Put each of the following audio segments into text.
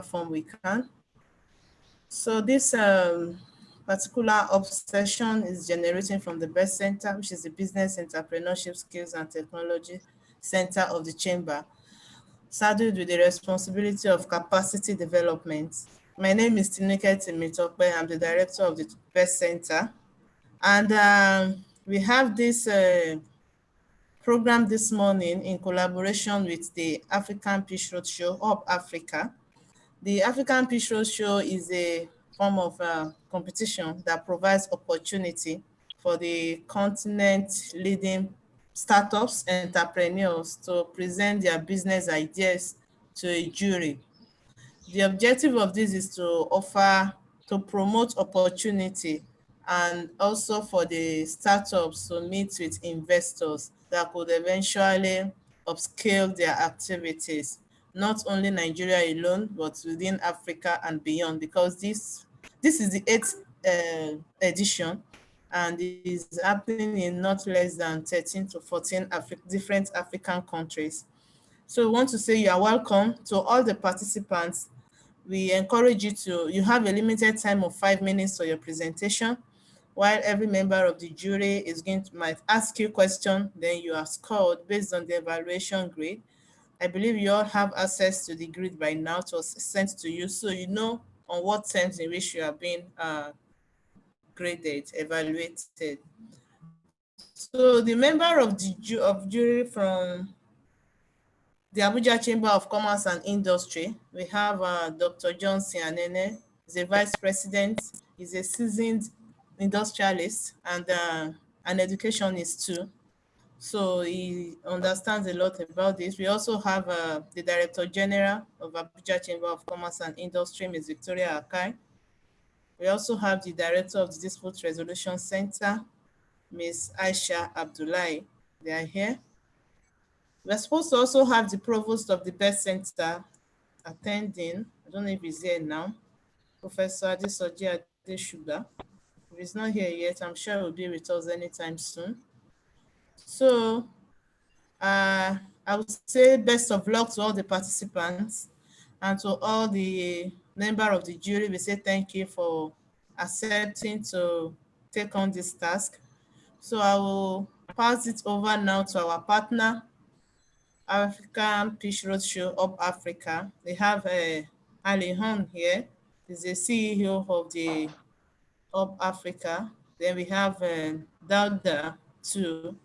form we can. So this particular obsession is generating from the BEST Center, which is the Business Entrepreneurship Skills and Technology Center of the Chamber, saddled with the responsibility of capacity development. My name is Tinuke Timitope. I'm the director of the BEST Center. And we have this program this morning in collaboration with the African Peace Road Show, Up Africa. The African Peace Road Show is a form of competition that provides opportunity for the continent leading startups, entrepreneurs to present their business ideas to a jury. The objective of this is to promote opportunity and also for the startups to meet with investors that could eventually upscale their activities, not only Nigeria alone, but within Africa and beyond, because this is the 8th edition and is happening in not less than 13 to 14 different African countries. So we want to say you are welcome to all the participants. We encourage you have a limited time of 5 minutes for your presentation, while every member of the jury is might ask you a question, then you are scored based on the evaluation grade. I believe you all have access to the grid by now. It was sent to you, so you know on what terms in which you are being graded, evaluated. So the member of the jury from the Abuja Chamber of Commerce and Industry, we have Dr. John Sianene. He's a vice president. He's a seasoned industrialist and an educationist too. So he understands a lot about this. We also have the Director General of Abuja Chamber of Commerce and Industry, Ms. Victoria Akai. We also have the Director of the Dispute Resolution Center, Ms. Aisha Abdullahi. They are here. We're supposed to also have the Provost of the BEST Center attending. I don't know if he's here now, Professor Adesoji Adeshuga. If he's not here yet, I'm sure he'll be with us anytime soon. So I would say best of luck to all the participants and to all the members of the jury. We say thank you for accepting to take on this task. So I will pass it over now to our partner, African Peace Road Show, Up Africa. They have Ali Hon here. He's the CEO of the Up Africa. Then we have Dauda too,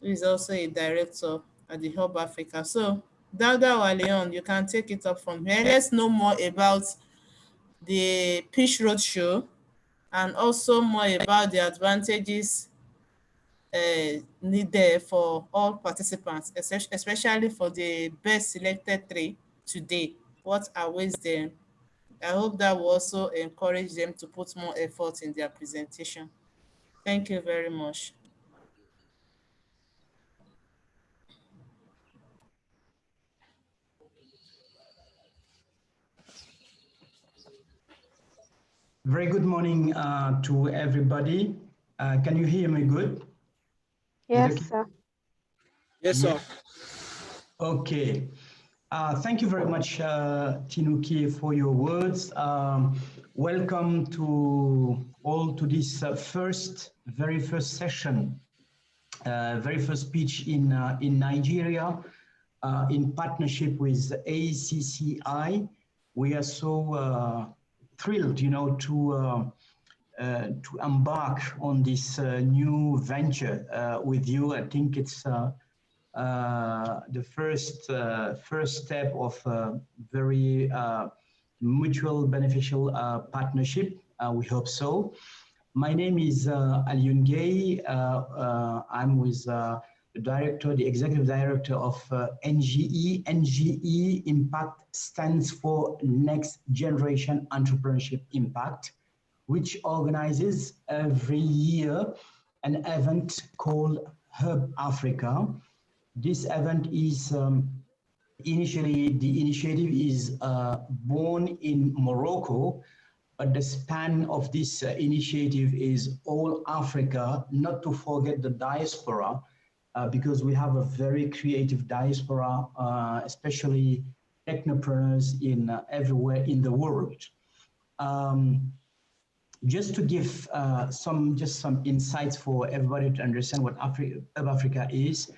who is also a director at the Hub Africa. So Dauda or Leon, you can take it up from here. Let's know more about the Peace Road Show and also more about the advantages needed for all participants, especially for the best selected 3 today. What awaits them? I hope that will also encourage them to put more effort in their presentation. Thank you very much. Very good morning to everybody. Can you hear me good? Yes, sir. Yes, sir. Okay. Thank you very much, Tinuke, for your words. Welcome to all to this very first session, very first speech in Nigeria, in partnership with ACCI. We are so thrilled, to embark on this new venture with you. I think it's the first step of a very mutual beneficial partnership. We hope so. My name is Alioune Gueye. I'm with the executive director of NGE. NGE Impact stands for Next Generation Entrepreneurship Impact, which organizes every year an event called Hub Africa. This event is initially, the initiative is born in Morocco, but the span of this initiative is all Africa, not to forget the diaspora, because we have a very creative diaspora, especially technopreneurs in everywhere in the world. Just to give some insights for everybody to understand what Hub Africa is.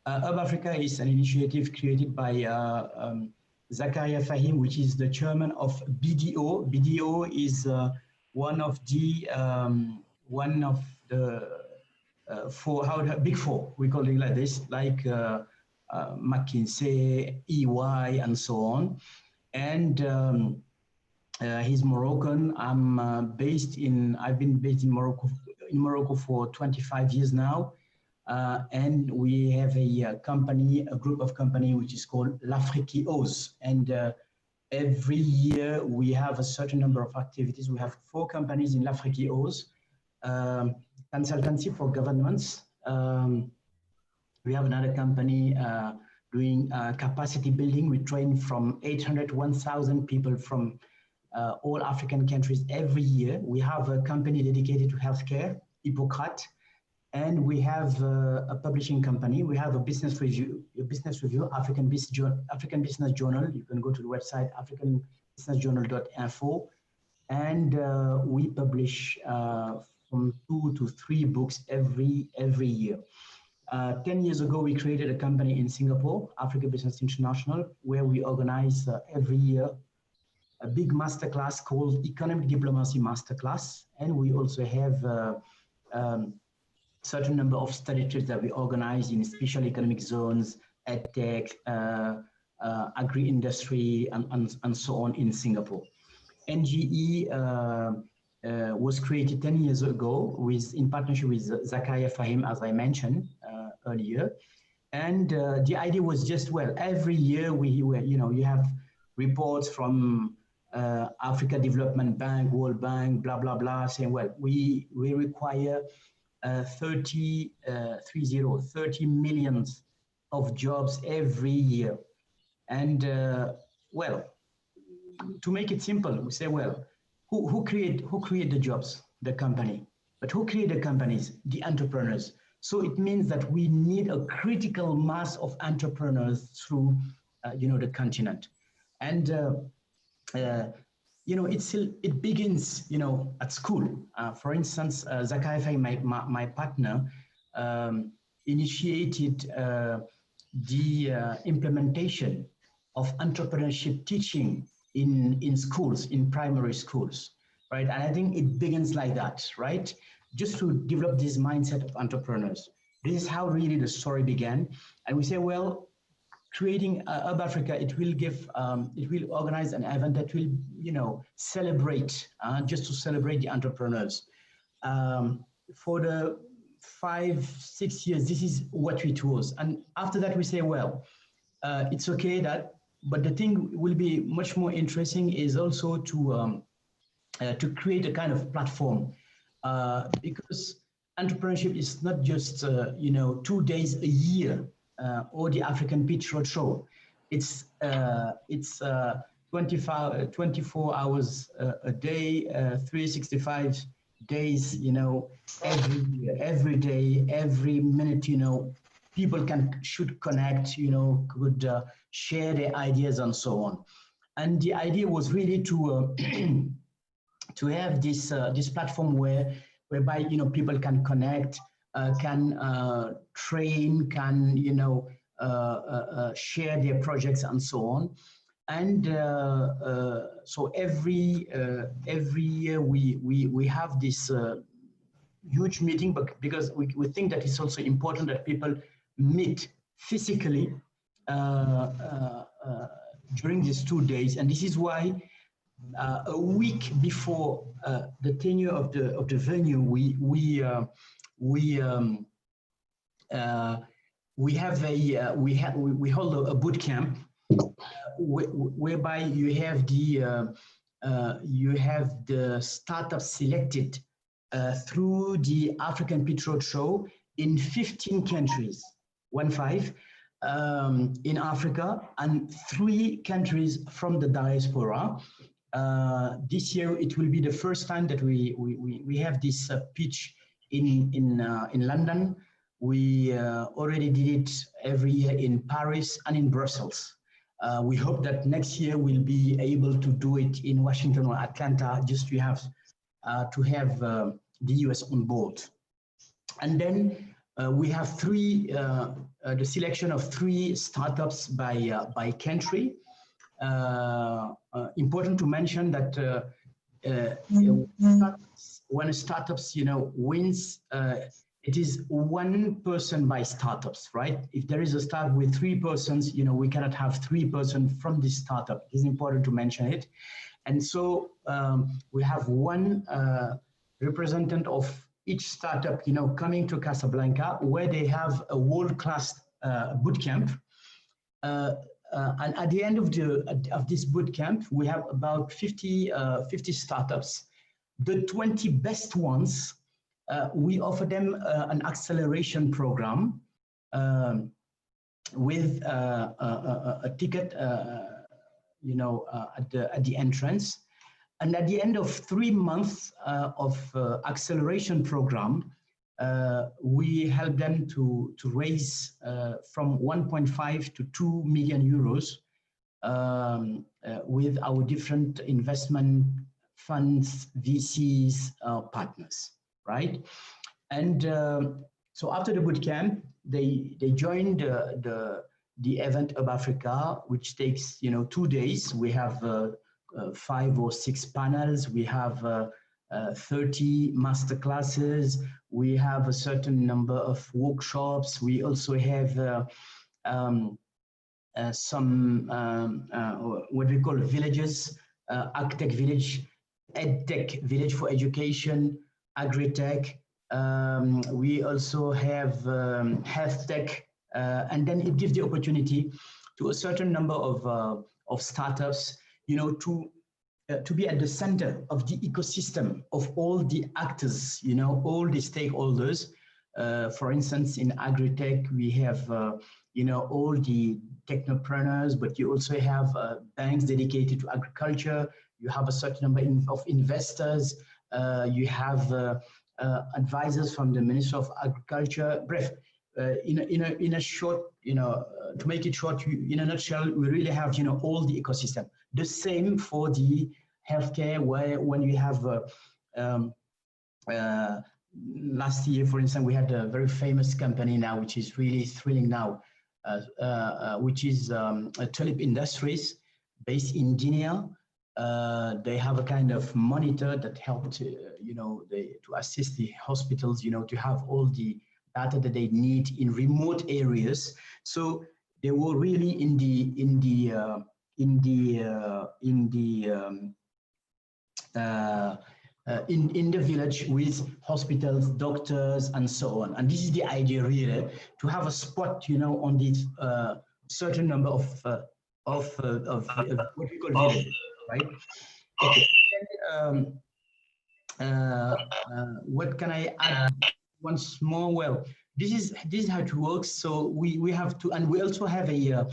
Hub Africa is an initiative created by Zakaria Fahim, which is the chairman of BDO. BDO is one of the big four. We call it like this, like McKinsey, EY, and so on. And he's Moroccan. I've been based in Morocco for 25 years now. And we have a group of company, which is called l'Afrique. And every year we have a certain number of activities. We have 4 companies in l'Afrique, consultancy for governments. We have another company doing capacity building. We train from 800 to 1,000 people from all African countries every year. We have a company dedicated to healthcare, Hippocrate. And we have a publishing company. We have a business review, African Business Journal. You can go to the website, africanbusinessjournal.info. And we publish from 2 to 3 books every year. 10 years ago, we created a company in Singapore, Africa Business International, where we organize every year a big masterclass called Economic Diplomacy Masterclass. And we also have certain number of study trips that we organize in special economic zones, EdTech, agri-industry, and so on in Singapore. NGE was created 10 years ago in partnership with Zakaria Fahim, as I mentioned earlier. And the idea was just, well, every year you have reports from Africa Development Bank, World Bank, blah, blah, blah, saying, well, we require 30 million of jobs every year. And well, to make it simple, we say, well, who create the jobs? The company. But who create the companies? The entrepreneurs. So it means that we need a critical mass of entrepreneurs through the continent. And it begins, at school. For instance, Zakaria Fahim, my partner, initiated the implementation of entrepreneurship teaching in schools, in primary schools, right? And I think it begins like that, right? Just to develop this mindset of entrepreneurs. This is how really the story began. And we say, well, creating Hub Africa, it will organize an event that will, celebrate, just to celebrate the entrepreneurs. For the 5-6 years, this is what it was. And after that, we say, well, it's okay but the thing will be much more interesting is also to create a kind of platform, because entrepreneurship is not just, 2 days a year, or the African Pitch Roadshow. It's 24 hours a day, 365 days, every day, every minute, people should connect, could share their ideas and so on. And the idea was really to to have this platform whereby people can connect, can train, can share their projects and so on. And so every year we have this huge meeting, but because we think that it's also important that people meet physically during these 2 days. And this is why a week before the tenure of the venue, we hold a boot camp whereby you have the startups selected through the African Pitch Roadshow in 15 countries, 15 in Africa, and 3 countries from the diaspora. This year it will be the first time that we have this pitch in London. We already did it every year in Paris and in Brussels. We hope that next year we'll be able to do it in Washington or Atlanta, just to have the US on board. And then we have the selection of 3 startups by country. Important to mention that when a startups, wins, it is 1 person by startups, right? If there is a start with 3 persons, we cannot have 3 persons from this startup. It's important to mention it. And so we have 1 representative of each startup, coming to Casablanca, where they have a world-class boot camp. And at the end of this boot camp, we have about 50 startups. The 20 best ones, we offer them an acceleration program with a ticket, at the entrance. And at the end of 3 months of acceleration program, we help them to raise from 1.5 to 2 million euros with our different investment funds, VCs, partners, right? And so after the bootcamp, they joined the event of Africa, which takes 2 days. We have 5 or 6 panels. We have 30 master classes. We have a certain number of workshops. We also have some what we call villages, AgTech village, EdTech village for education, AgriTech. We also have health tech, and then it gives the opportunity to a certain number of startups, to be at the center of the ecosystem of all the actors, all the stakeholders. For instance, in AgriTech, we have, all the technopreneurs, but you also have banks dedicated to agriculture. You have a certain number of investors. You have advisors from the Ministry of Agriculture. Brief, in a short, to make it short, in a nutshell, we really have, all the ecosystem. The same for the healthcare, where when you have last year, for instance, we had a very famous company now, which is really thrilling now, which is Tulip Industries, based in Guinea. They have a kind of monitor that helped, to assist the hospitals, to have all the data that they need in remote areas. So they were really in the village with hospitals, doctors, and so on. And this is the idea, really, to have a spot, on this certain number of what we call villages, right? Okay. What can I add once more? Well, this is how it works. So we have to, and we also have a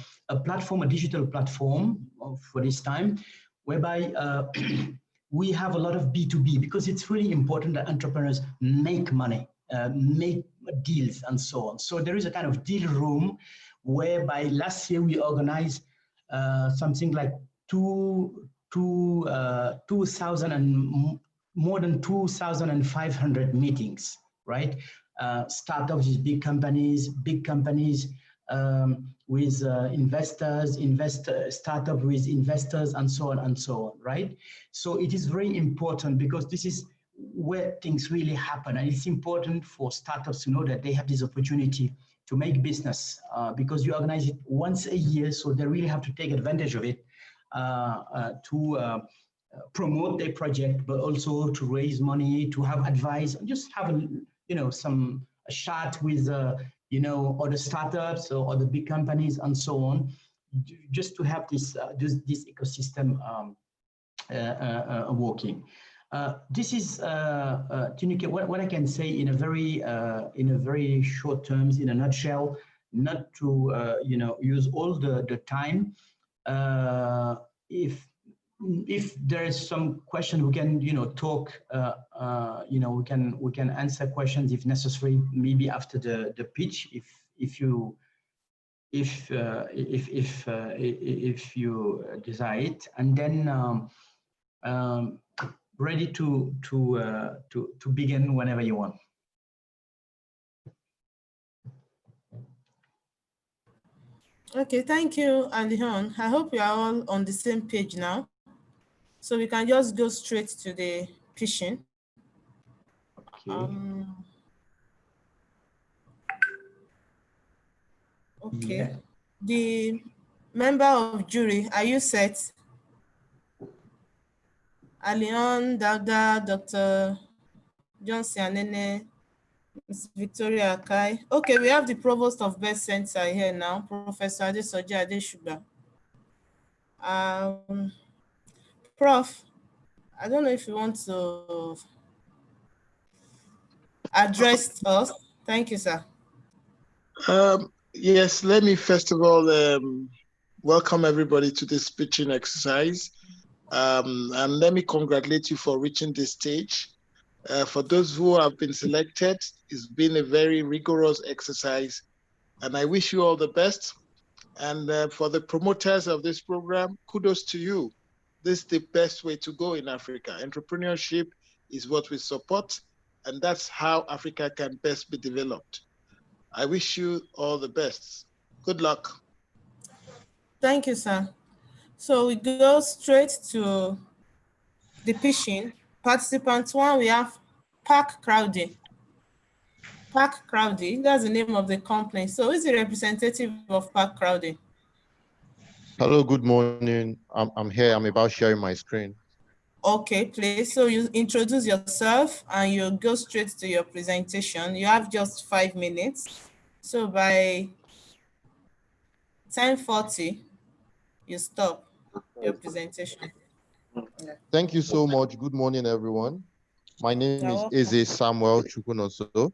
platform, a digital platform for this time, whereby we have a lot of B2B, because it's really important that entrepreneurs make money, make deals, and so on. So there is a kind of deal room whereby last year we organized something like 2,000 and more than 2,500 meetings, right? Startups with big companies with investors, startup with investors, and so on, right? So it is very important, because this is where things really happen. And it's important for startups to know that they have this opportunity to make business, because you organize it once a year, so they really have to take advantage of it to promote their project, but also to raise money, to have advice, and just have a chat with other startups or other big companies and so on, just to have this ecosystem working. This is Tineke, what I can say in a very short terms, in a nutshell, not to use all the time. If there is some question, we can talk. We can answer questions if necessary. Maybe after the pitch, if you if you desire it, and then ready to begin whenever you want. Okay, thank you, Alihon. I hope we are all on the same page now. So we can just go straight to the pitching. Okay. Okay. Yeah. The member of jury, are you set? Alion, Dada, Dr. Johnson Anene, Ms. Victoria Akai. Okay, we have the Provost of Best Center here now, Professor Adesoji Adeshuba. Prof, I don't know if you want to address us. Thank you, sir. Yes, let me first of all welcome everybody to this pitching exercise. And let me congratulate you for reaching this stage. For those who have been selected, it's been a very rigorous exercise, and I wish you all the best. And for the promoters of this program, kudos to you. This is the best way to go in Africa. Entrepreneurship is what we support, and that's how Africa can best be developed. I wish you all the best. Good luck. Thank you, sir. So we go straight to the pitching. Participant one, we have Park Crowdy. Park Crowdy, that's the name of the company. So who is the representative of Park Crowdy? Hello, good morning. I'm here. I'm about sharing my screen. Okay, please. So you introduce yourself and you go straight to your presentation. You have just 5 minutes. So by 10:40, you stop your presentation. Yeah. Thank you so much. Good morning, everyone. My name You're is welcome. Eze Samuel Chukwunoso.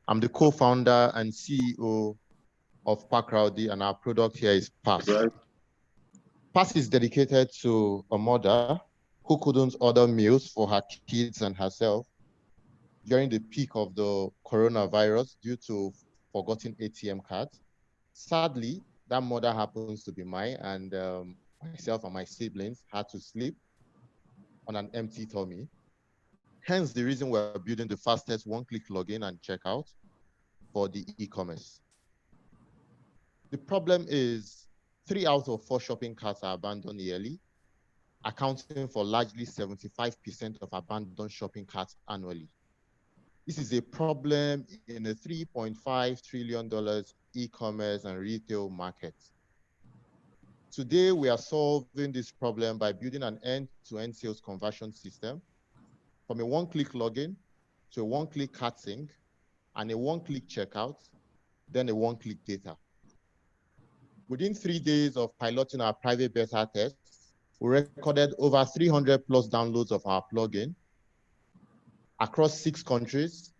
I'm the co-founder and CEO of Park Rowdy, and our product here is Pass. Pass is dedicated to a mother who couldn't order meals for her kids and herself during the peak of the coronavirus due to forgotten ATM cards. Sadly, that mother happens to be mine, and myself and my siblings had to sleep on an empty tummy. Hence the reason we're building the fastest one-click login and checkout for the e-commerce. The problem is 3 out of 4 shopping carts are abandoned yearly, accounting for largely 75% of abandoned shopping carts annually. This is a problem in a $3.5 trillion e-commerce and retail market. Today, we are solving this problem by building an end-to-end sales conversion system from a one-click login to a one-click cart sync and a one-click checkout, then a one-click data. Within 3 days of piloting our private beta tests, we recorded over 300 plus downloads of our plugin across 6 countries: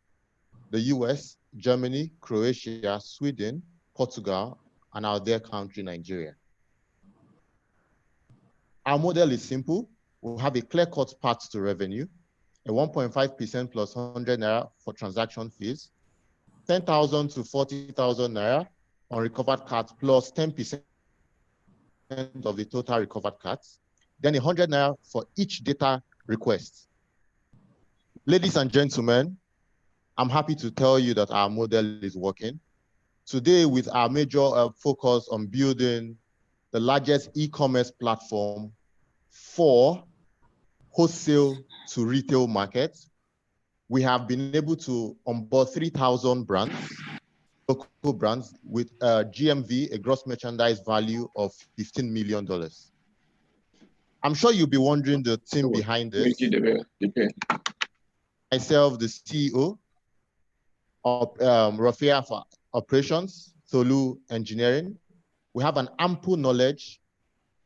the US, Germany, Croatia, Sweden, Portugal, and our dear country, Nigeria. Our model is simple. We'll have a clear-cut path to revenue, a 1.5% plus 100 Naira for transaction fees, 10,000 to 40,000 Naira on recovered cards plus 10% of the total recovered cards, then 100 Naira for each data request. Ladies and gentlemen, I'm happy to tell you that our model is working. Today, with our major focus on building the largest e-commerce platform for wholesale to retail markets, we have been able to onboard 3,000 brands, local brands, with GMV, a gross merchandise value of $15 million. I'm sure you'll be wondering the team behind this. Myself, the CEO of Rafia for Operations, Tulip Engineering. We have an ample knowledge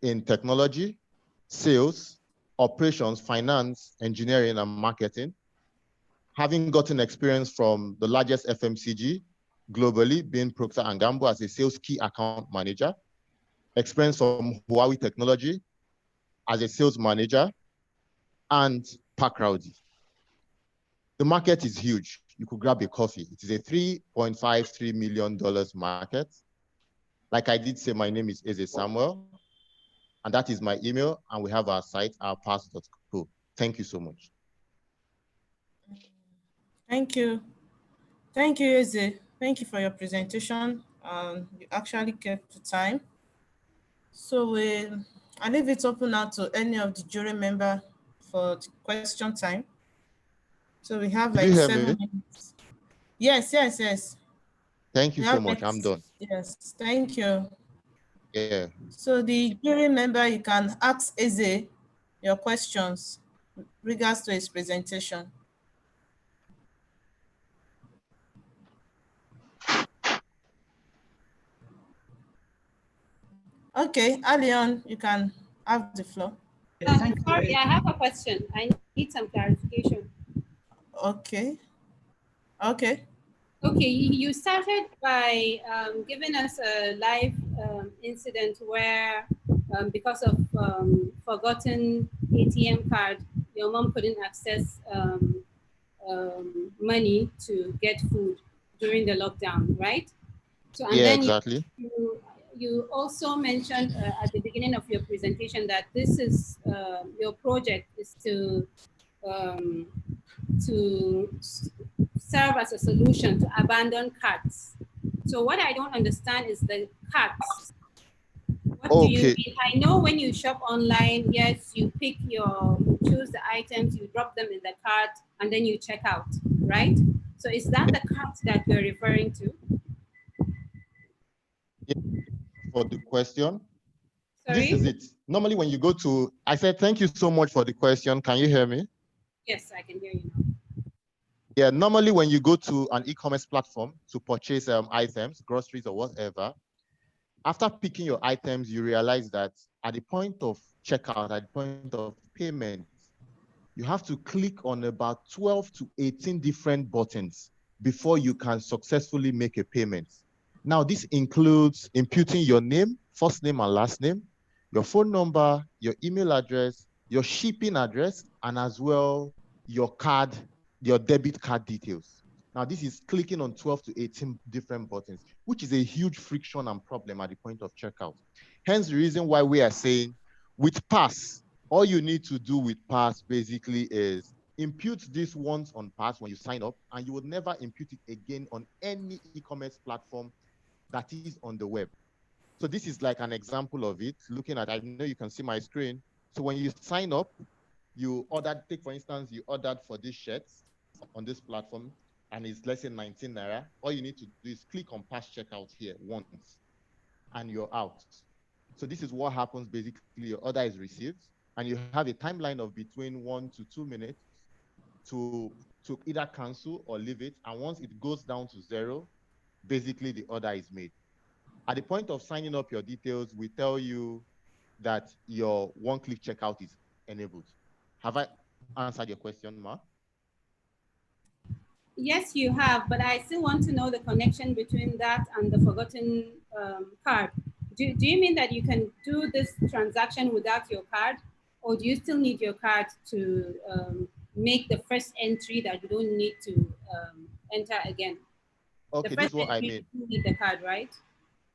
in technology, sales, operations, finance, engineering, and marketing. Having gotten experience from the largest FMCG globally, being Procter & Gamble as a sales key account manager, experience from Huawei Technology as a sales manager, and Park Rowdy. The market is huge. You could grab a coffee. It is a $3.53 million market. Like I did say, my name is Eze Samuel, and that is my email, and we have our site, ourpass.co. Thank you so much. Thank you. Thank you, Eze. Thank you for your presentation. You actually kept the time. So I leave it open now to any of the jury member for the question time. So we have Did like you hear 7 me? minutes. Yes, yes, yes. Thank you We so have much. like, I'm done. yes, thank you. Yeah. So the jury member, you can ask Eze your questions regards to his presentation. Okay, Alion, you can have the floor. Thank you. Sorry, I have a question. I need some clarification. Okay. Okay. Okay, you started by giving us a live incident where because of forgotten ATM card, your mom couldn't access money to get food during the lockdown, right? So, and Yeah, then exactly. you also mentioned at the beginning of your presentation that this is your project is um, to serve as a solution to abandoned carts. So what I don't understand is the carts. What do you Okay. mean? I know when you shop online, yes, you choose the items, you drop them in the cart, and then you check out, right? So is that the cart that you're referring to? For the question. Sorry? This is it. Normally when you go to, I said, thank you so much for the question. Can you hear me? Yes, I can hear you now. Yeah, normally when you go to an e-commerce platform to purchase items, groceries or whatever, after picking your items, you realize that at the point of checkout, at the point of payment, you have to click on about 12 to 18 different buttons before you can successfully make a payment. Now, this includes imputing your name, first name and last name, your phone number, your email address, your shipping address, and as well your card, your debit card details. Now, this is clicking on 12 to 18 different buttons, which is a huge friction and problem at the point of checkout. Hence the reason why we are saying with Pass, all you need to do with Pass basically is impute this once on Pass when you sign up, and you will never impute it again on any e-commerce platform that is on the web. So this is like an example of it. Looking at, I know you can see my screen. So when you sign up, you ordered, take for instance, you ordered for this shirt on this platform, and it's let's say 19 naira. All you need to do is click on Pass checkout here once, and you're out. So this is what happens. Basically, your order is received, and you have a timeline of between 1 to 2 minutes to either cancel or leave it. And once it goes down to 0, basically the order is made. At the point of signing up your details, we tell you that your one-click checkout is enabled. Have I answered your question, Ma? Yes, you have, but I still want to know the connection between that and the forgotten card. Do you mean that you can do this transaction without your card, or do you still need your card to make the first entry that you don't need to enter again? Okay, this is what I mean. You need the card, right?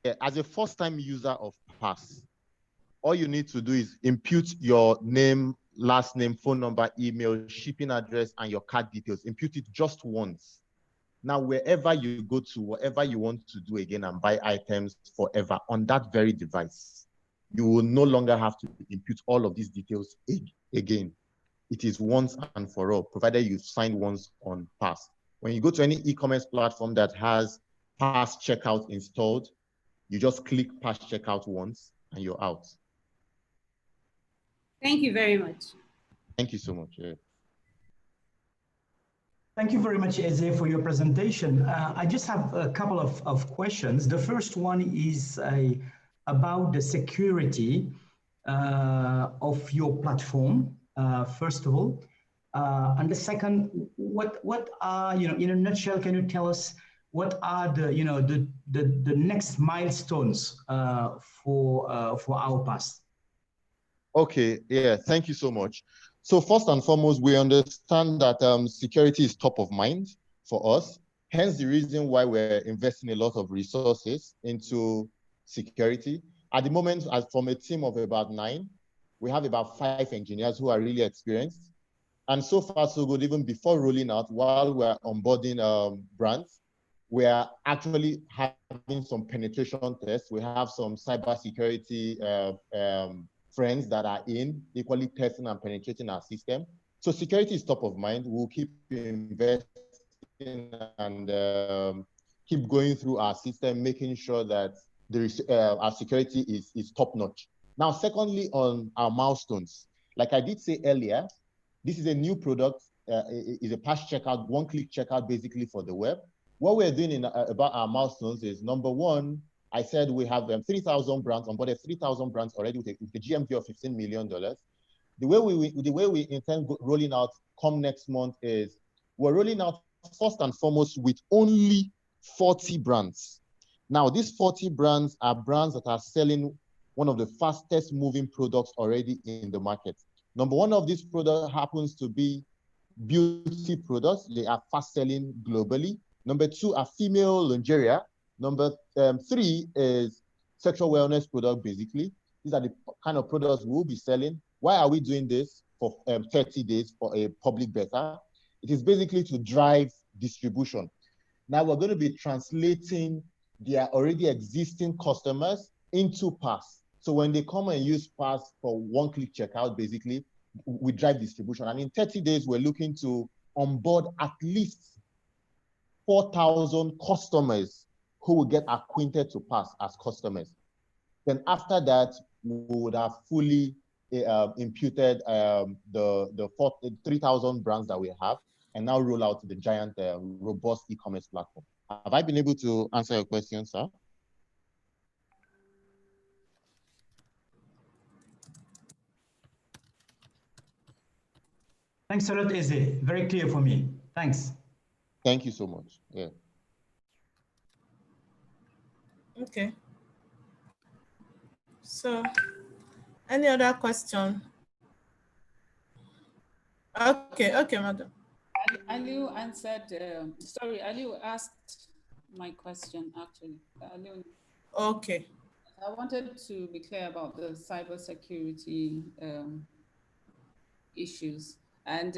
Yeah, as a first-time user of Pass, all you need to do is impute your name, last name, phone number, email, shipping address, and your card details. Impute it just once. Now, wherever you go to, whatever you want to do again and buy items forever on that very device, you will no longer have to impute all of these details again. It is once and for all, provided you've signed once on Pass. When you go to any e-commerce platform that has Pass checkout installed, you just click Pass checkout once and you're out. Thank you very much. Thank you so much. Yeah. Thank you very much, Eze, for your presentation. I just have a couple of questions. The first one is about the security of your platform, first of all. And the second, what are, in a nutshell, can you tell us what are the next milestones for our past? Okay, yeah, thank you so much. So first and foremost, we understand that security is top of mind for us. Hence the reason why we're investing a lot of resources into security. At the moment, as from a team of about 9, we have about 5 engineers who are really experienced. And so far, so good, even before rolling out, while we're onboarding brands, we are actually having some penetration tests. We have some cybersecurity friends that are equally testing and penetrating our system. So security is top of mind. We'll keep investing and keep going through our system, making sure that our security is top notch. Now, secondly, on our milestones, like I did say earlier, this is a new product. It's a pass checkout, one-click checkout, basically for the web. What we're doing about our milestones is, number one, I said we have 3,000 brands, onboarded 3,000 brands already with a GMV of $15 million. The way we intend rolling out come next month is we're rolling out first and foremost with only 40 brands. Now, these 40 brands are brands that are selling one of the fastest moving products already in the market. Number one of these products happens to be beauty products. They are fast selling globally. Number 2 are female lingerie. Number 3 is sexual wellness product, basically. These are the kind of products we'll be selling. Why are we doing this for 30 days for a public beta? It is basically to drive distribution. Now we're going to be translating their already existing customers into Pass. So when they come and use Pass for one-click checkout, basically, we drive distribution. And in 30 days, we're looking to onboard at least 4,000 customers who will get acquainted to Pass as customers. Then after that, we would have fully imputed the 3,000 brands that we have and now roll out the giant, robust e-commerce platform. Have I been able to answer your question, sir? Thanks a lot, Eze. Very clear for me. Thanks. Thank you so much. Yeah. Okay. So, any other question? Okay, madam. Aliu answered, sorry, Aliu asked my question, actually. Aliu. Okay. I wanted to be clear about the cybersecurity issues. And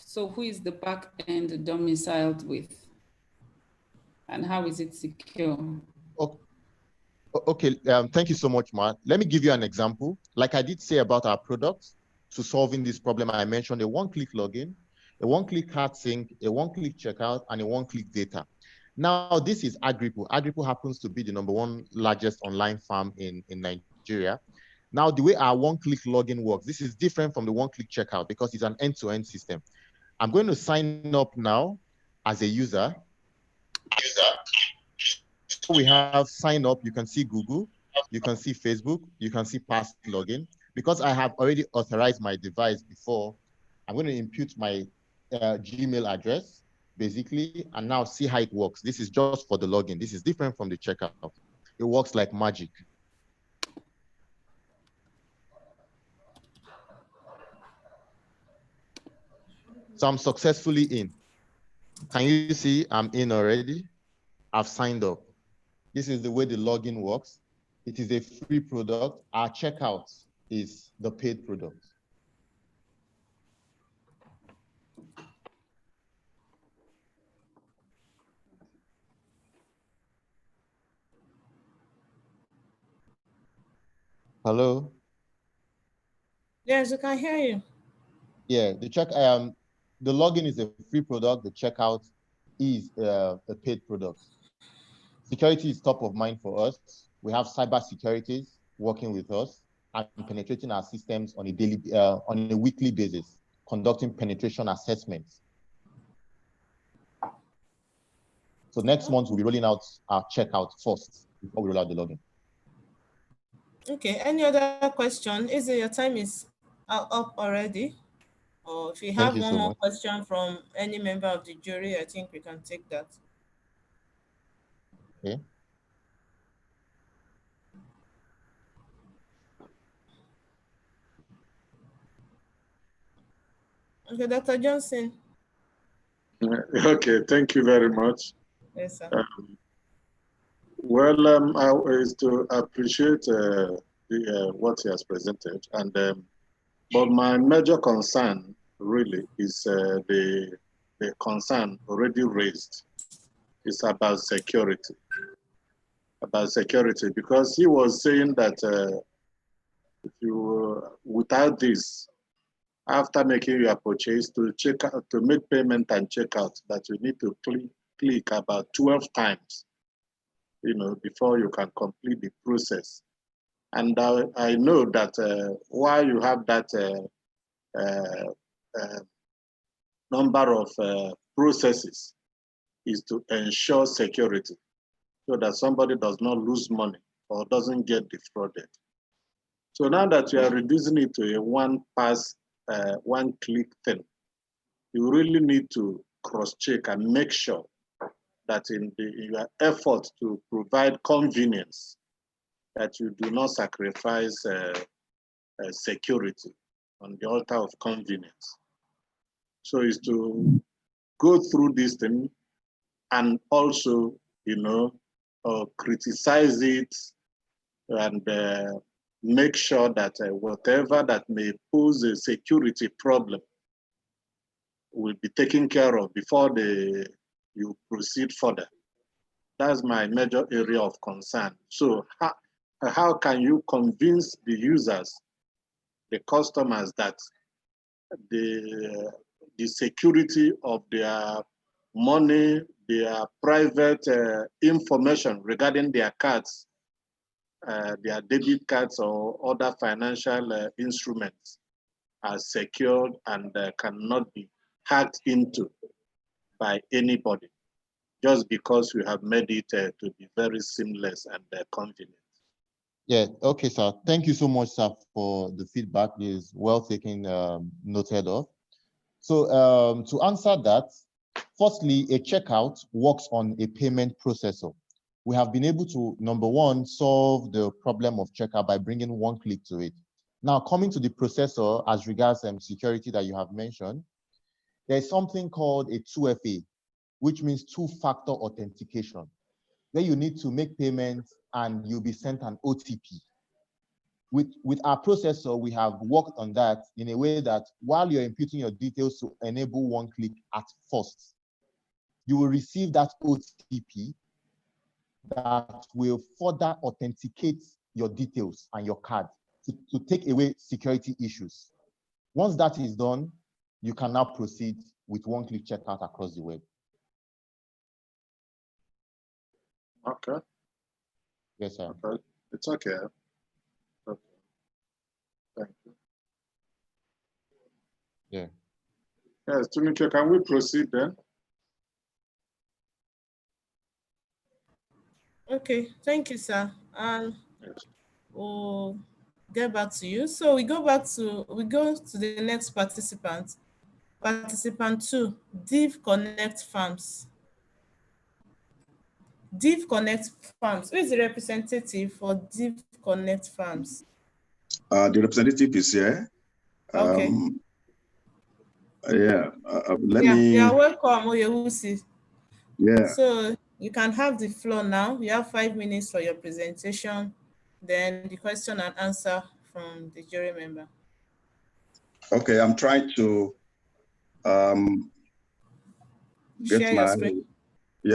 so who is the back end domiciled with? And how is it secure? Okay, thank you so much, Mark. Let me give you an example. Like I did say about our products, to solving this problem, I mentioned a one-click login, a one-click cart sync, a one-click checkout, and a one-click data. Now, this is Agripo. Agripo happens to be the #1 largest online farm in Nigeria. Now, the way our one-click login works, this is different from the one-click checkout because it's an end-to-end system. I'm going to sign up now as a user. We have sign up, you can see Google, you can see Facebook, you can see past login. Because I have already authorized my device before, I'm going to impute my Gmail address, basically, and now see how it works. This is just for the login. This is different from the checkout. It works like magic. So I'm successfully in. Can you see I'm in already? I've signed up. This is the way the login works. It is a free product. Our checkout is the paid product. Hello? Yes, I can hear you. Yeah, the login is a free product. The checkout is a paid product. Security is top of mind for us. We have cyber securities working with us and penetrating our systems on a weekly basis, conducting penetration assessments. So next month we'll be rolling out our checkout first before we roll out the login. Okay, any other question? Is it your time is up already? Or if you have one more question from any member of the jury, I think we can take that. Okay. Okay, Dr. Johnson. Okay, thank you very much. Yes, sir. Well, is to appreciate what he has presented, and but my major concern really is the concern already raised. It's about security. About security, because he was saying that if you without this, after making your purchase, to check out, to make payment and check out, that you need to click about 12 times, before you can complete the process. And I know that while you have that number of processes, is to ensure security so that somebody does not lose money or doesn't get defrauded. So now that you are reducing it to a one-pass, one-click thing, you really need to cross-check and make sure that in your effort to provide convenience, that you do not sacrifice security on the altar of convenience. So it's to go through this thing and also, criticize it and make sure that whatever that may pose a security problem will be taken care of before you proceed further. That's my major area of concern. So how can you convince the users, the customers, that the security of their money, their private information regarding their cards, their debit cards or other financial instruments are secured and cannot be hacked into by anybody, just because we have made it to be very seamless and convenient. Yeah, okay, sir. Thank you so much, sir, for the feedback. It is well taken, noted of. So to answer that, firstly, a checkout works on a payment processor. We have been able to, number one, solve the problem of checkout by bringing one click to it. Now, coming to the processor as regards security that you have mentioned, there's something called a 2FA, which means two-factor authentication, where you need to make payments and you'll be sent an OTP. With our processor, we have worked on that in a way that while you're inputting your details to enable one click at first, you will receive that OTP that will further authenticate your details and your card to take away security issues. Once that is done, you can now proceed with one-click checkout across the web. Okay. Yes, sir. Okay. It's okay. Okay. Thank you. Yeah. Yes, Tunike, can we proceed then? Okay, thank you, sir. Yes. We'll get back to you. So we go to the next participant. Participant 2, Div Connect Farms. Div Connect Farms. Who is the representative for Div Connect Farms? The representative is here. Okay. Let me. You're welcome, Oyewusi. Yeah. So you can have the floor now. You have 5 minutes for your presentation, then the question and answer from the jury member. Okay, I'm trying to get Share your screen.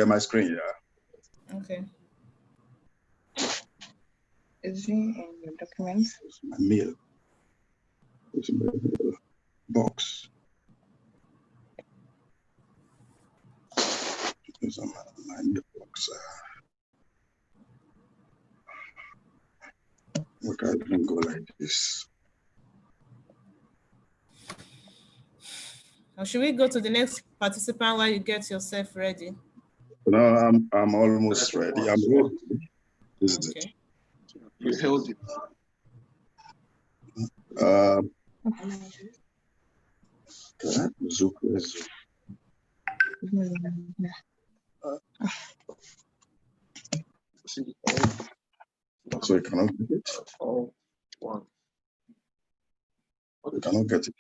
My screen, yeah. Okay. Is he in your documents? It's my mail. It's my box. It's my mailbox. Look, I didn't go like this. Or should we go to the next participant while you get yourself ready? No, I'm almost ready. I'm ready. This is it. You held it. Zoom. So you cannot get it? Oh, one. You cannot get it.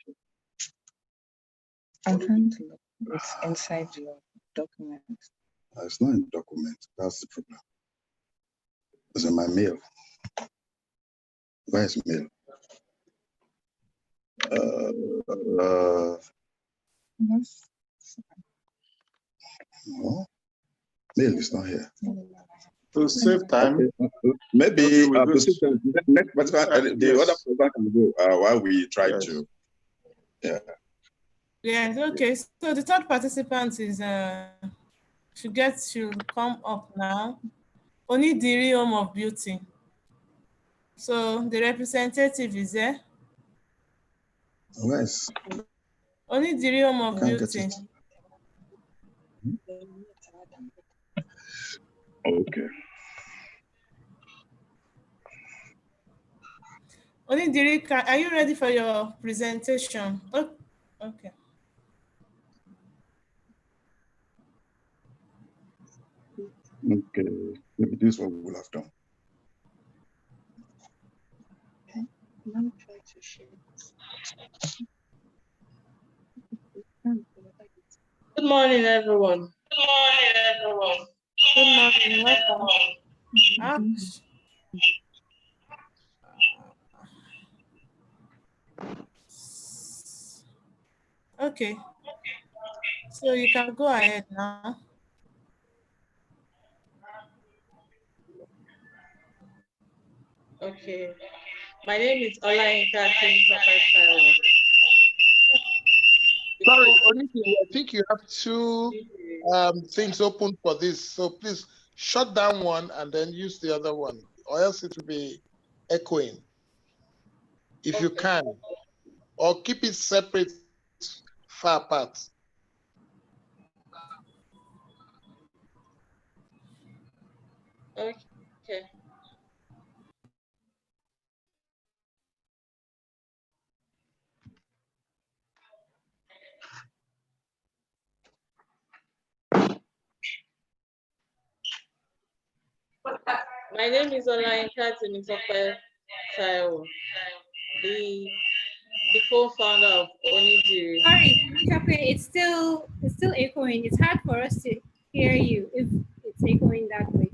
I'm trying to look. It's inside your document. It's not in the document. That's the problem. It's in my mail. Where's mail? Yes. No, mail is not here. To save time. Okay. Maybe we go next, but the yes. other person can go while we try Yes. to. Yeah. Yes, okay. So the third participant is should come up now. Onidiri Home of Beauty. So the representative is there. Yes. Onidiri Home of Can't get Beauty. it. Okay. Onidiri, are you ready for your presentation? Oh, okay. Okay. Maybe this is what we will have done. Okay. Let me try to share it. Good morning, everyone. Good morning, everyone. Good morning, welcome. Ah. Okay, so you can go ahead now. Okay. My name is Olayinka Temisofa. Sorry, Oniki, I think you have two things open for this. So please shut down one and then use the other one, or else it will be echoing. If you can, or keep it separate, far apart. Okay. My name is Olayinka Temisofa, the co-founder of Onidiri. Sorry, it's still echoing. It's hard for us to hear you if it's echoing that way.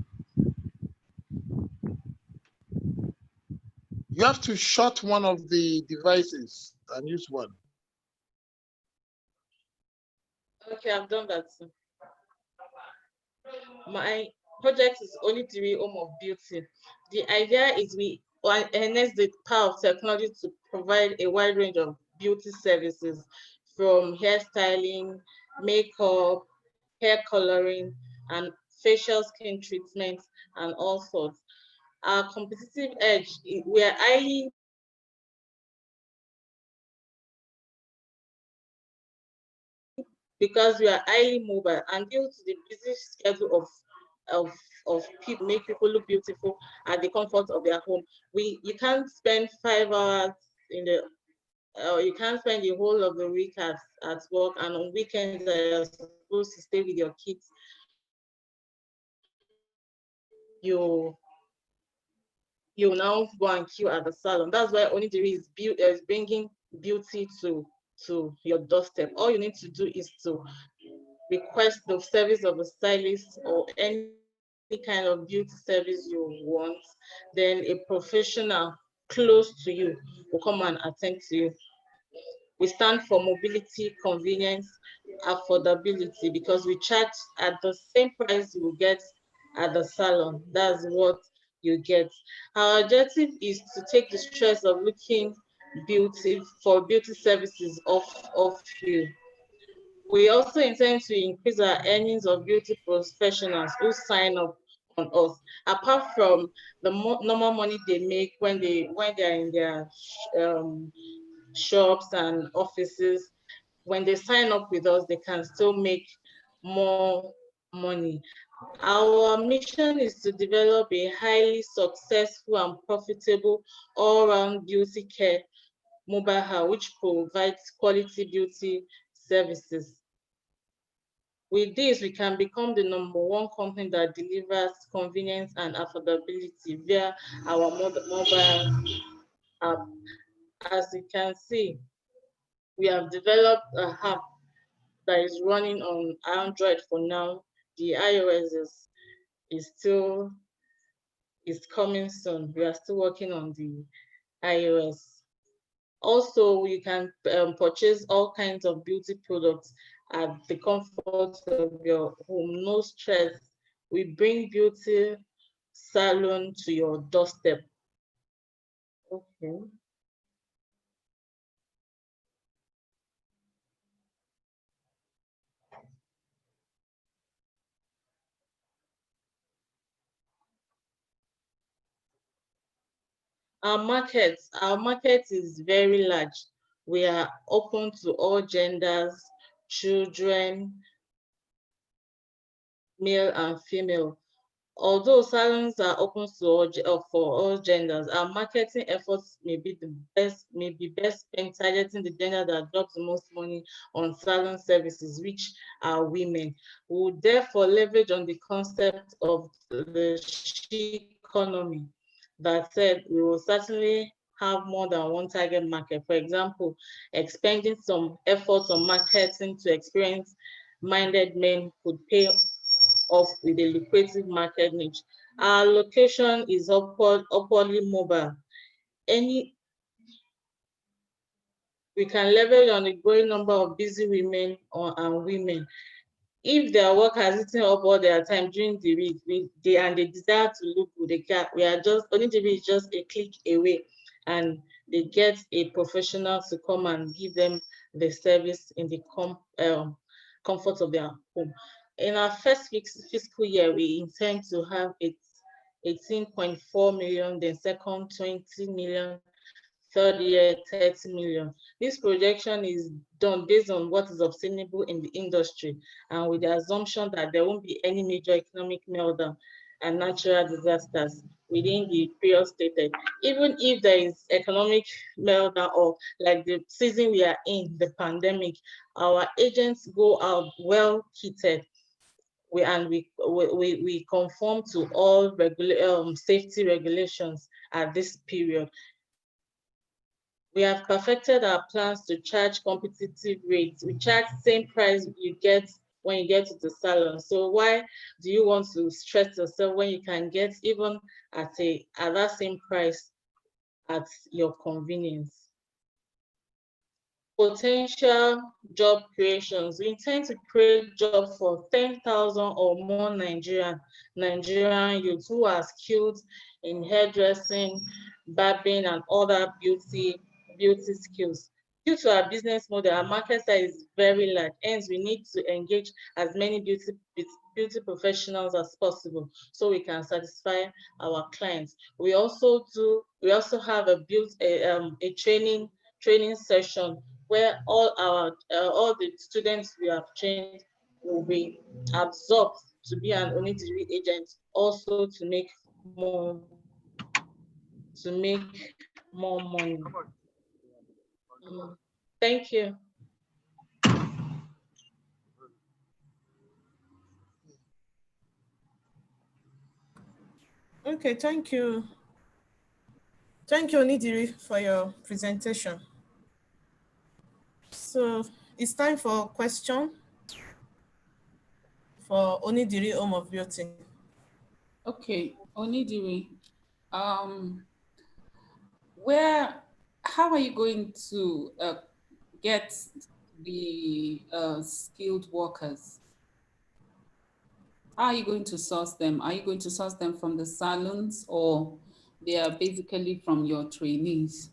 You have to shut one of the devices and use one. Okay, I've done that. My project is Onidiri Home of Beauty. The idea is we harness the power of technology to provide a wide range of beauty services, from hairstyling, makeup, hair coloring, and facial skin treatments, and all sorts. Our competitive edge, we are highly because we are highly mobile, and due to the busy schedule of people, make people look beautiful at the comfort of their home. You can't spend 5 hours in the you can't spend the whole of the week at work, and on weekends you're supposed to stay with your kids. You now go and queue at the salon. That's why Onidiri is bringing beauty to your doorstep. All you need to do is to request the service of a stylist or any kind of beauty service you want. Then a professional close to you will come and attend to you. We stand for mobility, convenience, affordability, because we charge at the same price you will get at the salon. That's what you get. Our objective is to take the stress of looking beauty services off you. We also intend to increase our earnings of beauty professionals who sign up on us. Apart from the normal money they make when they're in their shops and offices, when they sign up with us, they can still make more money. Our mission is to develop a highly successful and profitable all-round beauty care mobile hub, which provides quality beauty services. With this, we can become the #1 company that delivers convenience and affordability via our mobile app. As you can see, we have developed a app that is running on Android for now. The iOS is still is coming soon. We are still working on the iOS. Also, you can purchase all kinds of beauty products at the comfort of your home. No stress. We bring beauty salon to your doorstep. Okay. Our market is very large. We are open to all genders, children, male and female. Although salons are open to for all genders, our marketing efforts may be best spent targeting the gender that drops the most money on salon services, which are women. We will therefore leverage on the concept of the she economy. That said, we will certainly have more than one target market. For example, expending some efforts on marketing to experience-minded men could pay off with a lucrative market niche. Our location is upwardly mobile. We can leverage on the growing number of busy women and women. If their work has eaten up all their time during the week, and they desire to look good, Onidiri is just a click away, and they get a professional to come and give them the service in the comfort of their home. In our first fiscal year, we intend to have 18.4 million, then second 20 million, third year 30 million. This projection is done based on what is obtainable in the industry and with the assumption that there won't be any major economic meltdown and natural disasters within the period stated. Even if there is economic meltdown or like the season we are in, the pandemic, our agents go out well kitted. We conform to all safety regulations at this period. We have perfected our plans to charge competitive rates. We charge same price you get when you get to the salon. So why do you want to stress yourself when you can get even at that same price at your convenience? Potential job creations. We intend to create jobs for 10,000 or more Nigerian youths who are skilled in hairdressing, barbing, and other beauty skills. Due to our business model, our market size is very large, hence we need to engage as many beauty professionals as possible so we can satisfy our clients. We also have a training session where all the students we have trained will be absorbed to be an Onidiri agent, also to make more money. Thank you. Okay, thank you. Thank you, Onidiri, for your presentation. So it's time for question for Onidiri Home of Beauty. Okay, Onidiri, how are you going to get the skilled workers? How are you going to source them? Are you going to source them from the salons, or they are basically from your trainees?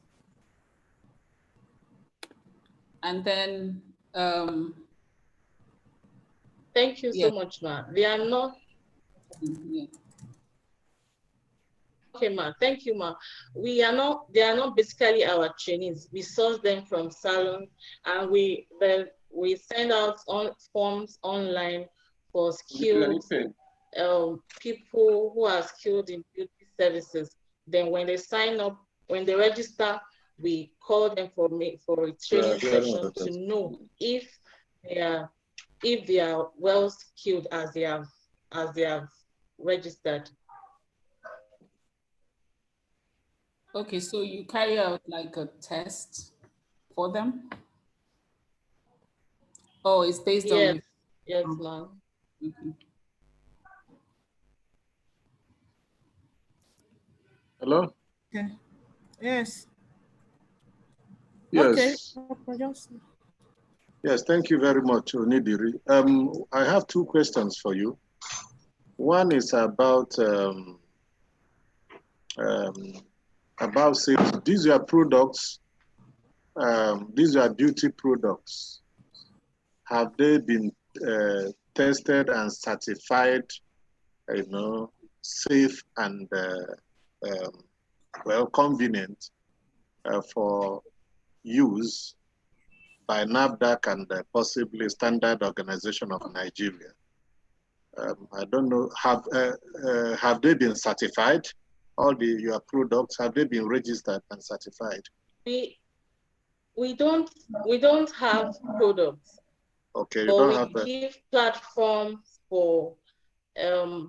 And then thank you so much, ma. They are not. Yeah. Okay, ma. Thank you, ma. They are not basically our trainees. We source them from salons, and we send out forms online for skilled people who are skilled in beauty services. Then when they sign up, when they register, we call them for a training session to know if they are well skilled as they have registered. Okay, so you carry out like a test for them? Oh, it's based on... Yes, ma'am. Okay. Hello? Okay. Yes. Yes. Okay. Yes, thank you very much, Onidiri. I have two questions for you. One is about sales. These are products, these are beauty products. Have they been tested and certified, safe and well, convenient for use by NAFDAC and possibly Standard Organization of Nigeria? I don't know, have they been certified? All your products, have they been registered and certified? We don't have products. Okay, you but don't we have give platforms for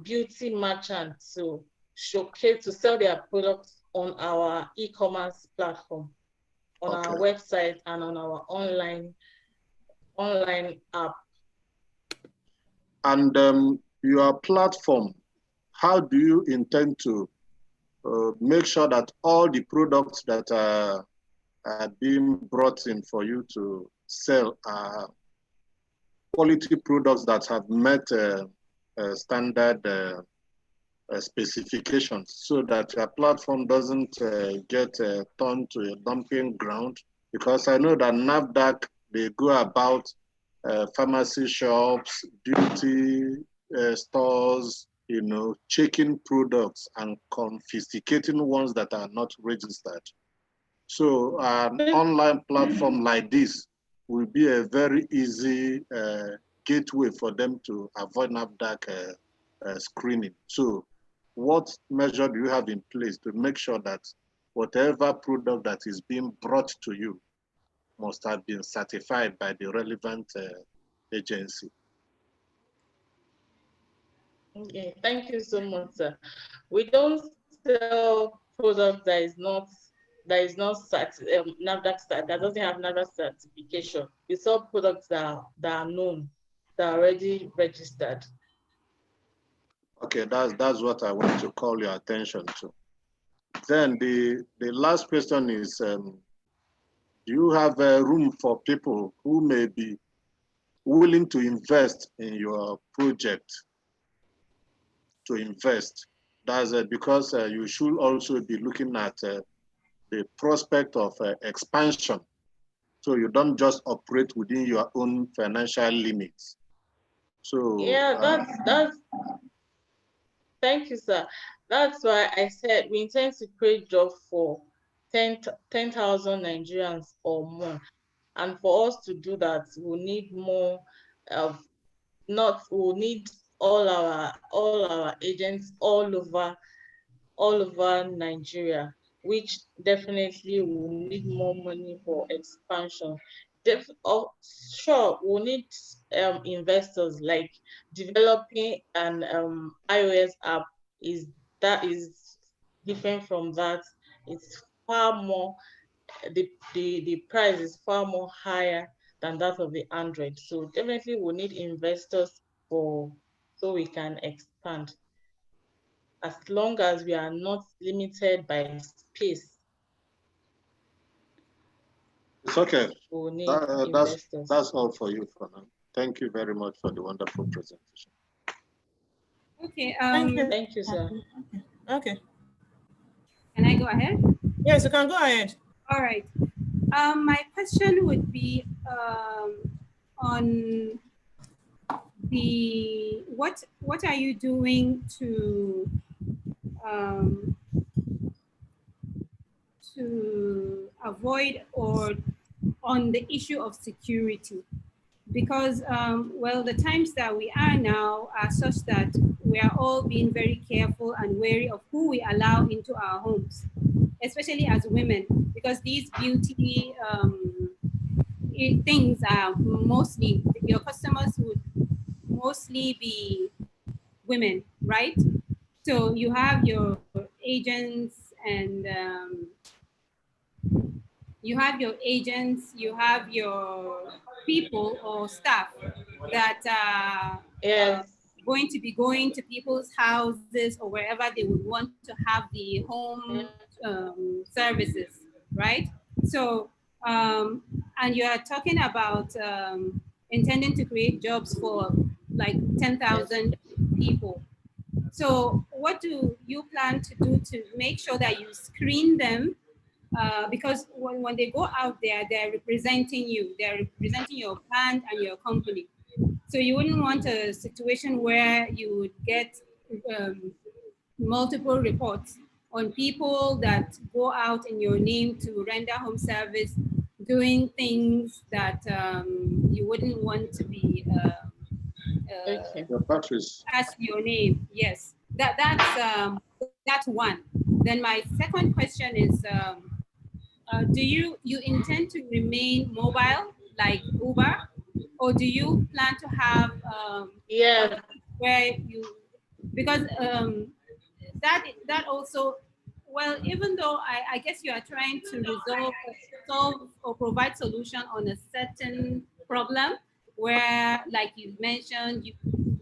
beauty merchants to showcase, to sell their products on our e-commerce platform, on our website and on our online app. And your platform, how do you intend to make sure that all the products that are being brought in for you to sell are quality products that have met standard specifications, so that your platform doesn't get turned to a dumping ground? Because I know that NAFDAC, they go about pharmacy shops, beauty stores, checking products and confiscating ones that are not registered. So an online platform like this will be a very easy gateway for them to avoid NAFDAC screening. So what measure do you have in place to make sure that whatever product that is being brought to you must have been certified by the relevant agency? Okay, thank you so much, sir. We don't sell products that is not NAFDAC that doesn't have NAFDAC certification. We sell products that are known, that are already registered. Okay, that's what I want to call your attention to. Then the last question is, do you have room for people who may be willing to invest in your project? To invest, that's because you should also be looking at the prospect of expansion, so you don't just operate within your own financial limits. So yeah, that's thank you, sir. That's why I said we intend to create jobs for 10,000 Nigerians or more. And for us to do that, we'll need more we'll need all our agents all over Nigeria, which definitely will need more money for expansion. Sure, we'll need investors. Like developing an iOS app is different from that. It's far more, the price is far more higher than that of the Android. So definitely we'll need investors so we can expand, as long as we are not limited by space. It's okay. We'll need investors. That's all for you for now. Thank you very much for the wonderful presentation. Okay. Thank you, sir. Okay. Can I go ahead? Yes, you can go ahead. All right. My question would be on the what are you doing to avoid or on the issue of security? Because well, the times that we are now are such that we are all being very careful and wary of who we allow into our homes, especially as women, because these beauty things are mostly, your customers would mostly be women, right? So you have your agents and you have your people or staff that yes. going to be going to people's houses or wherever they would want to have the home services, right? So, and you are talking about intending to create jobs for like 10,000 people. So what do you plan to do to make sure that you screen them? Because when they go out there, they're representing you, they're representing your brand and your company. So you wouldn't want a situation where you would get multiple reports on people that go out in your name to render home service, doing things that you wouldn't want to be Your batteries. as your name. Yes, that's one. Then my second question is, do you intend to remain mobile like Uber, or do you plan to have where you, because that also, well, even though I guess you are trying to solve or provide solution on a certain problem where, like you mentioned,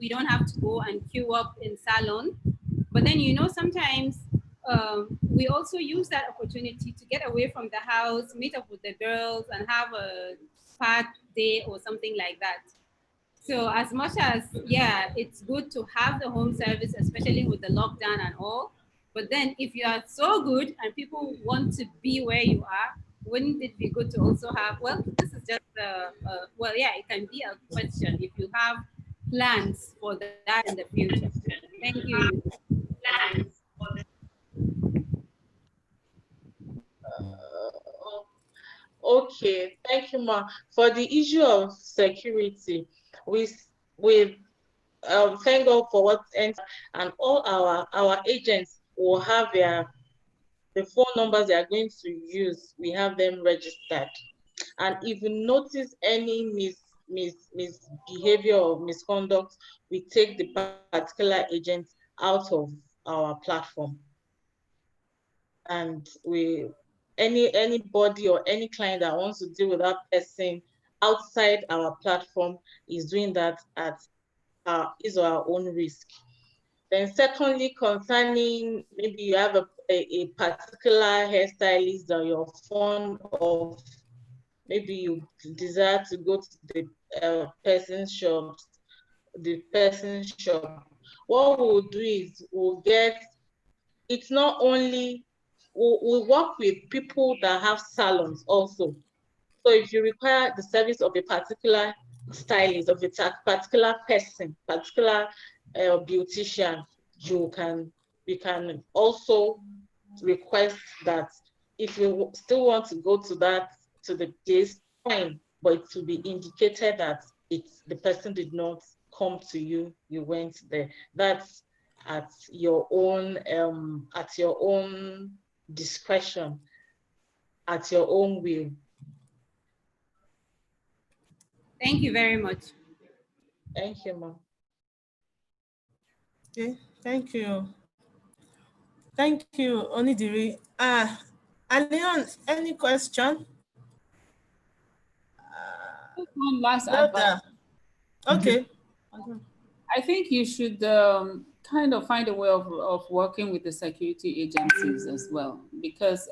we don't have to go and queue up in salon, but then sometimes we also use that opportunity to get away from the house, meet up with the girls, and have a spa day or something like that. So as much as, yeah, it's good to have the home service, especially with the lockdown and all, but then if you are so good and people want to be where you are, wouldn't it be good to also have, well, this is just, well, yeah, it can be a question if you have plans for that in the future. Thank you. Okay, thank you, Ma. For the issue of security, we thank God for what, and all our agents will have the phone numbers they are going to use. We have them registered, and if you notice any misbehavior or misconduct, we take the particular agent out of our platform, and anybody or any client that wants to deal with that person outside our platform is doing that at his or our own risk. Then secondly, concerning maybe you have a particular hairstylist that you're fond of, maybe you desire to go to the person's shop. What we'll do is it's not only, we'll work with people that have salons also. So if you require the service of a particular stylist, of a particular person, particular beautician, we can also request that. If you still want to go to the place, fine, but it will be indicated that the person did not come to you, you went there. That's at your own discretion, at your own will. Thank you very much. Thank you, Ma'am. Okay, thank you. Thank you, Onidiri. Leon, any question? One last advice. Okay. I think you should kind of find a way of working with the security agencies as well, because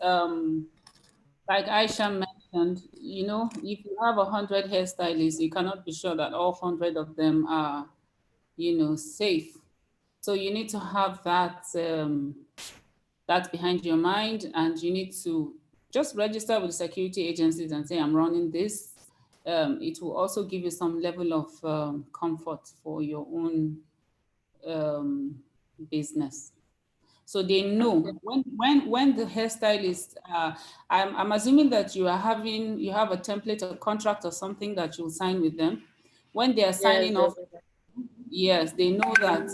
like Aisha mentioned, if you have 100 hairstylists, you cannot be sure that all 100 of them are, safe. So you need to have that behind your mind, and you need to just register with the security agencies and say, I'm running this. It will also give you some level of comfort for your own business. So they know when the hairstylist, I'm assuming that you have a template or contract or something that you'll sign with them. When they are signing off, yes, they know that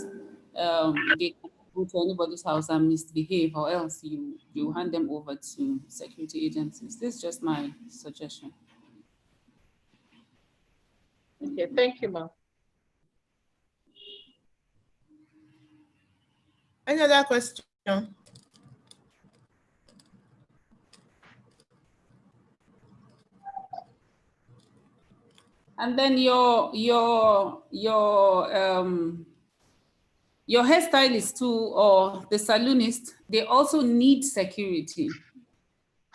they can go to anybody's house and misbehave, or else you hand them over to security agencies. This is just my suggestion. Okay, thank you, ma'am. Any other question? And then your your hairstylist too, or the salonist, they also need security.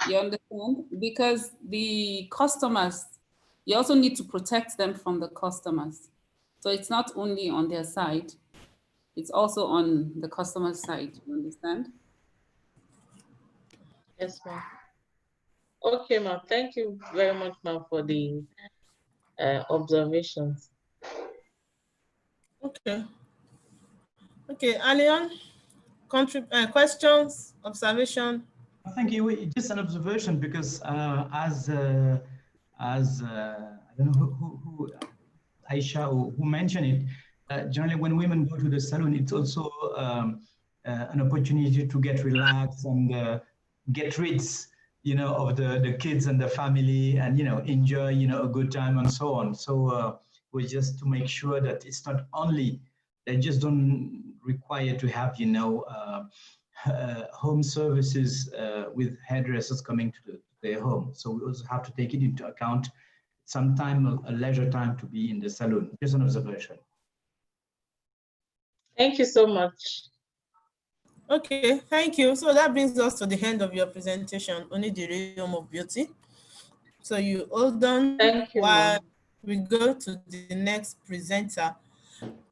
You understand? Because the customers, you also need to protect them from the customers. So it's not only on their side, it's also on the customer side. You understand? Yes, ma'am. Okay, ma'am. Thank you very much, ma'am, for the observations. Okay. Okay, Alion, questions, observation? Thank you. Just an observation, because as I don't know who Aisha, who mentioned it, generally when women go to the salon, it's also an opportunity to get relaxed and get rid, of the kids and the family, and enjoy, a good time and so on. So we just to make sure that it's not only, they just don't require to have, home services with hairdressers coming to their home. So we also have to take it into account, some time, a leisure time to be in the salon. Just an observation. Thank you so much. Okay, thank you. So that brings us to the end of your presentation, Onidiri Home of Beauty. So you hold on while we go to the next presenter.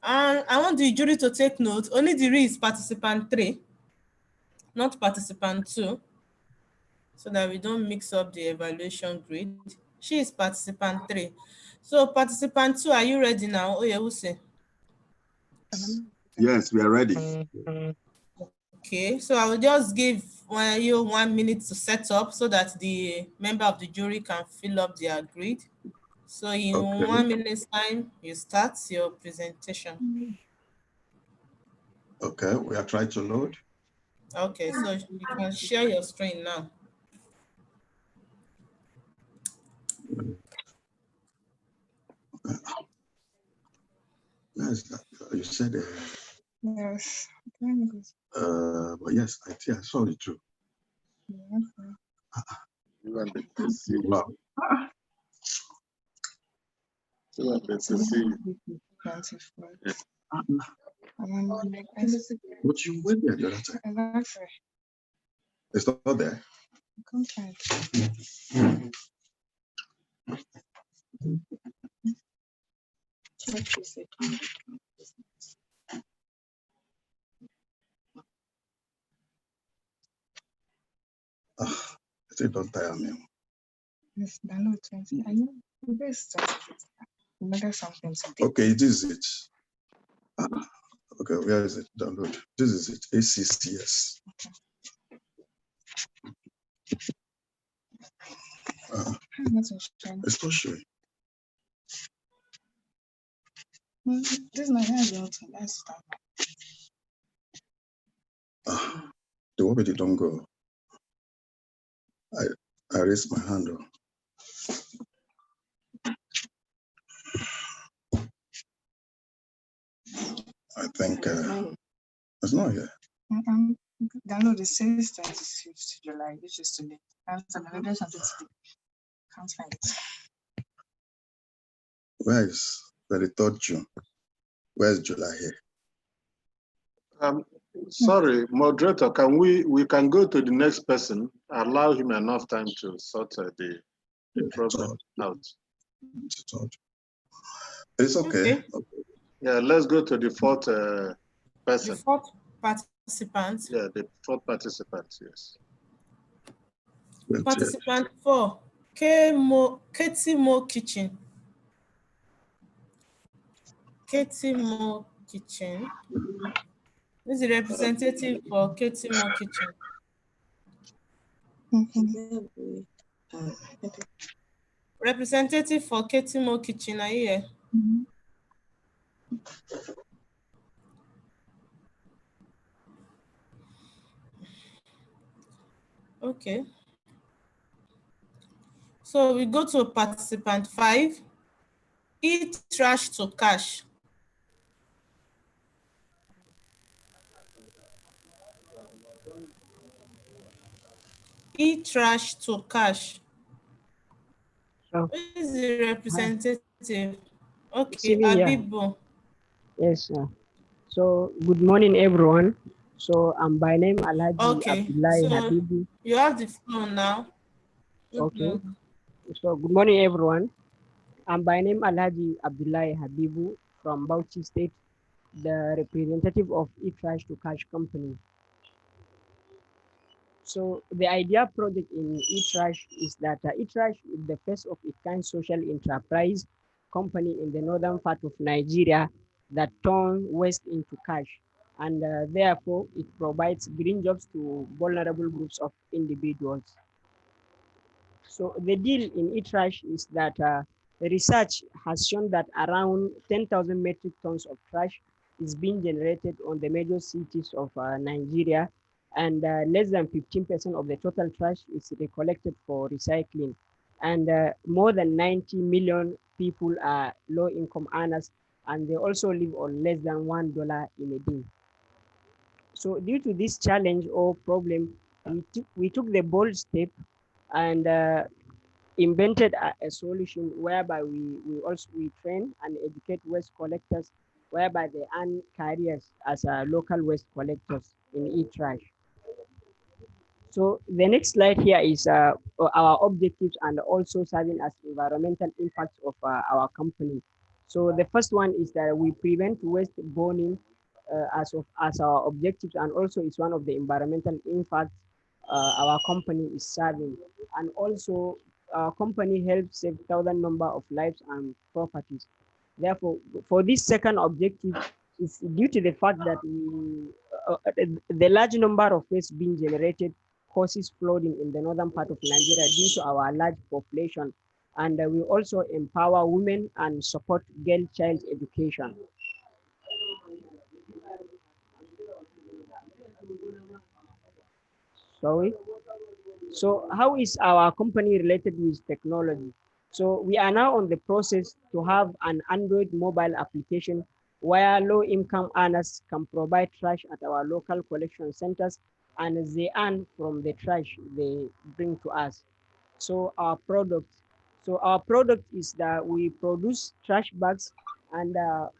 And I want the jury to take note, Onidiri is participant 3, not participant 2, so that we don't mix up the evaluation grade. She is participant 3. So participant 2, are you ready now? Oyewuse? Yes, we are ready. Okay, so I will just give you 1 minute to set up so that the member of the jury can fill up their grid. So in 1 minute's time, you start your presentation. Okay, we are trying to load. Okay, so you can share your screen now. Yes, you said Yes. but yes, I think I saw it too. Wow. But you went there the other time. It's not there. It don't tire me. Yes, download 20. Are you best? Something today. Okay, this is it. Okay, where is it? Download. This is it. ACCS. It's not showing. This is my hand. That's The way it don't go. I raised my hand. I think it's not here. Download the 26th July, which is today. Can't find it. Where is 23rd June? Where's July here? Sorry, moderator, can we can go to the next person, allow him enough time to sort the problem out. It's okay. Yeah, let's go to the fourth person. The fourth participant. Yeah, the fourth participant, yes. Participant 4, Katie Mo Kitchen. Katie Mo Kitchen. This is the representative for Katie Mo Kitchen. Representative for Katie Mo Kitchen, are you here? Okay. So we go to participant 5, e-trash to cash. E-trash to cash. Who is the representative? Okay, Abibo. Yes, sir. So good morning, everyone. So I'm by name Alhaji Okay, Abdullahi so Habibu. you have the phone now. Okay. So good morning, everyone. I'm by name Alhaji Abdullahi Habibu from Bauchi State, the representative of eTrash to Cash company. So the idea project in eTrash is that eTrash is the first of its kind social enterprise company in the northern part of Nigeria that turn waste into cash. And therefore, it provides green jobs to vulnerable groups of individuals. So the deal in eTrash is that research has shown that around 10,000 metric tons of trash is being generated on the major cities of Nigeria, and less than 15% of the total trash is recollected for recycling. And more than 90 million people are low-income earners, and they also live on less than $1 in a day. So due to this challenge or problem, we took the bold step and invented a solution whereby we train and educate waste collectors, whereby they earn careers as local waste collectors in eTrash. So the next slide here is our objectives and also serving as environmental impacts of our company. So the first one is that we prevent waste burning as our objectives, and also it's one of the environmental impacts our company is serving. And also our company helps save thousand number of lives and properties. Therefore, for this second objective, is due to the fact that the large number of waste being generated causes flooding in the northern part of Nigeria due to our large population. And we also empower women and support girl child education. Sorry. So how is our company related with technology? So we are now on the process to have an Android mobile application where low-income earners can provide trash at our local collection centers, and they earn from the trash they bring to us. So our product is that we produce trash bags and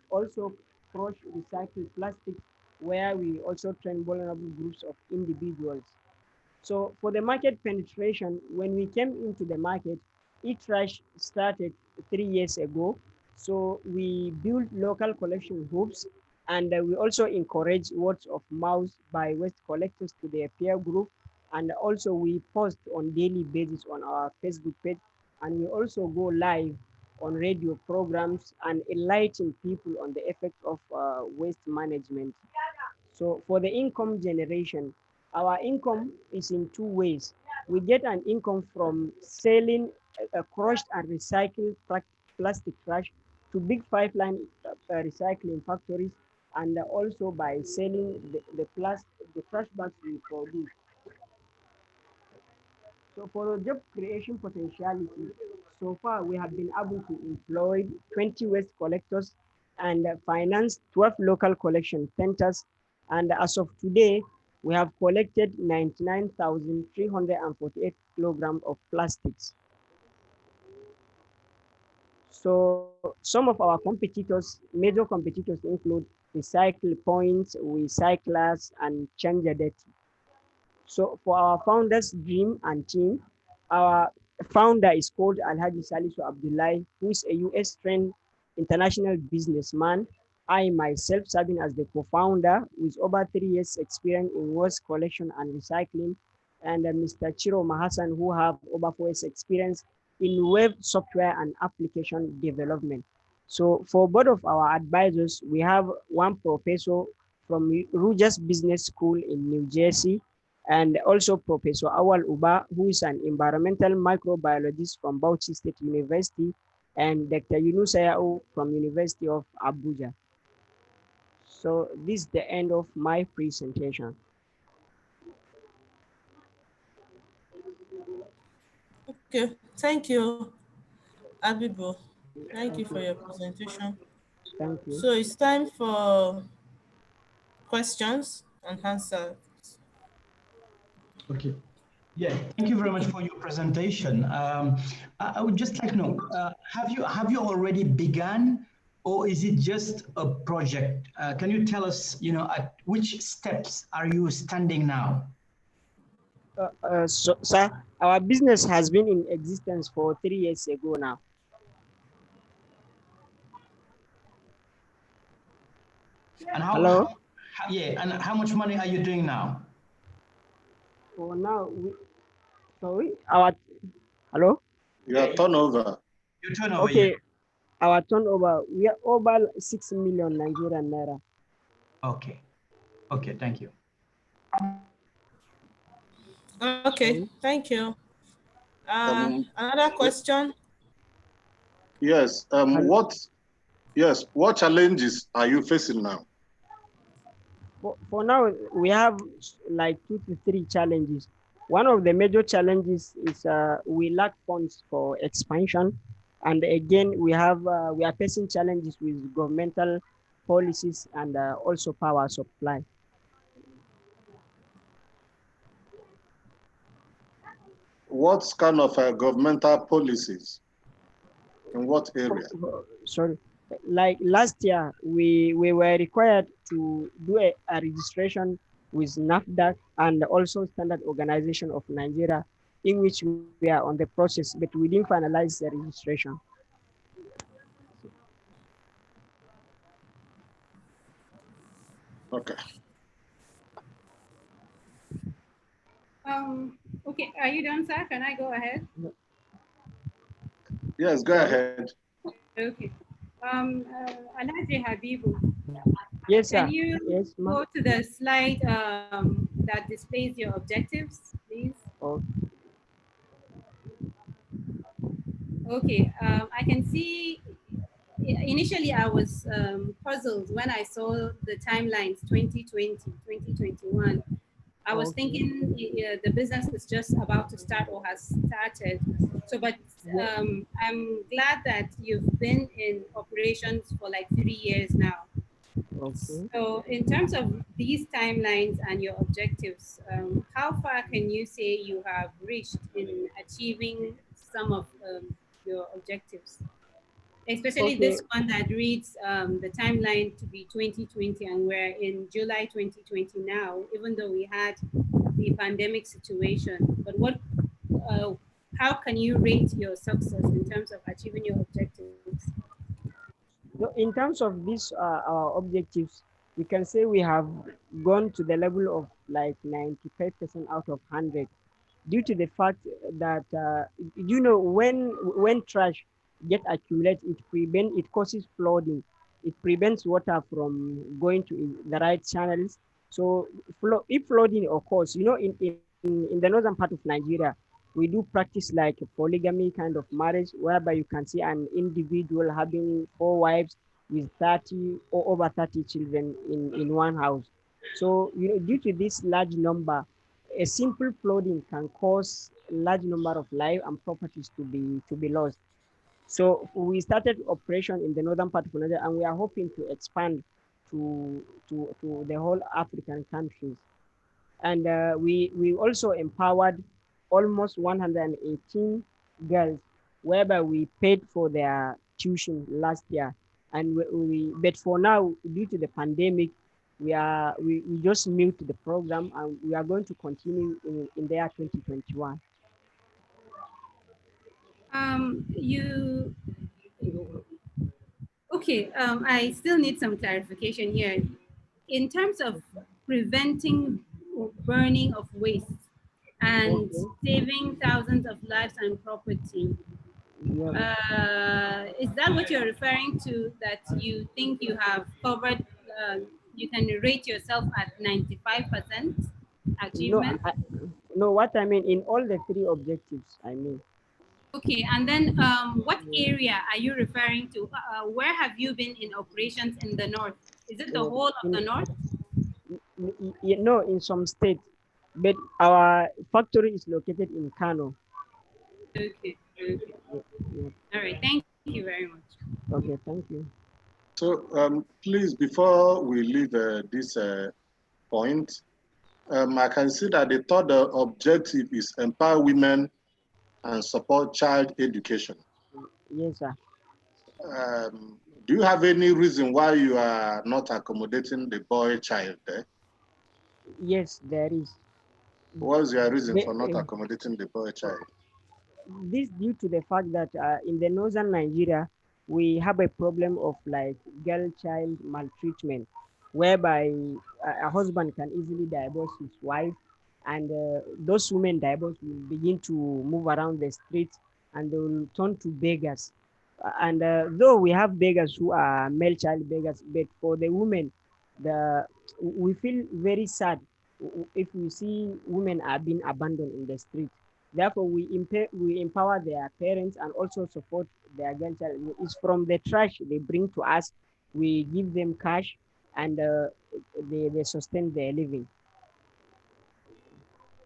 also crush recycled plastic, where we also train vulnerable groups of individuals. So for the market penetration, when we came into the market, eTrash started 3 years ago. So we built local collection hubs, and we also encourage words of mouth by waste collectors to their peer group. And also we post on daily basis on our Facebook page, and we also go live on radio programs and enlighten people on the effect of waste management. So for the income generation, our income is in two ways. We get an income from selling crushed and recycled plastic trash to big pipeline recycling factories, and also by selling the trash bags we produce. So for the job creation potentiality, so far we have been able to employ 20 waste collectors and finance 12 local collection centers. And as of today, we have collected 99,348 kilograms of plastics. So some of our competitors, major competitors include Recycle Points, Recyclers, and Change. So for our founder's dream and team, our founder is called Alhaji Salisu Abdullahi, who is a US trained international businessman. I myself serving as the co-founder with over 3 years experience in waste collection and recycling, and Mr. Chiro Mahasan, who have over 4 years experience in web software and application development. So for both of our advisors, we have one professor from Rogers Business School in New Jersey, and also Professor Awal Uba, who is an environmental microbiologist from Bauchi State University, and Dr. Yunus Ayao from University of Abuja. So this is the end of my presentation. Okay, thank you, Abibo. Thank you for your presentation. Thank you. So it's time for questions and answers. Okay. Yeah, thank you very much for your presentation. I would just like to know, have you already begun or is it just a project? Can you tell us, at which steps are you standing now? So, sir, our business has been in existence for 3 years ago now. And Hello? and how much money are you doing now? For now, hello? Your turnover. Your turnover, Okay, our turnover, we are over 6 million Nigerian naira. Okay, thank you. Okay, thank you. Another question? Yes. What challenges are you facing now? For now, we have like 2 to 3 challenges. One of the major challenges is we lack funds for expansion, and again we are facing challenges with governmental policies and also power supply. What kind of governmental policies? In what area? Sorry, like last year we were required to do a registration with NAFDAC and also Standard Organization of Nigeria, in which we are on the process, but we didn't finalize the registration. Okay. Okay, are you done, sir? Can I go ahead? Yes, go ahead. Okay. Alhaji Habibu. Yes, sir. Can you go to the slide that displays your objectives, please? Okay. I can see. Initially, I was puzzled when I saw the timelines 2020, 2021. I was thinking the business is just about to start or has started. So, but I'm glad that you've been in operations for like 3 years now. Okay. So in terms of these timelines and your objectives, how far can you say you have reached in achieving some of your objectives? Especially this one that reads the timeline to be 2020 and we're in July 2020 now, even though we had the pandemic situation. But how can you rate your success in terms of achieving your objectives? In terms of these our objectives, we can say we have gone to the level of like 95% out of 100, due to the fact that when trash get accumulated, it causes flooding. It prevents water from going to the right channels. So if flooding occurs, in the northern part of Nigeria, we do practice like a polygamy kind of marriage, whereby you can see an individual having 4 wives with 30 or over 30 children in one house. So due to this large number, a simple flooding can cause a large number of life and properties to be lost. So we started operation in the northern part of Nigeria, and we are hoping to expand to the whole African countries. And we also empowered almost 118 girls, whereby we paid for their tuition last year. And but for now, due to the pandemic, we just mute the program, and we are going to continue in the year 2021. Okay, I still need some clarification here. In terms of preventing burning of waste and saving thousands of lives and property, is that what you're referring to, that you think you have covered? You can rate yourself at 95% achievement? No, what I mean, in all the 3 objectives, I mean. Okay, and then what area are you referring to? Where have you been in operations in the north? Is it the whole of the north? No, in some states, but our factory is located in Kano. Okay. All right, thank you very much. Okay, thank you. So please, before we leave this point, I can see that the third objective is empower women and support child education. Yes, sir. Do you have any reason why you are not accommodating the boy child there? Yes, there is. What's your reason The- for not accommodating the boy child? this due to the fact that in the northern Nigeria, we have a problem of like girl child maltreatment, whereby a husband can easily divorce his wife, and those women divorce will begin to move around the streets and they will turn to beggars. And though we have beggars who are male child beggars, but for the women, the we feel very sad if we see women are being abandoned in the street. Therefore, we empower their parents and also support their girl child. It's from the trash they bring to us. We give them cash and they sustain their living.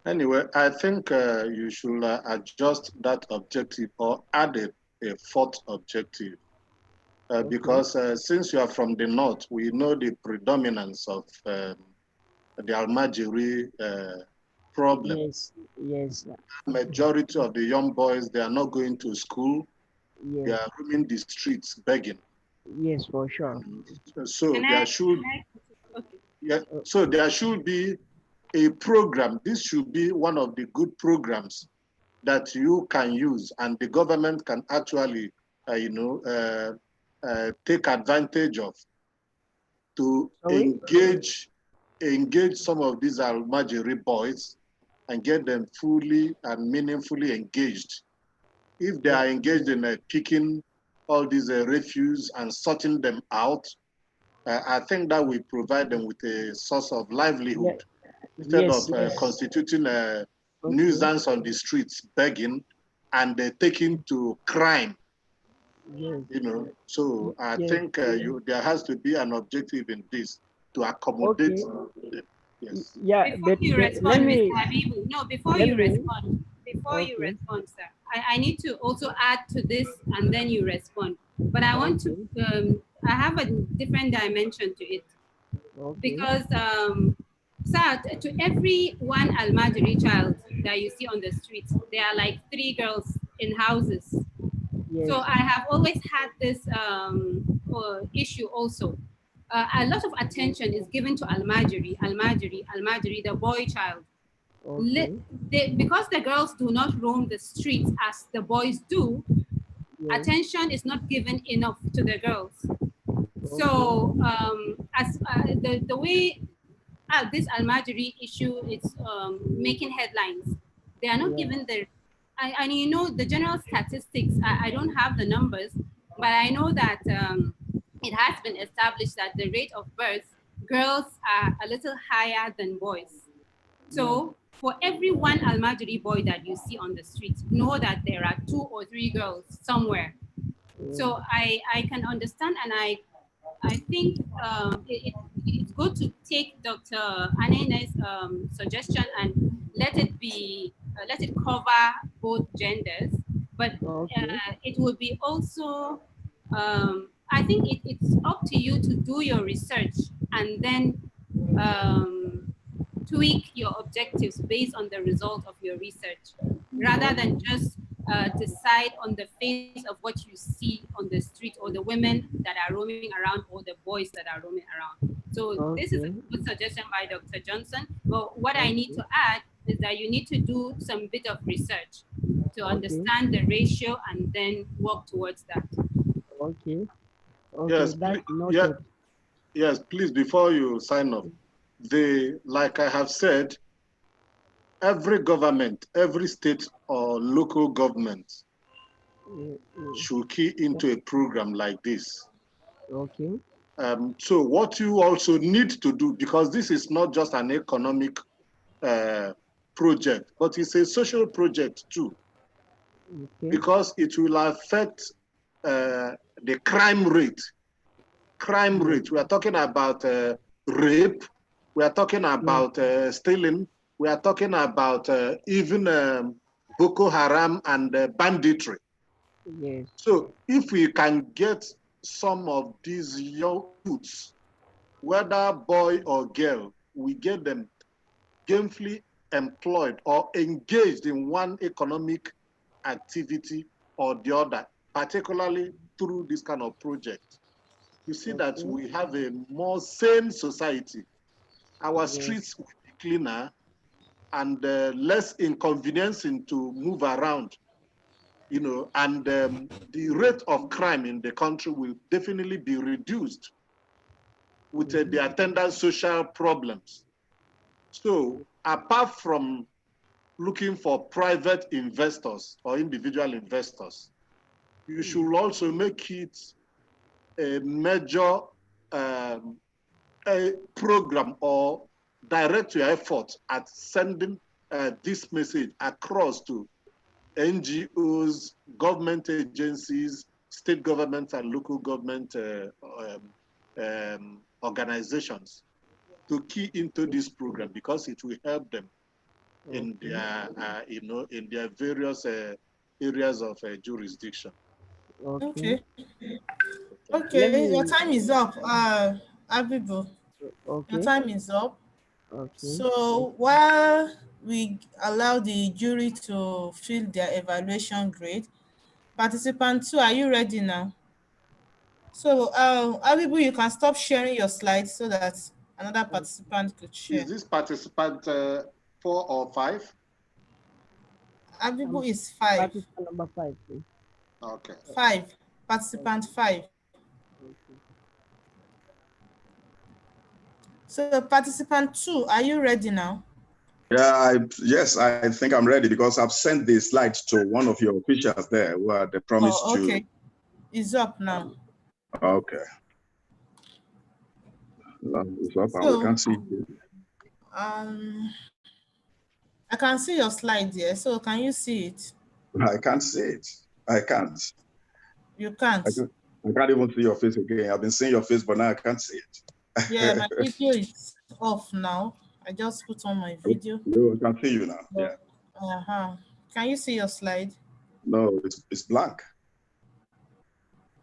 Anyway, I think you should adjust that objective or add a fourth objective. Because since you are from the north, we know the predominance of the Almajiri problem. Yes, yes. Majority of the young boys, they are not going to school. Yes. They are roaming the streets begging. Yes, for sure. So there should, yeah, so there should be a program. This should be one of the good programs that you can use, and the government can actually, take advantage of to engage some of these Almajiri boys and get them fully and meaningfully engaged. If they are engaged in picking all these refuse and sorting them out, I think that will provide them with a source of livelihood instead of constituting a nuisance on the streets, begging, and taking to crime. You know, so I think there has to be an objective in this to accommodate. Yes. Yeah, before but you respond, let me. Mr. Habibu, no, before let you me- respond, sir, I need to also add to this and then you respond. But I want to, I have a different dimension to it. Because, sir, to every one Almajiri child that you see on the streets, there are like 3 girls in houses. Yes. So I have always had this issue also. A lot of attention is given to Almajiri, the boy child. Because the girls do not roam the streets as the boys do, attention is not given enough to the girls. So as the way this Almajiri issue is making headlines, they are not given the, and you know the general statistics, I don't have the numbers, but I know that it has been established that the rate of birth, girls are a little higher than boys. So for every one Almajiri boy that you see on the street, know that there are 2 or 3 girls somewhere. So I can understand, and I think it's good to take Dr. Anene's suggestion and let it cover both genders, but it would be also, I think it's up to you to do your research and then tweak your objectives based on the result of your research, rather than just decide on the face of what you see on the street, or the women that are roaming around, or the boys that are roaming around. So this is a good suggestion by Dr. Johnson. But what I need to add is that you need to do some bit of research to understand the ratio and then work towards that. Okay. Yes, yes, please, before you sign off, like I have said, every government, every state or local government should key into a program like this. Okay. So what you also need to do, because this is not just an economic project, but it's a social project too, because it will affect the crime rate. Crime rate, we are talking about rape, we are talking about stealing, we are talking about even Boko Haram and banditry. Yes. So if we can get some of these young youths, whether boy or girl, we get them gainfully employed or engaged in one economic activity or the other, particularly through this kind of project, you see that we have a more sane society. Our streets will be cleaner and less inconveniencing to move around, you know, and the rate of crime in the country will definitely be reduced with the attendant social problems. So apart from looking for private investors or individual investors, you should also make it a major a program or direct your effort at sending this message across to NGOs, government agencies, state governments, and local government organizations to key into this program, because it will help them in their, you know, in their various areas of jurisdiction. Okay. Okay, your time is up, Abibu. Your time is up. So while we allow the jury to fill their evaluation grade, participant 2, are you ready now? So Abibu, you can stop sharing your slides so that another participant could share. Is this participant 4 or 5? Abibu is 5. Participant number 5. Please. Okay. 5. Participant 5. So participant 2, are you ready now? Yeah, yes, I think I'm ready because I've sent the slides to one of your officials there where they promised Oh, okay. It's up now. Okay. It's up and we can't see it. I can see your slide there, so can you see it? I can't see it. I can't. You can't? I can't even see your face again. I've been seeing your face, but now I can't see it. Yeah, my video is off now. I just put on my video. No, I can see you now. But, yeah. Can you see your slide? No, it's blank.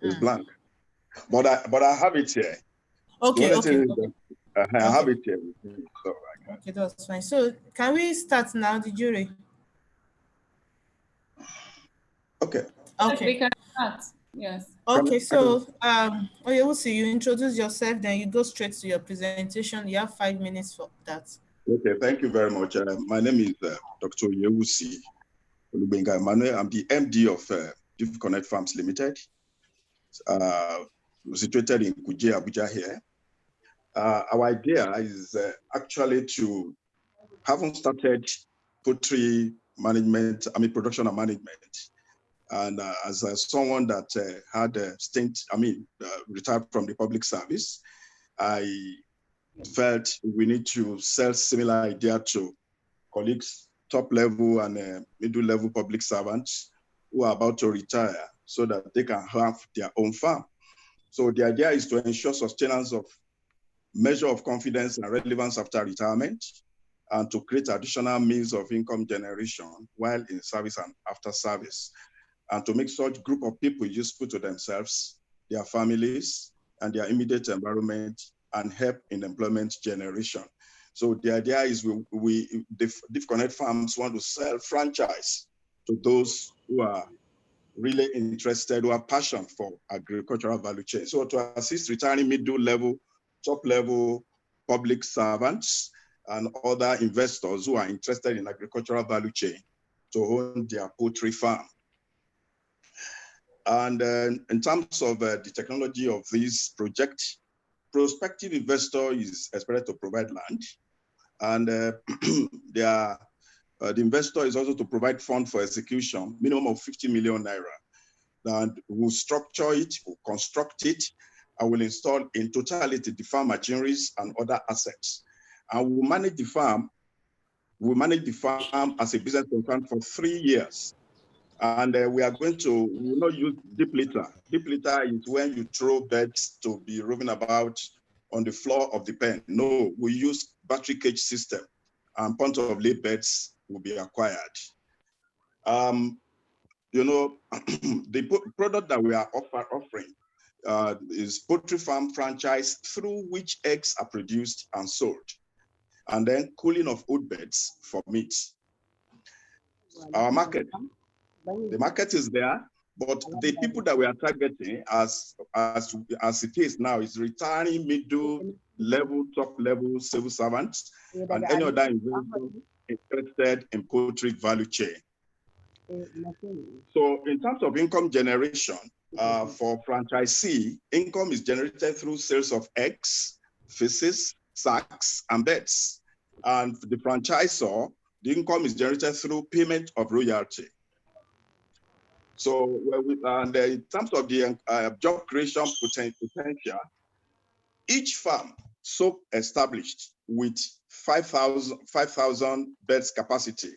It's blank. But I have it here. Okay, okay. I have it here. So okay, that's fine. So can we start now, the jury? Okay. Okay. We can start. Yes. Okay, so we'll see. You introduce yourself, then you go straight to your presentation. You have 5 minutes for that. Okay, thank you very much. My name is Dr. Yewusi Olubenga Emmanuel. I'm the MD of Div Connect Farms Limited, situated in Kuje, Abuja here. Our idea is actually to haven't started poultry management, production and management. And as someone that had a stint, retired from the public service, I felt we need to sell similar idea to colleagues, top level and middle level public servants who are about to retire so that they can have their own farm. So the idea is to ensure sustenance of measure of confidence and relevance after retirement, and to create additional means of income generation while in service and after service, and to make such group of people useful to themselves, their families, and their immediate environment, and help in employment generation. So the idea is Div Connect Farms want to sell franchise to those who are really interested, who have passion for agricultural value chain. So to assist retiring middle level, top level public servants and other investors who are interested in agricultural value chain to own their poultry farm. And in terms of the technology of this project, prospective investor is expected to provide land, and the investor is also to provide fund for execution, minimum of 50 million naira. And we'll structure it, we'll construct it, and will install in totality the farm machineries and other assets. And we'll manage the farm. We'll manage the farm as a business concern for 3 years. And we will not use deep litter. Deep litter is when you throw birds to be roving about on the floor of the pen. No, we use battery cage system, and point of lay beds will be acquired. The product that we are offering is poultry farm franchise through which eggs are produced and sold, and then cooling of oat beds for meat. Our market, the market is there. But the people that we are targeting as it is now is retiring middle level, top level civil servants and any other investor interested in poultry value chain. So in terms of income generation, for franchisee, income is generated through sales of eggs, feces, sacks, and beds. And the franchisor, the income is generated through payment of royalty. So in terms of the job creation potential, each farm so established with 5,000 beds capacity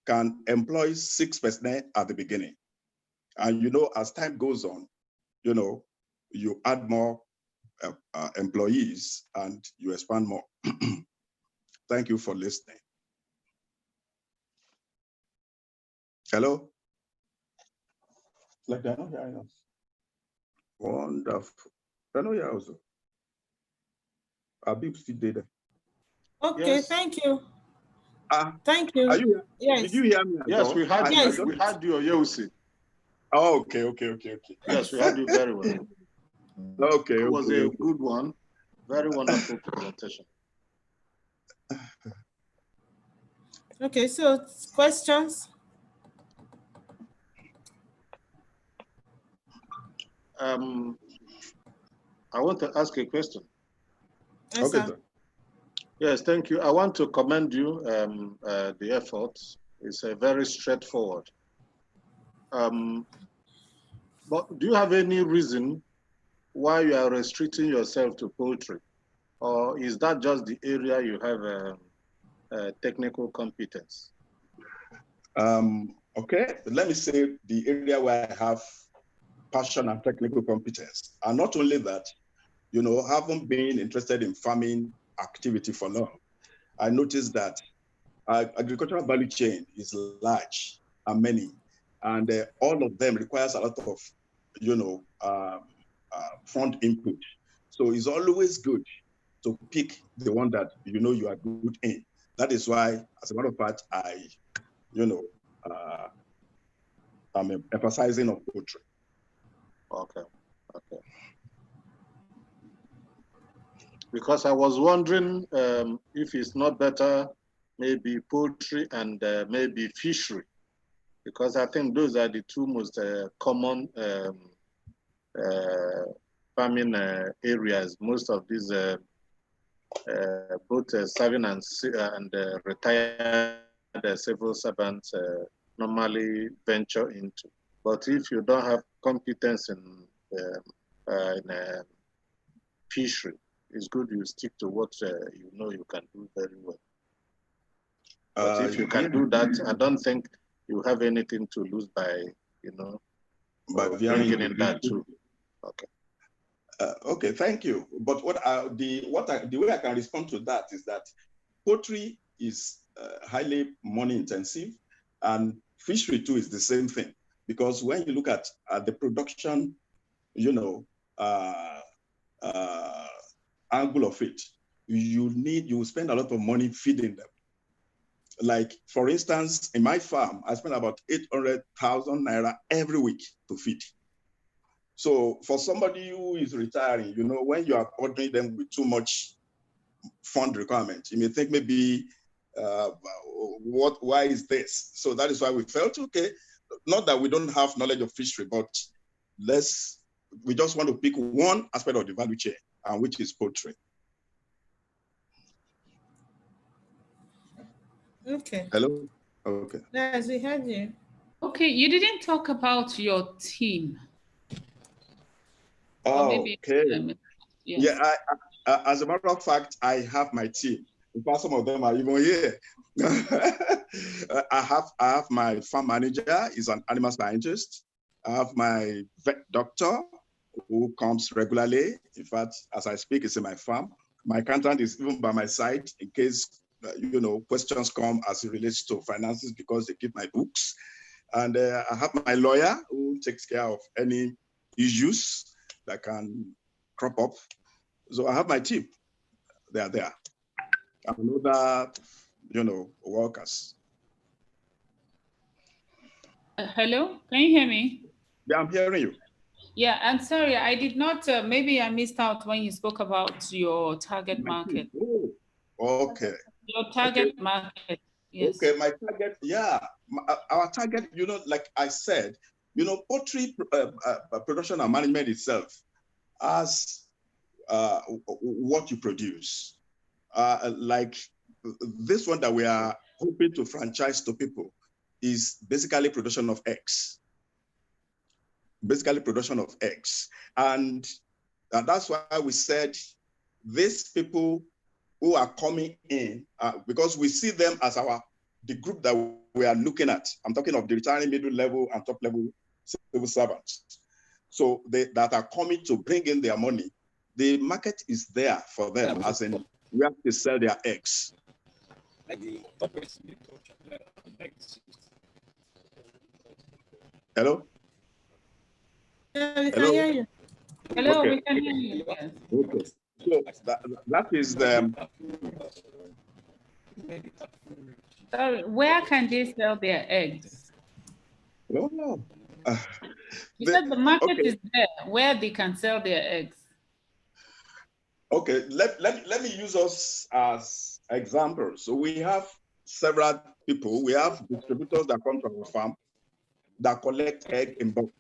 can employ 6 personnel at the beginning. And as time goes on, you add more employees and you expand more. Thank you for listening. Hello? Like that, I know. Wonderful. I know you also. Abib still there. Okay, yes. Thank you. Thank you. Are you? Yes. Did you hear me? Yes, we had you. Yes. We had you, Yosi. Oh, okay. Yes, we had you very well. Okay. It was a good one. Very wonderful presentation. Okay, so questions? I want to ask a question. Yes, okay, sir. sir. Yes, thank you. I want to commend you, the effort. It's very straightforward. But do you have any reason why you are restricting yourself to poultry? Or is that just the area you have technical competence? Okay, let me say the area where I have passion and technical competence. And not only that, having been interested in farming activity for long, I noticed that agricultural value chain is large and many, and all of them requires a lot of, front input. So it's always good to pick the one that you are good in. That is why, as a matter of fact, I'm emphasizing on poultry. Okay. Because I was wondering if it's not better, maybe poultry and maybe fishery, because I think those are the two most common farming areas. Most of these both serving and retired civil servants normally venture into. But if you don't have competence in fishery, it's good you stick to what you can do very well. But if you can do that, I don't think you have anything to lose by bringing in that too. Okay. Okay, thank you. But the way I can respond to that is that poultry is highly money intensive, and fishery too is the same thing. Because when you look at the production, angle of it, you spend a lot of money feeding them. Like, for instance, in my farm, I spend about 800,000 naira every week to feed. So for somebody who is retiring, when you are ordering them with too much fund requirement, you may think maybe, why is this? So that is why we felt, okay, not that we don't have knowledge of fishery, but we just want to pick one aspect of the value chain, and which is poultry. Okay. Hello? Okay. Yes, we heard you. Okay, you didn't talk about your team. Okay. Yes. Yeah, as a matter of fact, I have my team. In fact, some of them are even here. I have my farm manager, he's an animal scientist. I have my vet doctor who comes regularly. In fact, as I speak, he's in my farm. My accountant is even by my side in case questions come as it relates to finances, because they keep my books. And I have my lawyer who takes care of any issues that can crop up. So I have my team. They are there. I know that, workers. Hello, can you hear me? Yeah, I'm hearing you. Yeah, I'm sorry, I did not, maybe I missed out when you spoke about your target market. Oh, okay. Your target market, yes. Okay, my target, yeah. Our target, you know, like I said, you know, poultry production and management itself as what you produce. Like this one that we are hoping to franchise to people is basically production of eggs. Basically production of eggs. And that's why we said these people who are coming in, because we see them as the group that we are looking at. I'm talking of the retiring middle level and top level civil servants. So that are coming to bring in their money. The market is there for them, as in where they sell their eggs. Hello? Yeah, we can hear you. Hello, Okay. we can hear you. Yes. Okay. So that is where can they sell their eggs? no, no. You said the market okay. is there where they can sell their eggs. Okay, let me use us as examples. So we have several people. We have distributors that come to our farm that collect egg in bulk.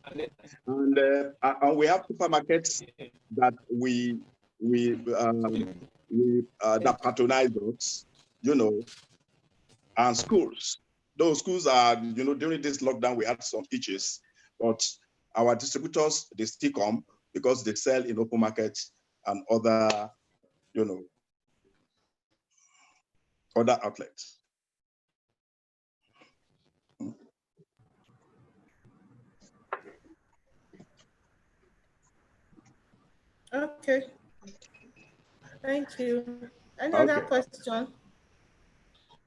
And we have supermarkets that that patronize us, you know, and schools. Those schools are, you know, during this lockdown, we had some itches, but our distributors, they still come because they sell in open markets and other, you know, other outlets. Okay. Thank you. Any other question?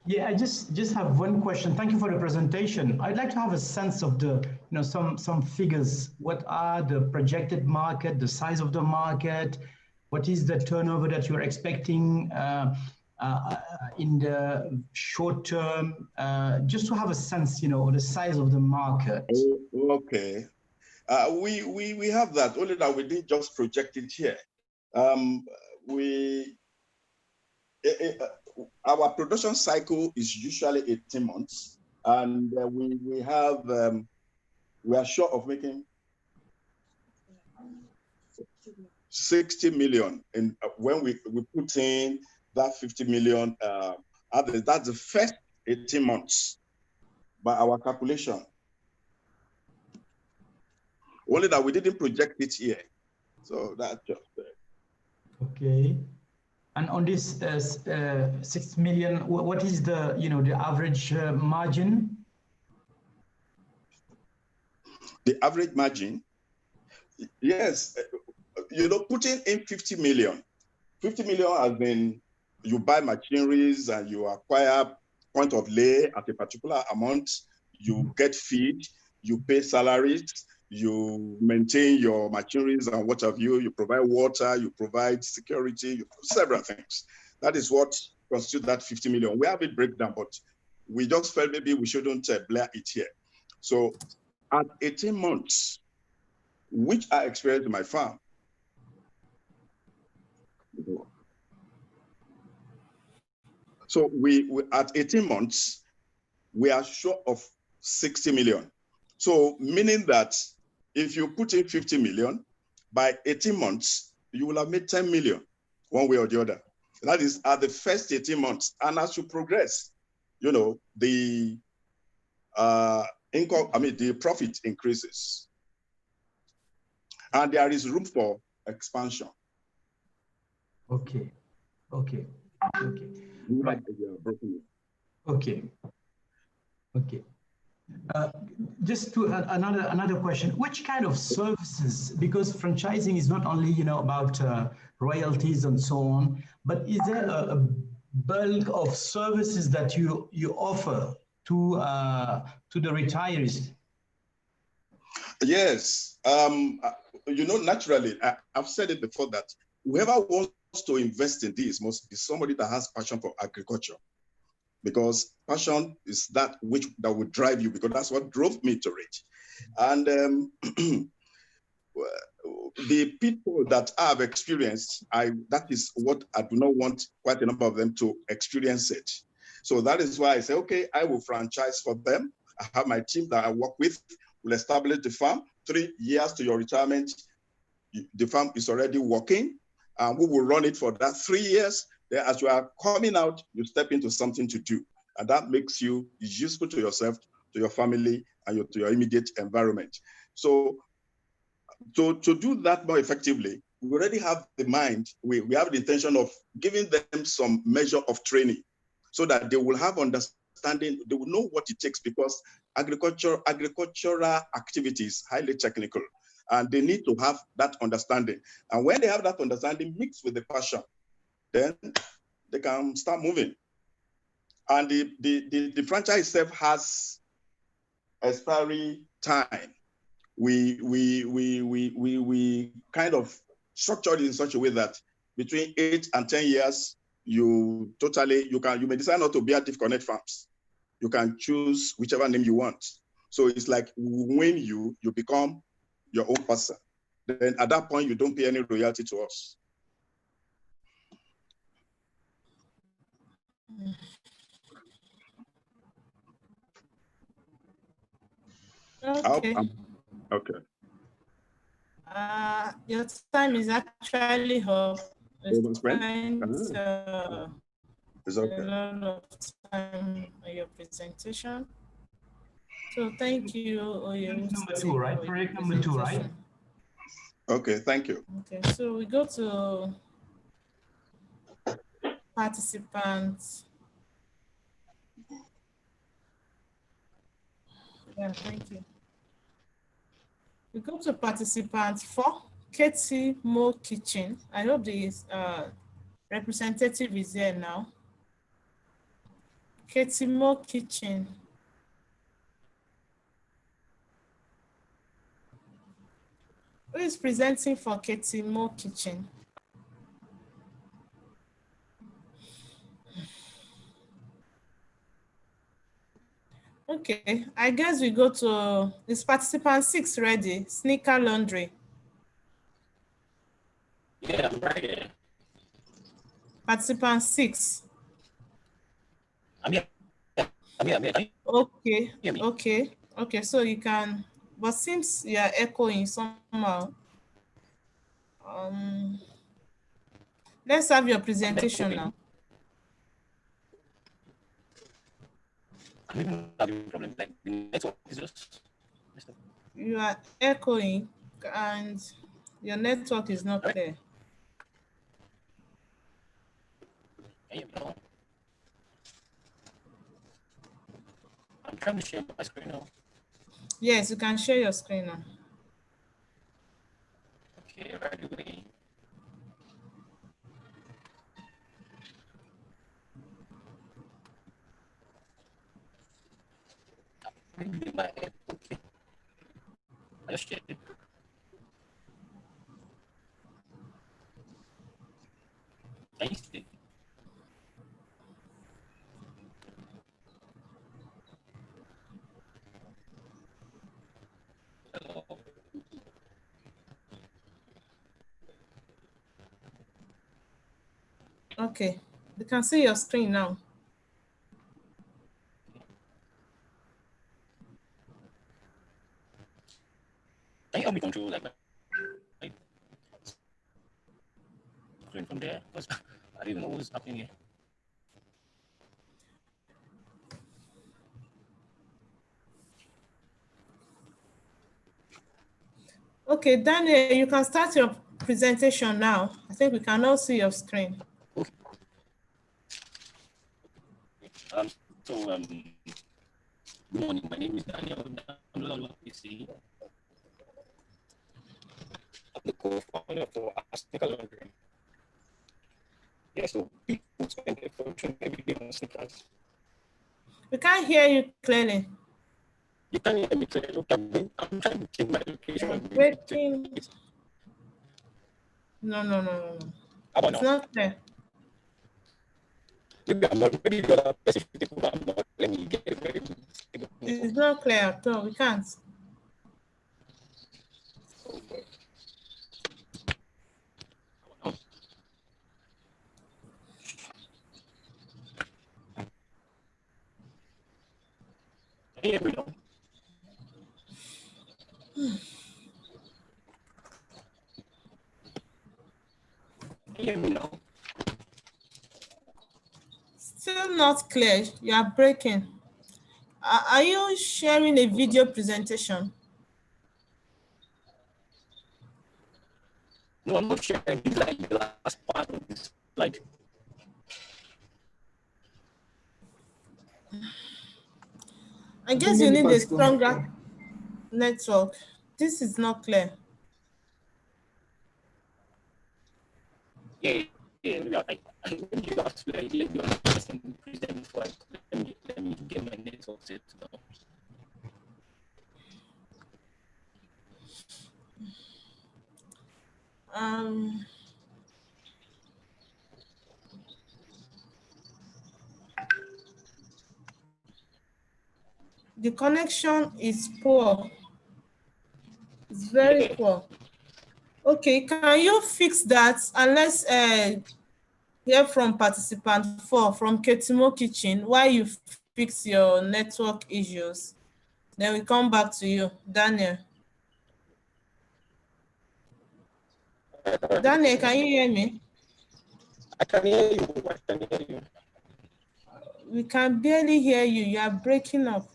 Yeah, I just have one question. Thank you for the presentation. I'd like to have a sense of the, you know, some figures. What are the projected market, the size of the market? What is the turnover that you're expecting in the short term? Just to have a sense, you know, of the size of the market. Okay. We have that, only that we didn't just project it here. Our production cycle is usually 18 months, and we are sure of making 60 million. And when we put in that 50 million, that's the first 18 months by our calculation. Only that we didn't project it here. So that's just Okay. And on this 6 million, what is the, you know, the average margin? the average margin. Yes, you know, putting in 50 million has been, you buy machineries and you acquire point of lay at a particular amount, you get feed, you pay salaries, you maintain your machineries and what have you, you provide water, you provide security, you several things. That is what constitutes that 50 million. We have it breakdown, but we just felt maybe we shouldn't blare it here. So at 18 months, which I experienced in my farm, so we at 18 months, we are short of 60 million. So meaning that if you put in 50 million, by 18 months, you will have made 10 million, one way or the other. That is at the first 18 months. And as you progress, you know, the income, I mean, the profit increases. And there is room for expansion. Okay, okay, okay. Right. Okay, okay. Just to another question, which kind of services, because franchising is not only, you know, about royalties and so on, but is there a bulk of services that you offer to the retirees? Yes, you know, naturally, I've said it before that whoever wants to invest in this must be somebody that has passion for agriculture, because passion is that that would drive you, because that's what drove me to it. And the people that I've experienced, that is what I do not want quite a number of them to experience it. So that is why I say, okay, I will franchise for them. I have my team that I work with, will establish the farm. 3 years to your retirement, the farm is already working, and we will run it for that 3 years. Then as you are coming out, you step into something to do. And that makes you useful to yourself, to your family, and to your immediate environment. So to do that more effectively, we already have the mind, we have the intention of giving them some measure of training so that they will have understanding, they will know what it takes, because agricultural activity is highly technical, and they need to have that understanding. And when they have that understanding mixed with the passion, then they can start moving. And the franchise itself has expiry time. We kind of structured it in such a way that between 8 and 10 years, you may decide not to be active Connect Farms. You can choose whichever name you want. So it's like when you become your own person, then at that point you don't pay any royalty to us. Okay. Okay. Your time is actually up. It's okay. A lot of time on your presentation. So thank you, Number 2, right? Project number 2, right? Okay, thank you. Okay, so we go to participants. Yeah, thank you. We go to participant 4, Katie Mo Kitchen. I hope the representative is here now. Katie Mo Kitchen. Who is presenting for Katie Mo Kitchen? Okay, I guess we go to, is participant 6 ready? Sneaker Laundry. Yeah, I'm ready. Participant 6. I'm here. Okay, okay, so you can, but since you are echoing somehow, let's have your presentation now. I'm having a problem. Like the network is just. You are echoing and your network is not clear. I'm trying to share my screen now. Yes, you can share your screen now. Okay, right away. Maybe my app. Okay. I just shared it. Can you see it? Hello. Okay, you can see your screen now. Can you help me control like screen from there? Because I didn't know what was happening here. Okay, Daniel, you can start your presentation now. I think we can all see your screen. Okay. So good morning. My name is Daniel. I'm the co-founder for Sneaker Laundry. Yeah, so people spend a fortune every day on sneakers. We can't hear you clearly. You can't hear me clearly. Look, I'm trying to change my location. Breaking. No. How about It's now? not clear. maybe I'm not ready. The other person should take over. I'm not. Let me get a very good stable network. It's not clear at all. We can't. Can you hear me now? Can you hear me now? Still not clear. You are breaking. Are you sharing a video presentation? No, I'm not sharing. It's like the last part of this slide. I guess you need a stronger network. This is not clear. Yeah, like when you have to like let the other person present before let me get my network set down. The connection is poor. It's very poor. Okay, can you fix that? And let's hear from participant 4 from Ketimo Kitchen why you fix your network issues. Then we come back to you, Daniel. Daniel, can you hear me? I can hear you. I can hear you. We can barely hear you. You are breaking up.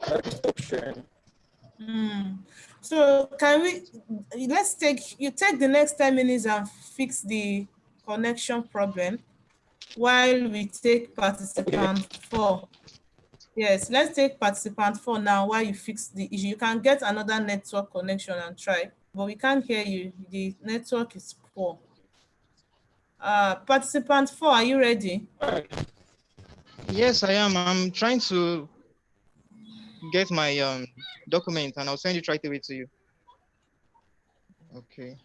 Stop sharing. So can we, let's take the next 10 minutes and fix the connection problem while we take participant 4. Yes, let's take participant 4 now while you fix the issue. You can get another network connection and try, but we can't hear you. The network is poor. Participant 4, are you ready? Yes, I am. I'm trying to get my document and I'll send it right away to you. Okay.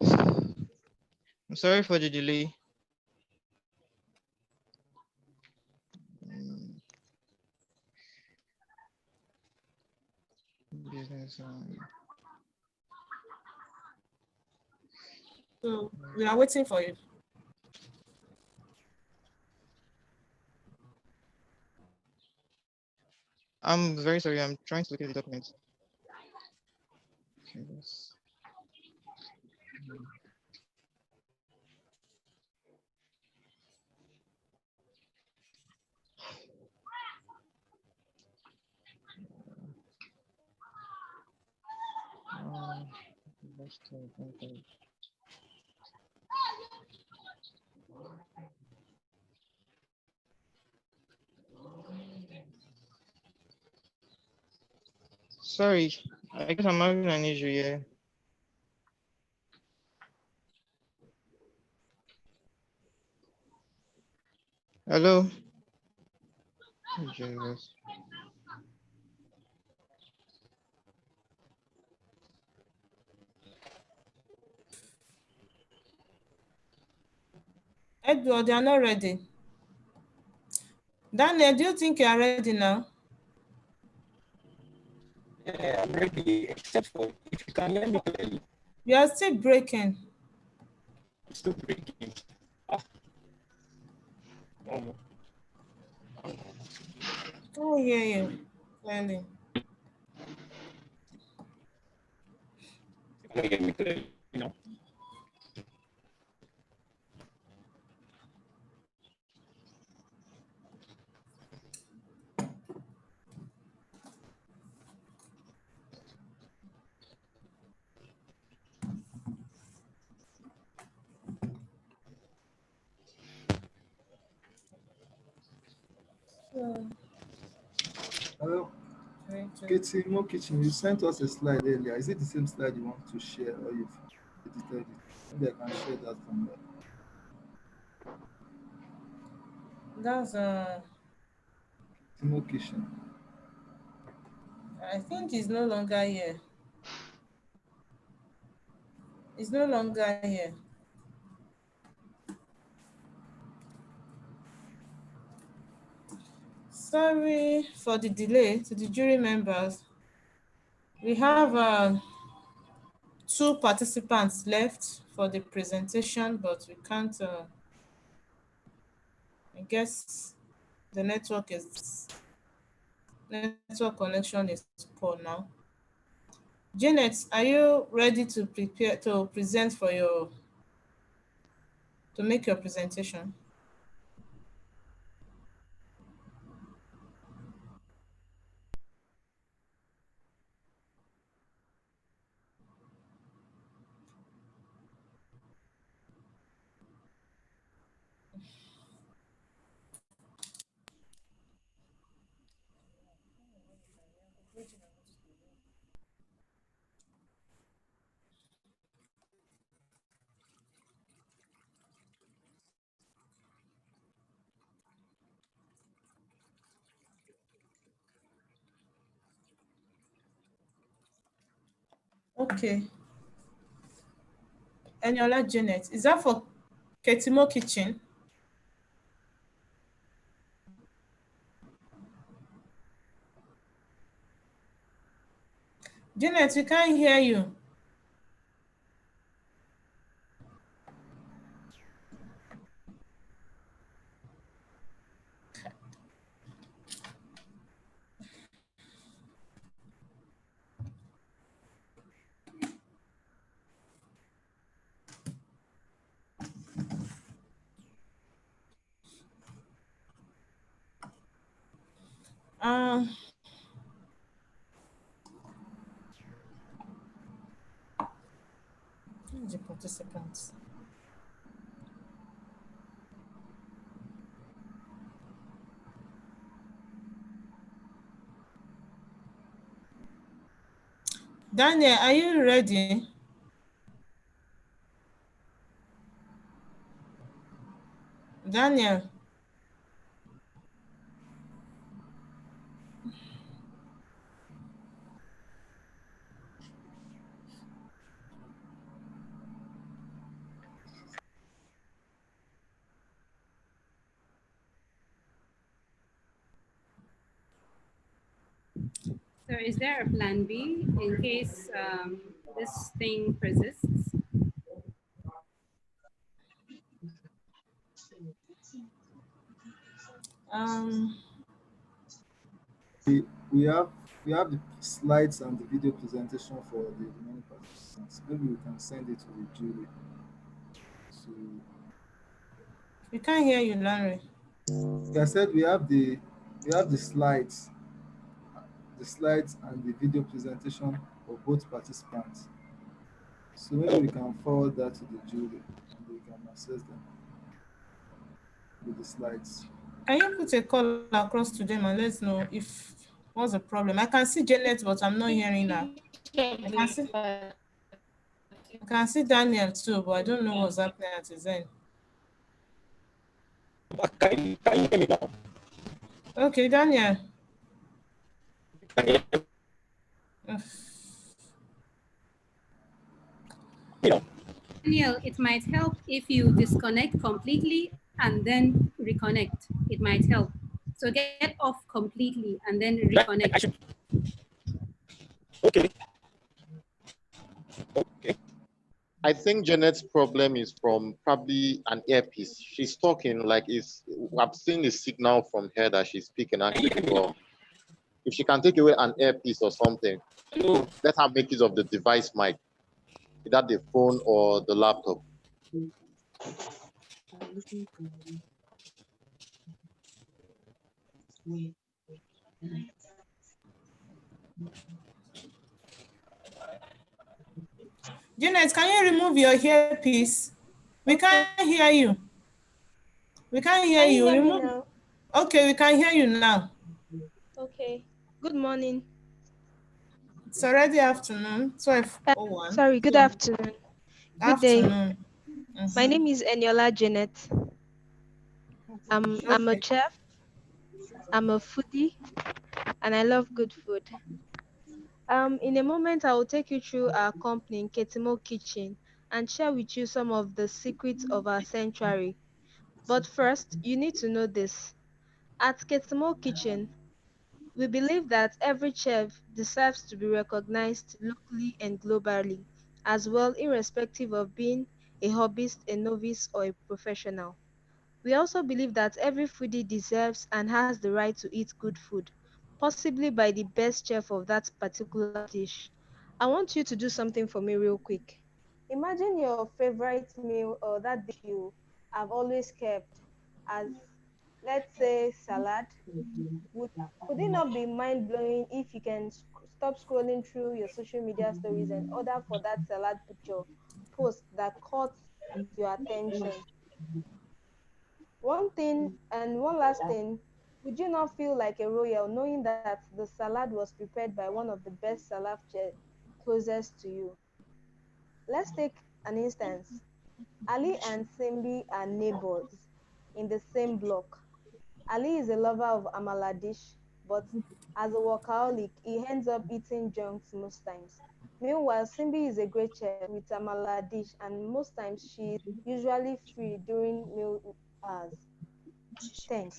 I'm sorry for the delay. Business. So we are waiting for you. I'm very sorry. I'm trying to look at the document. Okay, yes. Sorry, I guess I'm having an issue here. Hello? Oh, Jesus. Edward, you are not ready. Daniel, do you think you are ready now? Yeah, I'm ready, except for if you can hear me clearly. You are still breaking. I'm still breaking. Oh, yeah, clearly. Can you hear me clearly? You know. Hello. Ketimo Kitchen, you sent us a slide earlier. Is it the same slide you want to share or you've edited it? Maybe I can share that from there. That's Ketimo Kitchen. I think it's no longer here. It's no longer here. Sorry for the delay to the jury members. We have 2 participants left for the presentation, but we can't, I guess the network connection is poor now. Janet, are you ready to prepare to present for to make your presentation? Okay. Eniola Janet, is that for Ketimo Kitchen? Janet, we can't hear you. Um, the participants. Daniel, are you ready? Daniel. So is there a plan B in case this thing persists? Um, we have the slides and the video presentation for the remaining participants. Maybe we can send it to the jury. So we can't hear you, Larry. I said we have the slides, and the video presentation for both participants. So maybe we can forward that to the jury and they can access them with the slides. Can you put a call across to them and let us know if what's the problem? I can see Janet, but I'm not hearing her. I can see Daniel too, but I don't know what's happening at his end. Can you hear me now? Okay, Daniel. Daniel, it might help if you disconnect completely and then reconnect. It might help. So get off completely and then reconnect. Okay. Okay. I think Janet's problem is from probably an earpiece. She's talking like I've seen the signal from her that she's speaking actually. But if she can take away an earpiece or something, let her make use of the device mic, either the phone or the laptop. Janet, can you remove your earpiece? We can't hear you. We can't hear Can you you. hear me Remove. now? Okay, we can hear you now. Okay. Good morning. It's already afternoon, 12:01. Sorry, good afternoon. Good day. Afternoon. My name is Eniola Janet. I'm a chef, I'm a foodie, and I love good food. In a moment, I will take you through our company, Ketimo Kitchen, and share with you some of the secrets of our sanctuary. But first, you need to know this. At Ketamo Kitchen, we believe that every chef deserves to be recognized locally and globally, as well, irrespective of being a hobbyist, a novice, or a professional. We also believe that every foodie deserves and has the right to eat good food, possibly by the best chef of that particular dish. I want you to do something for me real quick. Imagine your favorite meal or that dish you have always kept as, let's say, salad. Would could it not be mind blowing if you can stop scrolling through your social media stories and order for that salad picture post that caught your attention? One thing and one last thing, would you not feel like a royal knowing that the salad was prepared by one of the best salad chefs closest to you? Let's take an instance. Ali and Simbi are neighbors in the same block. Ali is a lover of amala dish, but as a workaholic, he ends up eating junks most times. Meanwhile, Simbi is a great chef with amala dish, and most times she is usually free during meal hours. Thanks.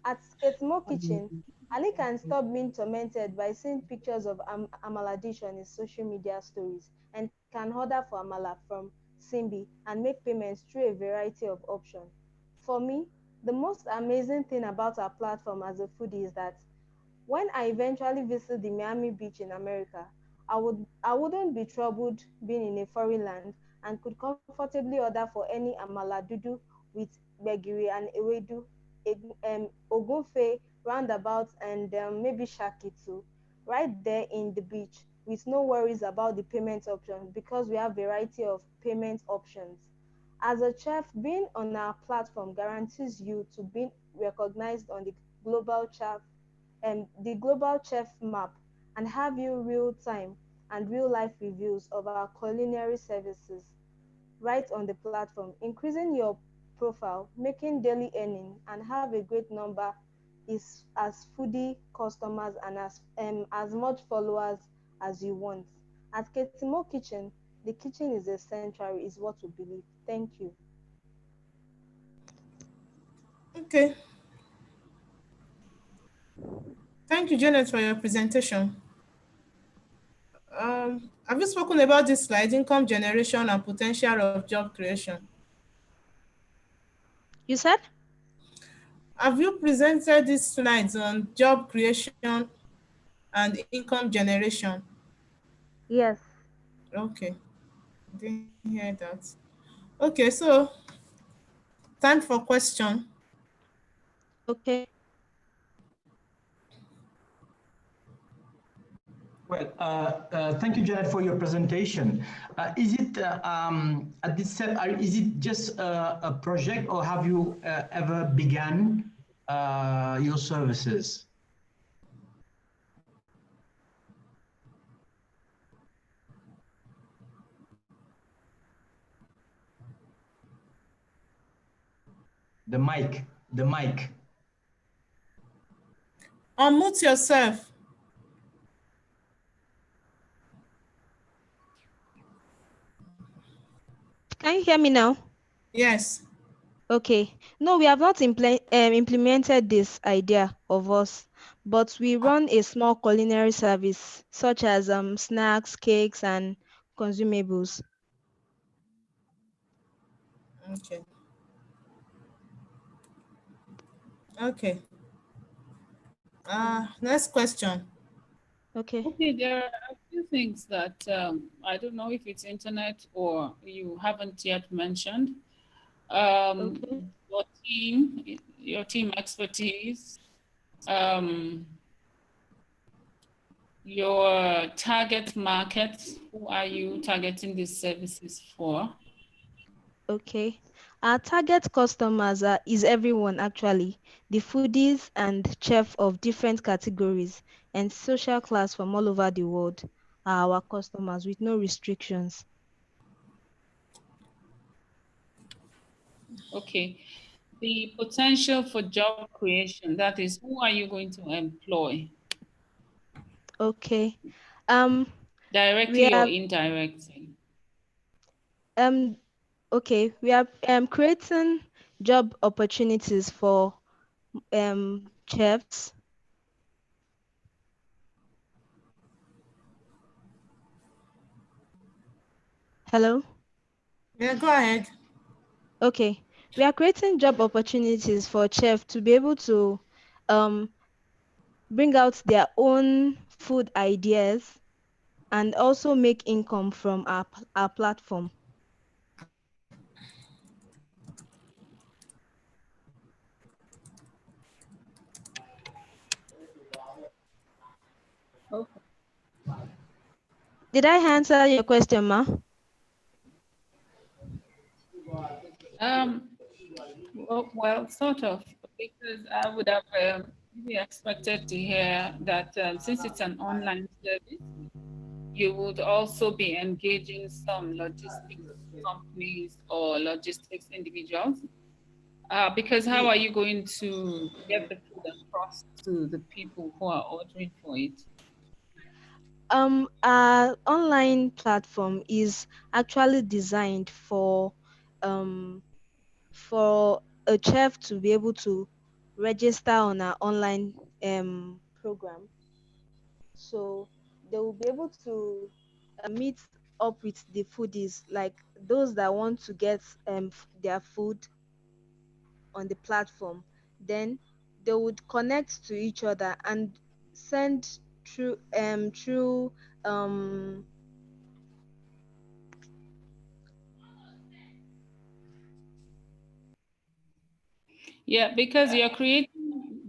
At Sketmo Kitchen, Ali can stop being tormented by seeing pictures of amala dish on his social media stories and can order for amala from Simbi and make payments through a variety of options. For me, the most amazing thing about our platform as a foodie is that when I eventually visit the Miami Beach in America, I wouldn't be troubled being in a foreign land and could comfortably order for any amala dudu with gbegiri and ewedu, ogunfe, roundabout, and maybe shaki too, right there in the beach with no worries about the payment option because we have variety of payment options. As a chef, being on our platform guarantees you to be recognized on the global chef map and have you real time and real life reviews of our culinary services right on the platform, increasing your profile, making daily earning, and have a great number is as foodie customers and as much followers as you want. At Ketimo Kitchen, the kitchen is a sanctuary, is what we believe. Thank you. Okay. Thank you, Janet, for your presentation. Have you spoken about this slide, income generation and potential of job creation? You said? Have you presented these slides on job creation and income generation? Yes. Okay, didn't hear that. Okay, so time for question. Okay. Well, thank you, Janet, for your presentation. Is it at this step? Is it just a project, or have you ever begun your services? The mic, the mic. Unmute yourself. Can you hear me now? Yes. Okay. No, we have not implemented this idea of us, but we run a small culinary service such as snacks, cakes, and consumables. Okay. Okay. Next question. Okay. Okay, there are a few things that I don't know if it's internet or you haven't yet mentioned. Okay. Your team expertise, your target market. Who are you targeting these services for? Okay. Our target customers is everyone actually, the foodies and chef of different categories and social class from all over the world are our customers with no restrictions. Okay. The potential for job creation, that is, who are you going to employ? Okay. We Directly or have indirectly? Okay, we are creating job opportunities for chefs. Hello? Yeah, go ahead. Okay, we are creating job opportunities for chefs to be able to um, bring out their own food ideas and also make income from our platform. Okay. Did I answer your question, Ma? Um, well, sort of, because I would have maybe expected to hear that since it's an online service, you would also be engaging some logistics companies or logistics individuals. Because how are you going to get the food across to the people who are ordering for it? Our online platform is actually designed for a chef to be able to register on our online program. So they will be able to meet up with the foodies, like those that want to get their food on the platform. Then they would connect to each other and send through um Yeah, because you're creating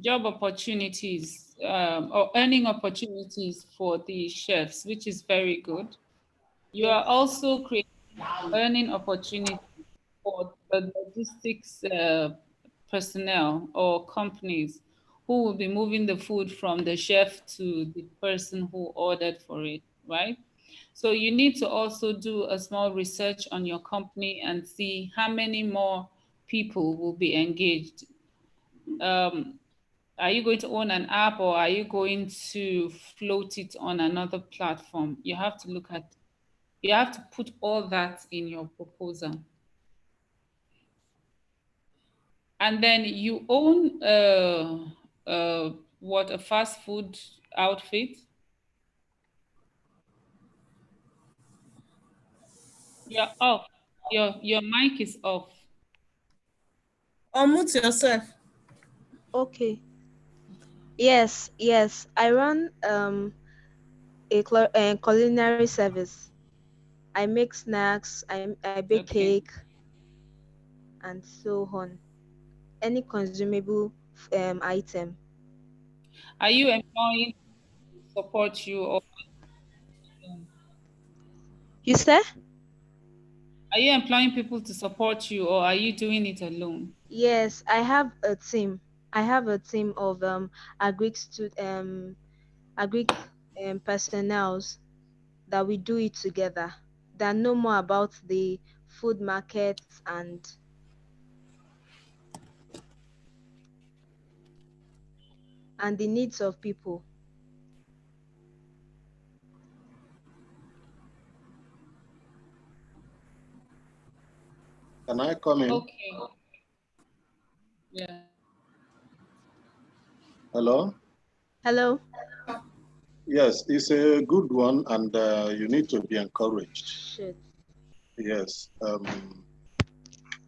job opportunities or earning opportunities for the chefs, which is very good. You are yes. also creating earning opportunities for the logistics personnel or companies who will be moving the food from the chef to the person who ordered for it, right? So you need to also do a small research on your company and see how many more people will be engaged. Um, are you going to own an app or are you going to float it on another platform? You have to put all that in your proposal. And then you own what, a fast food outfit? You're off. Your mic is off. Unmute yourself. Okay. Yes. I run a culinary service. I make snacks, I bake Okay. cake, and so on. Any consumable item. Are you employing to support you or You say? are you employing people to support you or are you doing it alone? Yes, I have a team. I have a team of agric personnels that we do it together, that know more about the food markets and the needs of people. Can I come in? Okay. Yeah. Hello? Hello? Yes, it's a good one, and you need to be encouraged. Shit. Yes.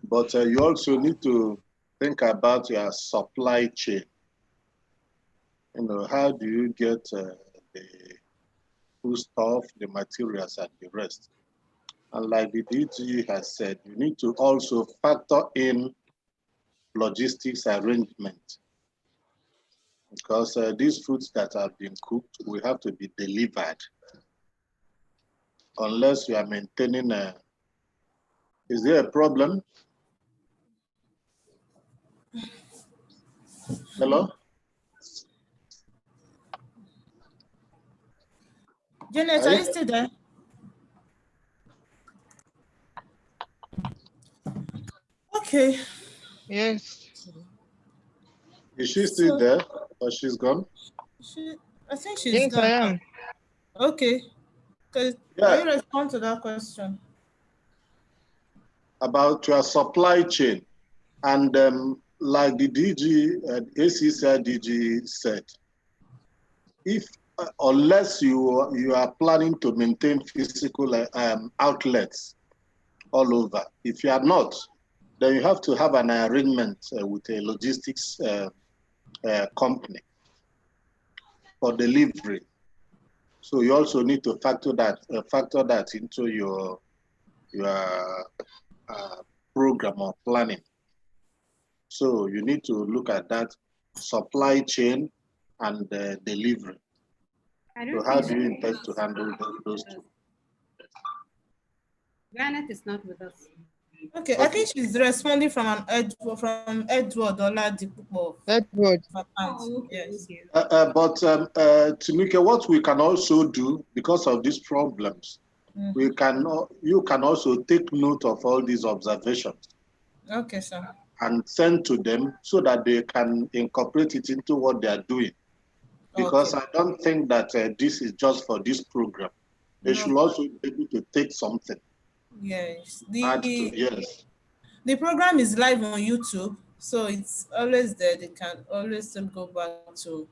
But you also need to think about your supply chain. You know, how do you get the food stuff, the materials, and the rest? And like the DG has said, you need to also factor in logistics arrangement, because these foods that have been cooked will have to be delivered unless you are maintaining a. Is there a problem? Hello? Janet, are you still there? Okay. Yes. Is she still there or she's gone? I think she's Yes, I gone now. am. Okay. Can Yeah. you respond to that question? about your supply chain. And like the DG, ACCI DG said, if unless you are planning to maintain physical outlets all over, if you are not, then you have to have an arrangement with a logistics company for delivery. So you also need to factor that into your program or planning. So you need to look at that supply chain and delivery. So how do you intend to handle those two? Janet is not with us. Okay, I think she's responding from Edward Oladipo. Edward. Yes. But Timike, what we can also do because of these problems, you can also take note of all these observations. Okay, sir. And send to them so that they can incorporate it into what they are doing. Because I don't think that this is just for this program. They should also be able to take something. Yes. The program is live on YouTube, so it's always there. They can always still go back to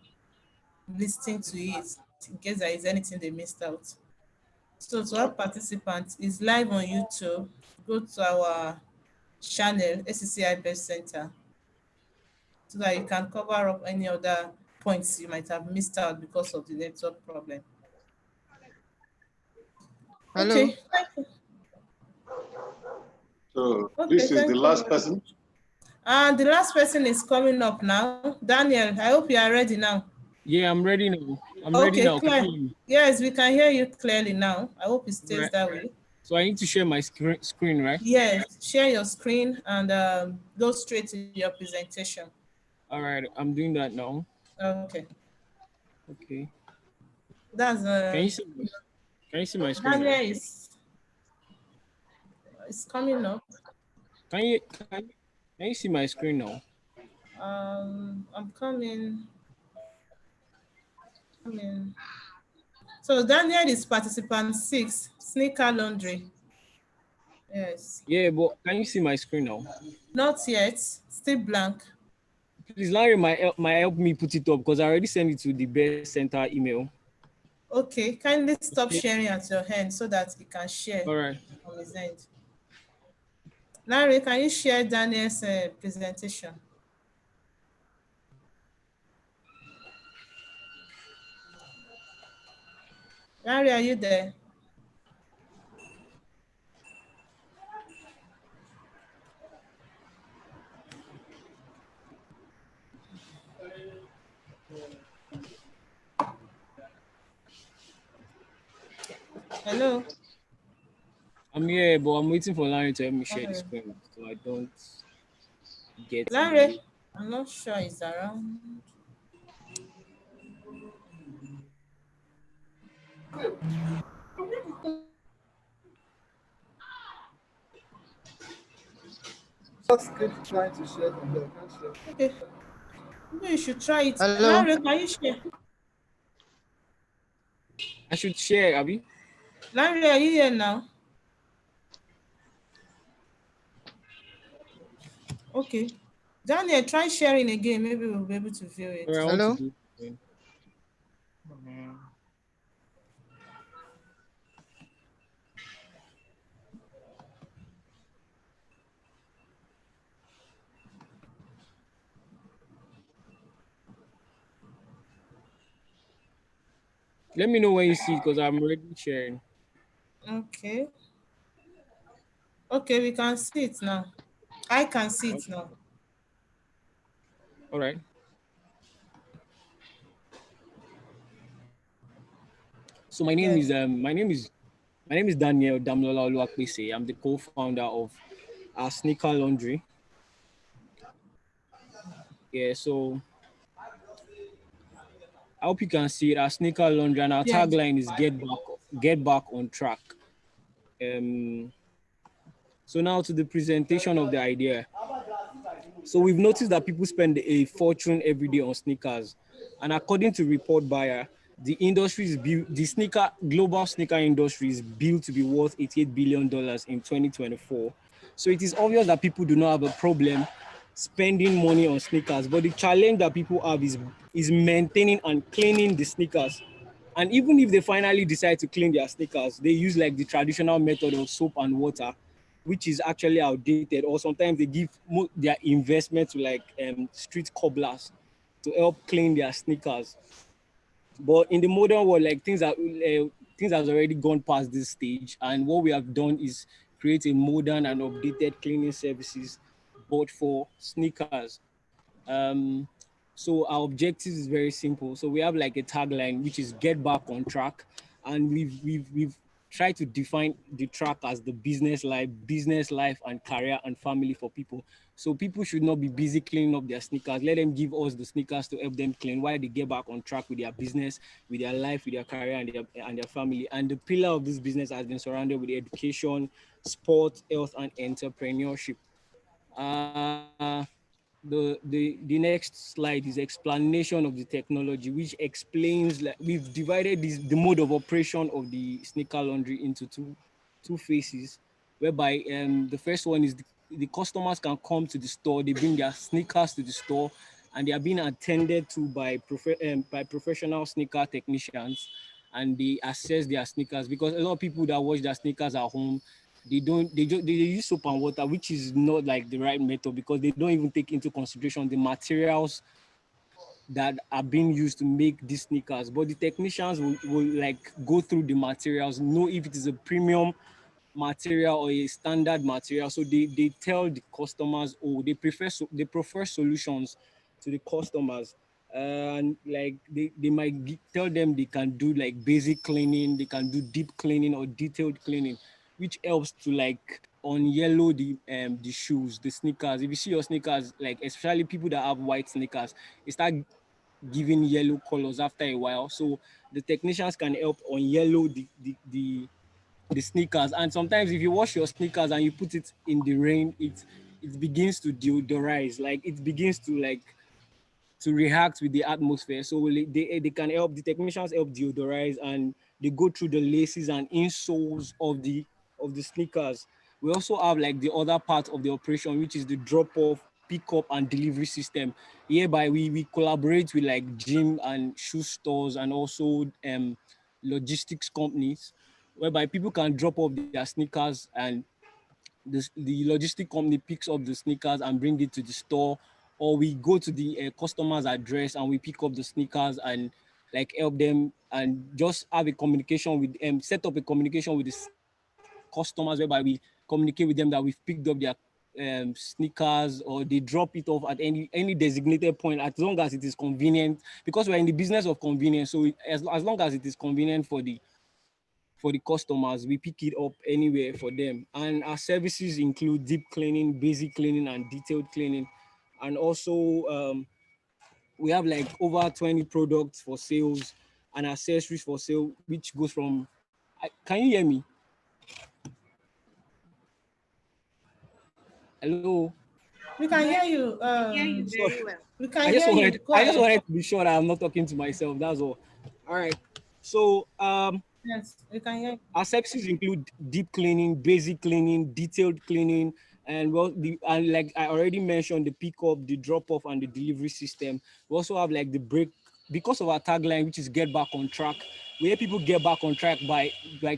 listening to it in case there is anything they missed out. So to our participants, it's live on YouTube. Go to our channel, ACCI Best Center, so that you can cover up any other points you might have missed out because of the network problem. Hello. Okay, thank you. So this is the last person? The last person is coming up now. Daniel, I hope you are ready now. Yeah, I'm ready now. I'm ready now. Clear. Yes, we can hear you clearly now. I hope it stays that way. So I need to share my screen, right? Yes, share your screen and go straight to your presentation. All right, I'm doing that now. Okay. Okay. That's Can you see my screen? Daniel is coming up. Can you see my screen now? I'm coming. So Daniel is participant 6, sneaker laundry. Yes. Yeah, but can you see my screen now? Not yet. Still blank. Please, Larry, might help me put it up because I already sent it to the Best Center email. Okay, kindly stop sharing at your hand so that he can share. All right. On his end. Larry, can you share Daniel's presentation? Larry, are you there? Hello? I'm here, but I'm waiting for Larry to help me share the screen so I don't get Larry, I'm not sure he's around. Just keep trying to share from there. Can't share. Okay. Maybe you should try it. Hello? Larry, can you share? I should share, Abby. Larry, are you here now? Okay. Daniel, try sharing again. Maybe we'll be able to view it. Hello? Let me know when you see it because I'm already sharing. Okay. Okay, we can see it now. I can see it now. All right. So my name is Daniel Damlola Oluwapese. I'm the co-founder of our Sneaker Laundry. Yeah, so I hope you can see it. Our Sneaker Laundry and our tagline is get back on track. So now to the presentation of the idea. So we've noticed that people spend a fortune every day on sneakers, and according to report buyer, the global sneaker industry is built to be worth $88 billion in 2024, So it is obvious that people do not have a problem spending money on sneakers, but the challenge that people have is maintaining and cleaning the sneakers. And even if they finally decide to clean their sneakers, they use like the traditional method of soap and water, which is actually outdated, or sometimes they give their investment to like street cobblers to help clean their sneakers. But in the modern world, like things has already gone past this stage, and what we have done is create a modern and updated cleaning services, but for sneakers. So our objective is very simple. So we have like a tagline, which is "Get back on track," and we've tried to define the track as the business life, and career and family for people. So people should not be busy cleaning up their sneakers. Let them give us the sneakers to help them clean while they get back on track with their business, with their life, with their career, and their family. And the pillar of this business has been surrounded with education, sport, health, and entrepreneurship. Uh, the next slide is explanation of the technology, which explains, like, we've divided the mode of operation of the sneaker laundry into two phases, whereby the first one is the customers can come to the store, they bring their sneakers to the store, and they are being attended to by professional sneaker technicians, and they assess their sneakers, because a lot of people that wash their sneakers at home, they use soap and water, which is not like the right method, because they don't even take into consideration the materials that are being used to make these sneakers. But the technicians will like go through the materials, know if it is a premium material or a standard material. So they tell the customers, oh, they prefer solutions to the customers. And like they might tell them they can do like basic cleaning, they can do deep cleaning or detailed cleaning, which helps to like on yellow the shoes, the sneakers. If you see your sneakers, like especially people that have white sneakers, they start giving yellow colors after a while. So the technicians can help on yellow the sneakers. And sometimes if you wash your sneakers and you put it in the rain, it begins to deodorize, like it begins to like to react with the atmosphere. So they can help, the technicians help deodorize, and they go through the laces and insoles of the sneakers. We also have like the other part of the operation, which is the drop off, pick up, and delivery system. Hereby we collaborate with like gym and shoe stores, and also logistics companies, whereby people can drop off their sneakers, and the logistic company picks up the sneakers and bring it to the store, or we go to the customer's address and we pick up the sneakers and like help them, and just have a communication with set up a communication with the customers, whereby we communicate with them that we've picked up their sneakers, or they drop it off at any designated point, as long as it is convenient, because we're in the business of convenience. So as long as it is convenient for the customers, we pick it up anywhere for them. And our services include deep cleaning, basic cleaning, and detailed cleaning. And also we have like over 20 products for sales and accessories for sale, which goes from, can you hear me? Hello? We can hear you. Hear you very well. We can hear you. Go I just ahead. wanted to be sure that I'm not talking to myself. That's all. All right. So Yes, we can hear you. our services include deep cleaning, basic cleaning, detailed cleaning, and and like I already mentioned, the pickup, the drop off, and the delivery system. We also have like the break, because of our tagline, which is "Get back on track." We help people get back on track by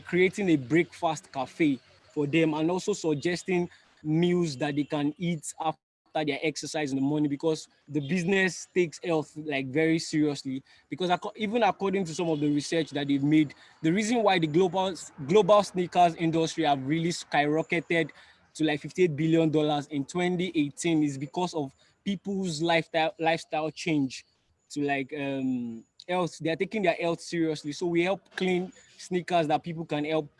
creating a breakfast cafe for them, and also suggesting meals that they can eat after their exercise in the morning, because the business takes health like very seriously. Because even according to some of the research that they've made, the reason why the global sneakers industry have really skyrocketed to like $58 billion in 2018 is because of people's lifestyle change to like health. They're taking their health seriously. So we help clean sneakers that people can help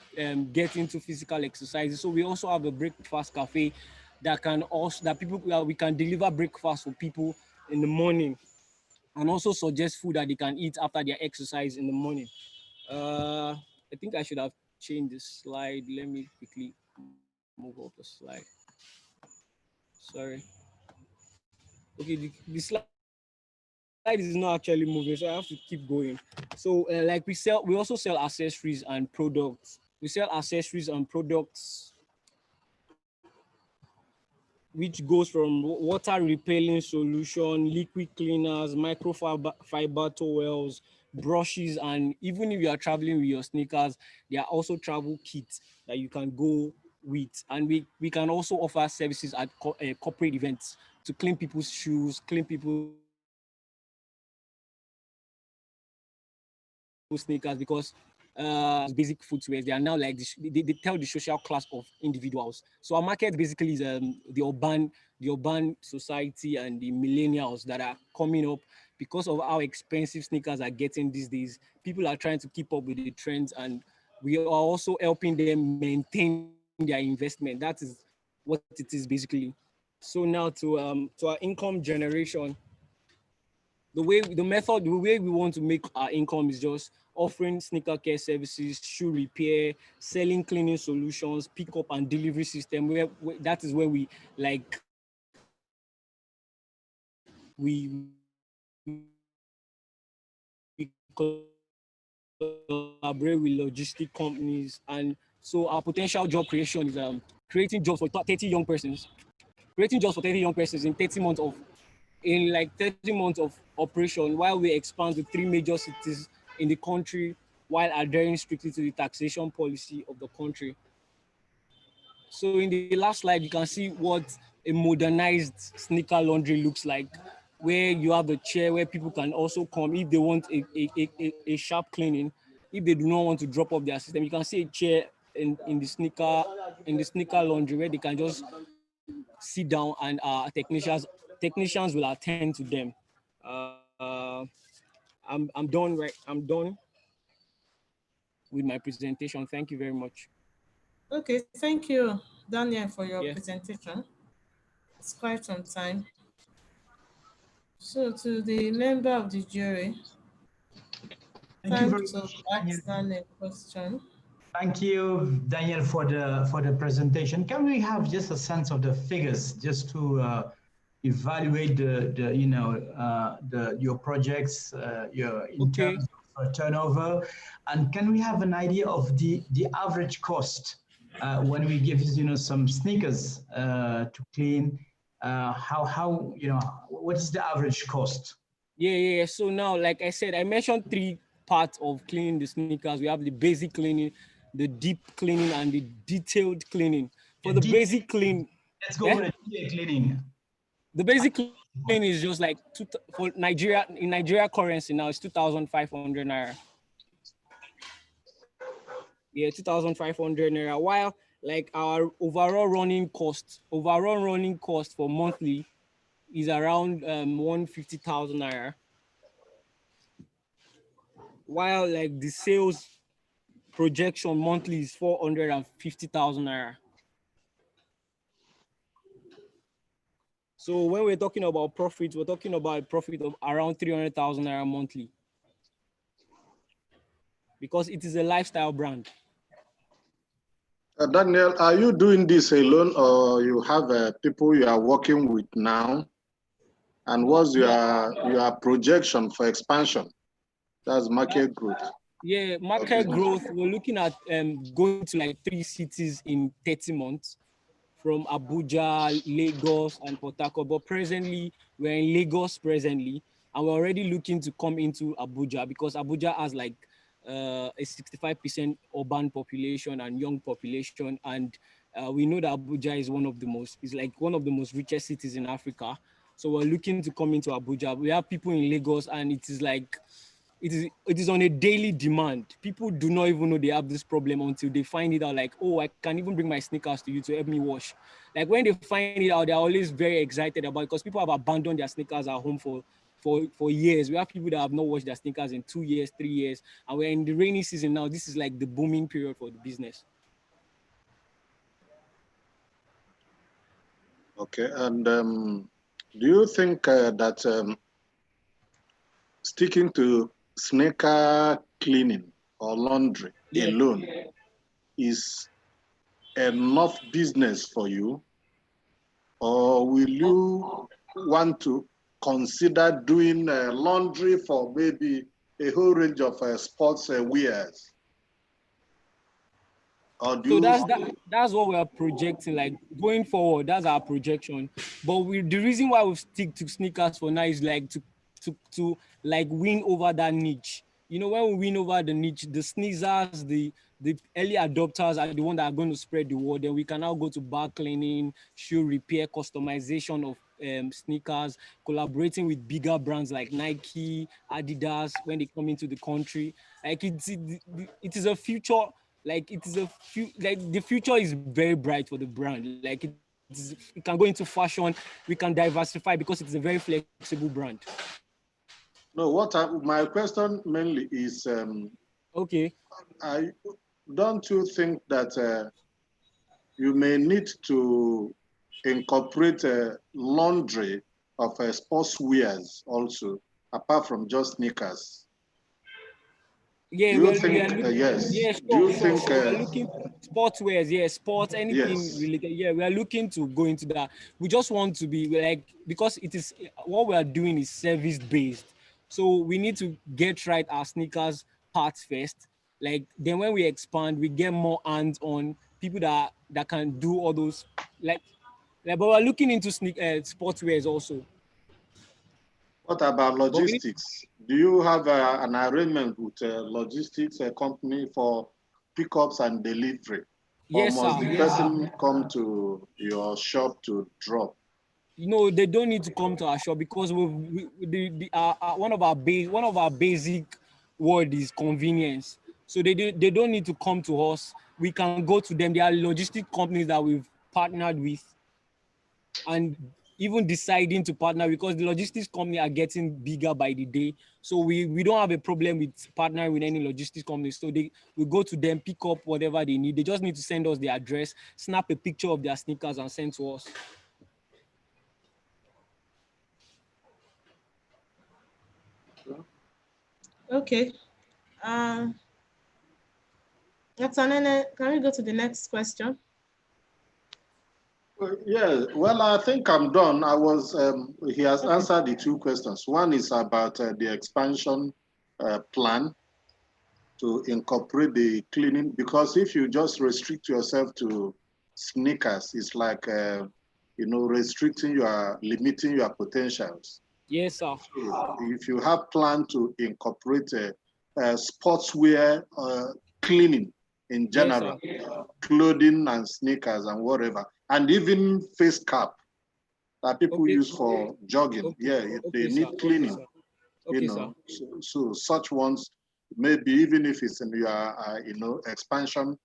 get into physical exercises. So we also have a breakfast cafe that we can deliver breakfast for people in the morning, and also suggest food that they can eat after their exercise in the morning. I think I should have changed the slide. Let me quickly move up the slide. Sorry. Okay, the slide is not actually moving, so I have to keep going. So like we also sell accessories and products. We sell accessories and products which goes from water repelling solution, liquid cleaners, microfiber towels, brushes, and even if you are traveling with your sneakers, there are also travel kits that you can go with. And we can also offer services at corporate events to clean people's shoes, clean people's sneakers, because basic footwear, they are now like they tell the social class of individuals. So our market basically is the urban society and the millennials that are coming up because of how expensive sneakers are getting these days. People are trying to keep up with the trends, and we are also helping them maintain their investment. That is what it is basically. So now to our income generation, the way we want to make our income is just offering sneaker care services, shoe repair, selling cleaning solutions, pickup and delivery system. Where that is where we like we collaborate with logistic companies. And so our potential job creation is creating jobs for 30 young persons, in like 30 months of operation, while we expand to 3 major cities in the country, while adhering strictly to the taxation policy of the country. So in the last slide, you can see what a modernized sneaker laundry looks like, where you have a chair where people can also come if they want a sharp cleaning. If they do not want to drop off their system, you can see a chair in the sneaker laundry where they can just sit down, and technicians will attend to them. Uh, I'm done. Right, I'm done with my presentation. Thank you very much. Okay, thank you, Daniel, for your Yeah. presentation. It's quite some time. So to the member of the jury, Thank you time very to much, Daniel. ask Daniel a question. Thank you, Daniel, for the presentation. Can we have just a sense of the figures, just to evaluate your projects, in terms of turnover, and can we have an idea of the average cost when we give some sneakers to clean? How what is the average cost? Yeah. So now, like I said, I mentioned 3 parts of cleaning the sneakers. We have the basic cleaning, the deep cleaning, and the detailed cleaning. For the basic clean, let's go for the detailed cleaning. The basic clean is just like for Nigeria, in Nigeria currency now, it's 2,500 naira. Yeah, 2,500 naira. While like our overall running cost for monthly is around 150,000 naira. While like the sales projection monthly is 450,000 naira. So when we're talking about profits, we're talking about a profit of around 300,000 naira monthly, because it is a lifestyle brand. Daniel, are you doing this alone, or you have people you are working with now? And what's your projection for expansion? That's market growth. Yeah, market growth. We're looking at going to like 3 cities in 30 months, from Abuja, Lagos, and Port Harcourt. But presently, we're in Lagos presently, and we're already looking to come into Abuja, because Abuja has like a 65% urban population and young population, and we know that Abuja is one of the most richest cities in Africa. So we're looking to come into Abuja. We have people in Lagos, and it is like it is on a daily demand. People do not even know they have this problem until they find it out, like, oh, I can even bring my sneakers to you to help me wash. Like when they find it out, they're always very excited about it, because people have abandoned their sneakers at home for years. We have people that have not washed their sneakers in 2 years, 3 years, and we're in the rainy season now. This is like the booming period for the business. Okay, and do you think that sticking to sneaker cleaning or laundry alone is enough business for you? Or will you want to consider doing laundry for maybe a whole range of sports wears? Or do So you that's what we are projecting, like going forward. That's our projection. But the reason why we stick to sneakers for now is like to like win over that niche. You know, when we win over the niche, the sneezers, the early adopters are the one that are going to spread the word. Then we can now go to bar cleaning, shoe repair, customization of sneakers, collaborating with bigger brands like Nike, Adidas when they come into the country. Like it is a future. Like it is like the future is very bright for the brand. Like it can go into fashion. We can diversify because it's a very flexible brand. No, my question mainly is, okay, don't you think that you may need to incorporate laundry of sports wears also, apart from just sneakers? Yeah, Do we you are think, looking. yes, Yeah, do you sure. think, We are looking sports wears. Yeah, sports, anything yes, related. Yeah, we are looking to go into that. We just want to be like, because it is what we are doing is service based. So we need to get right our sneakers parts first. Like then when we expand, we get more hands on people that can do all those like. But we're looking into sports wears also. what about But we need, logistics? Do you have an arrangement with a logistics company for pickups and delivery? Or yes, must sir. the Yes, sir. person come to your shop to drop? They don't need to come to our shop because one of our basic word is convenience. So they don't need to come to us. We can go to them. There are logistic companies that we've partnered with, and even deciding to partner because the logistics company are getting bigger by the day. So we don't have a problem with partnering with any logistics company. So we go to them, pick up whatever they need. They just need to send us their address, snap a picture of their sneakers and send to us. Okay. Can we go to the next question? Yeah, well, I think I'm done. He has answered the two questions. One is about the expansion plan to incorporate the cleaning, because if you just restrict yourself to sneakers, it's like, limiting your potentials. Yes, sir. So if you have plan to incorporate sportswear cleaning in general, yes, clothing and sneakers and whatever, and even face cap that people use for jogging. Yeah, they need cleaning. So such ones, maybe even if it's in your expansion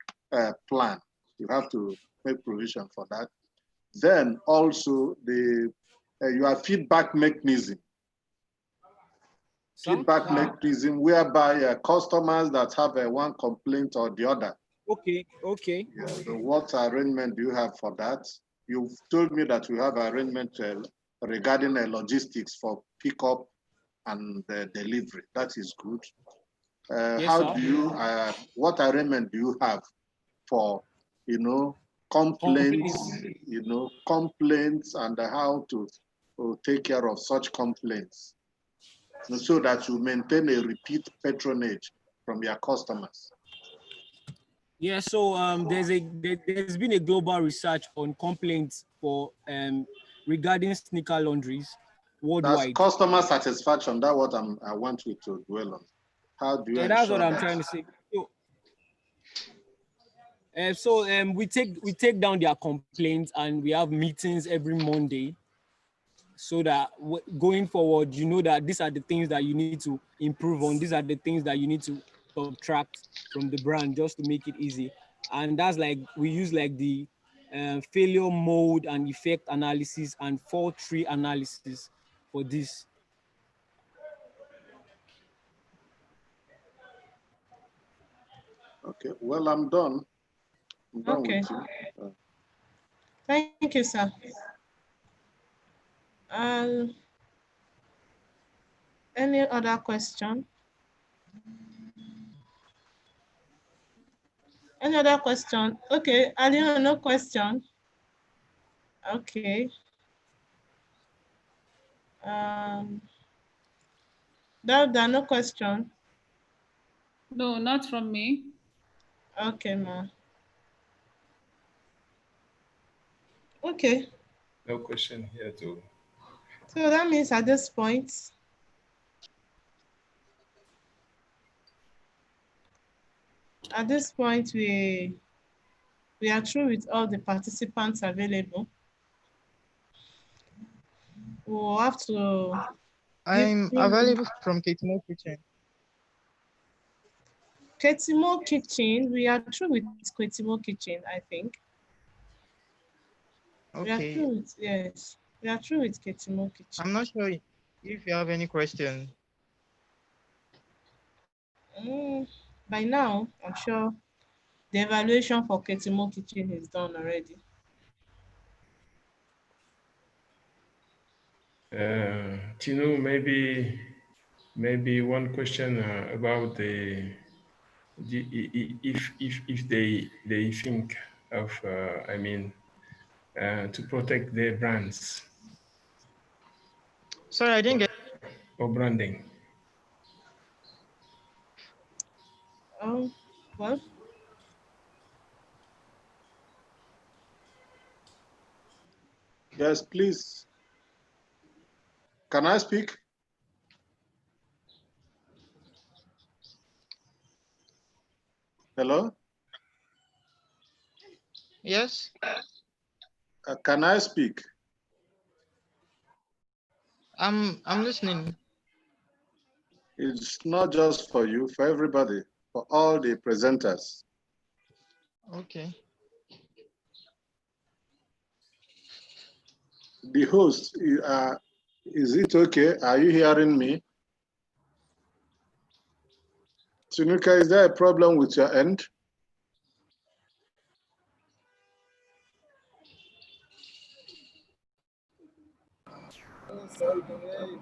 plan, you have to make provision for that. Then also your feedback mechanism. Feedback mechanism whereby customers that have one complaint or the other. Okay. Yeah, so what arrangement do you have for that? You've told me that you have arrangement regarding logistics for pickup and delivery. That is good. What arrangement do you have for, complaints, complaints and how to take care of such complaints so that you maintain a repeat patronage from your customers? Yeah, so there's been a global research on complaints for regarding sneaker laundries That's worldwide. customer satisfaction. That's what I want you to dwell on. How do you ensure that's what I'm that? trying to say. We take down their complaints and we have meetings every Monday, so that going forward, you know that these are the things that you need to improve on. These are the things that you need to subtract from the brand just to make it easy. And that's like we use like the failure mode and effect analysis and fault tree analysis for this. Okay, well, I'm done. I'm done Okay. with you. Thank you, sir. Any other question? Any other question? Okay, Alina, no question. Okay. Dauda, no question. No, not from me. Okay, ma. Okay. No question here too. So that means at this point, we are through with all the participants available. We'll have to I'm available from Ketimo Kitchen. Ketimo Kitchen. We are through with Ketimo Kitchen, I think. We are Okay. through with, yes. We are through with Ketimo Kitchen. I'm not sure if you have any question. By now, I'm sure the evaluation for Ketimo Kitchen is done already. Tino, maybe one question about if they think of to protect their brands. Sorry, I didn't get. Or branding. Well. Yes, please. Can I speak? Hello? Yes. Can I speak? I'm listening. It's not just for you, for everybody, for all the presenters. Okay. The host, is it okay? Are you hearing me? Sunuka, is there a problem with your end? Sorry, can hear you.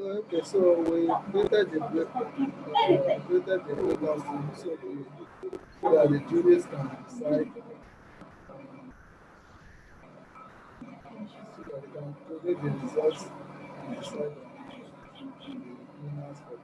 Okay, so we created the program so that the juries can decide, so that they can collate the results and decide on the winners for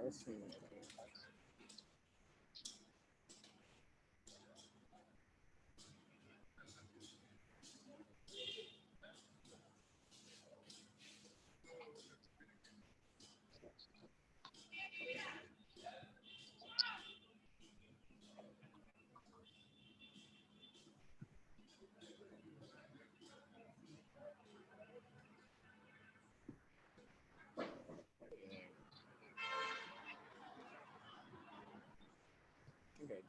I see. Okay.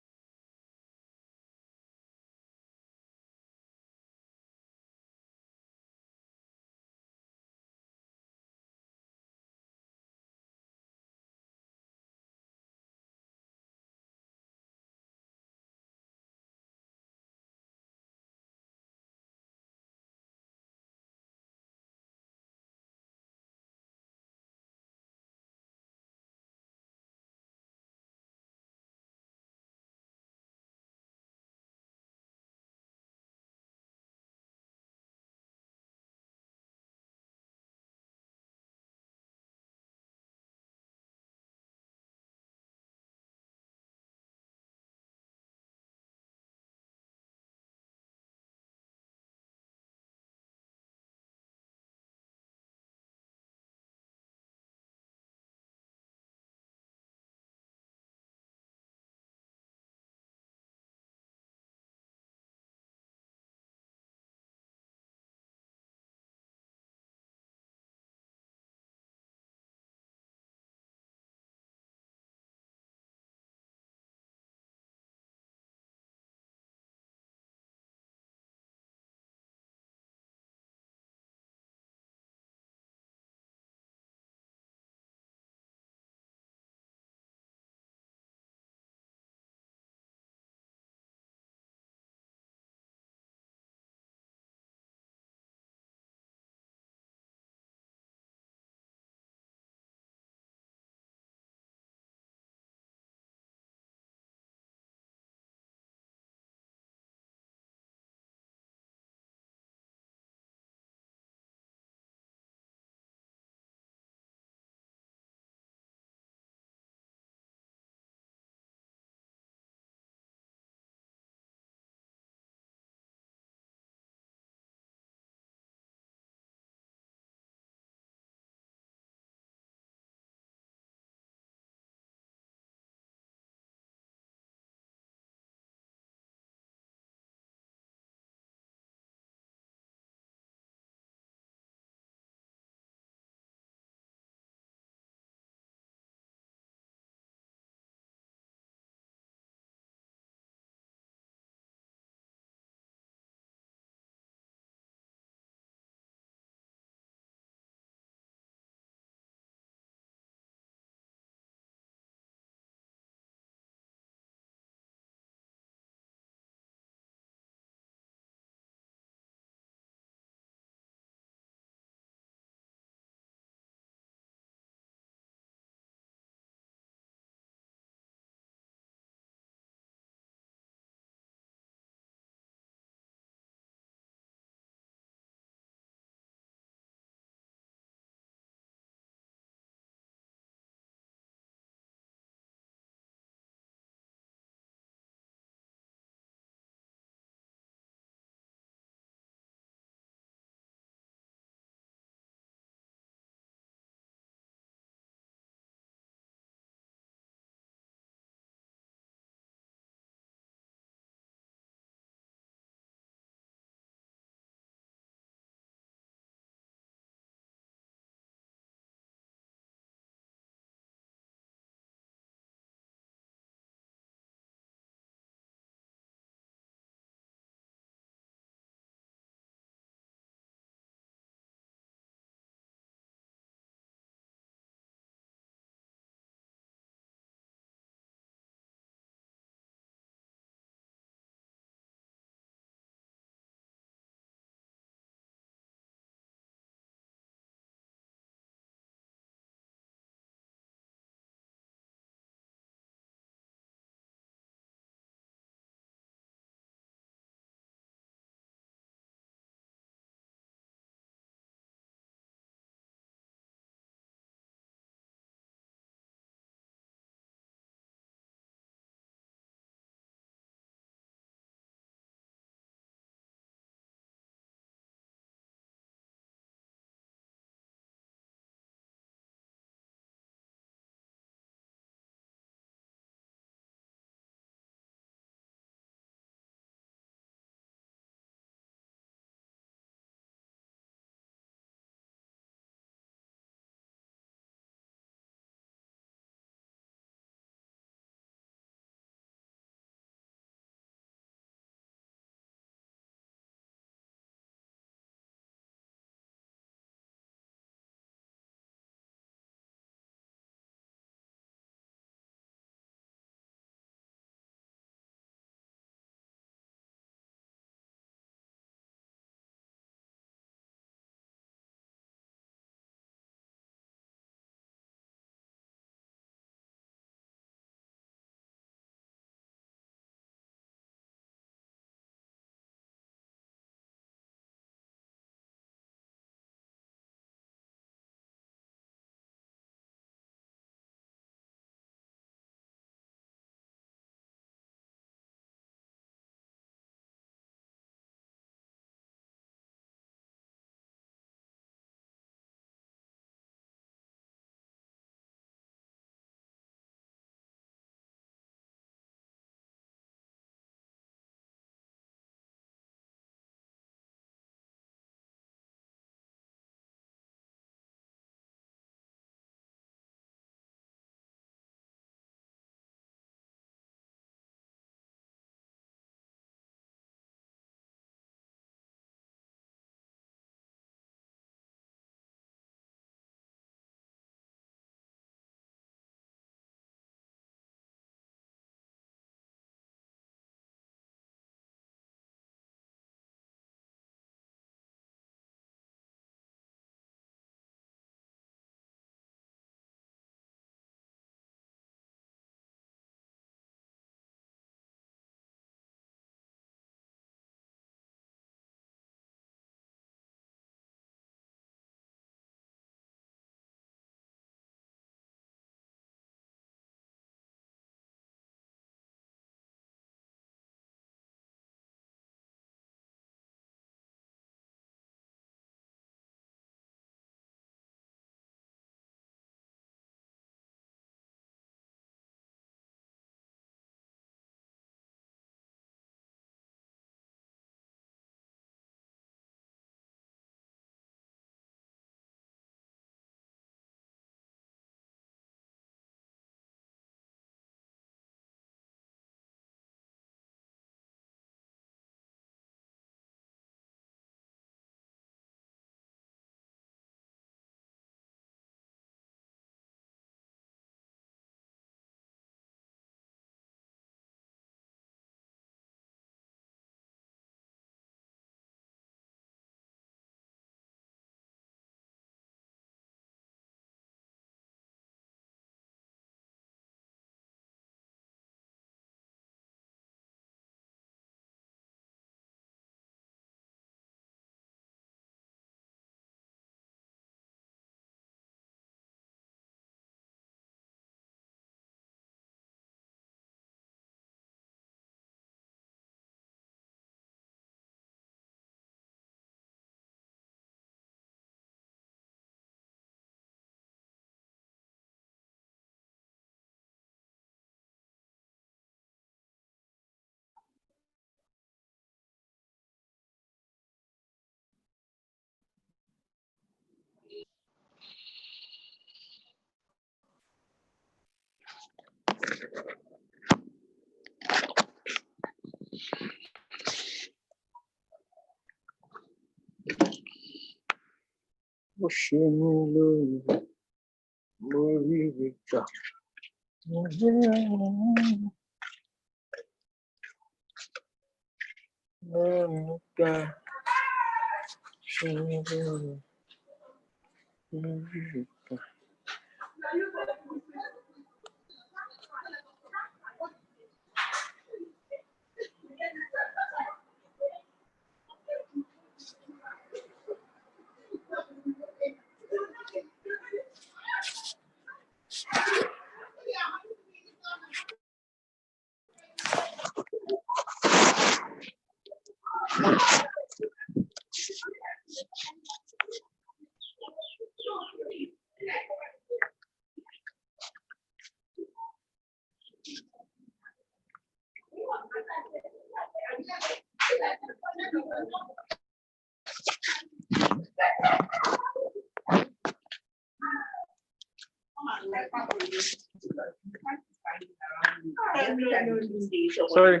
Sorry.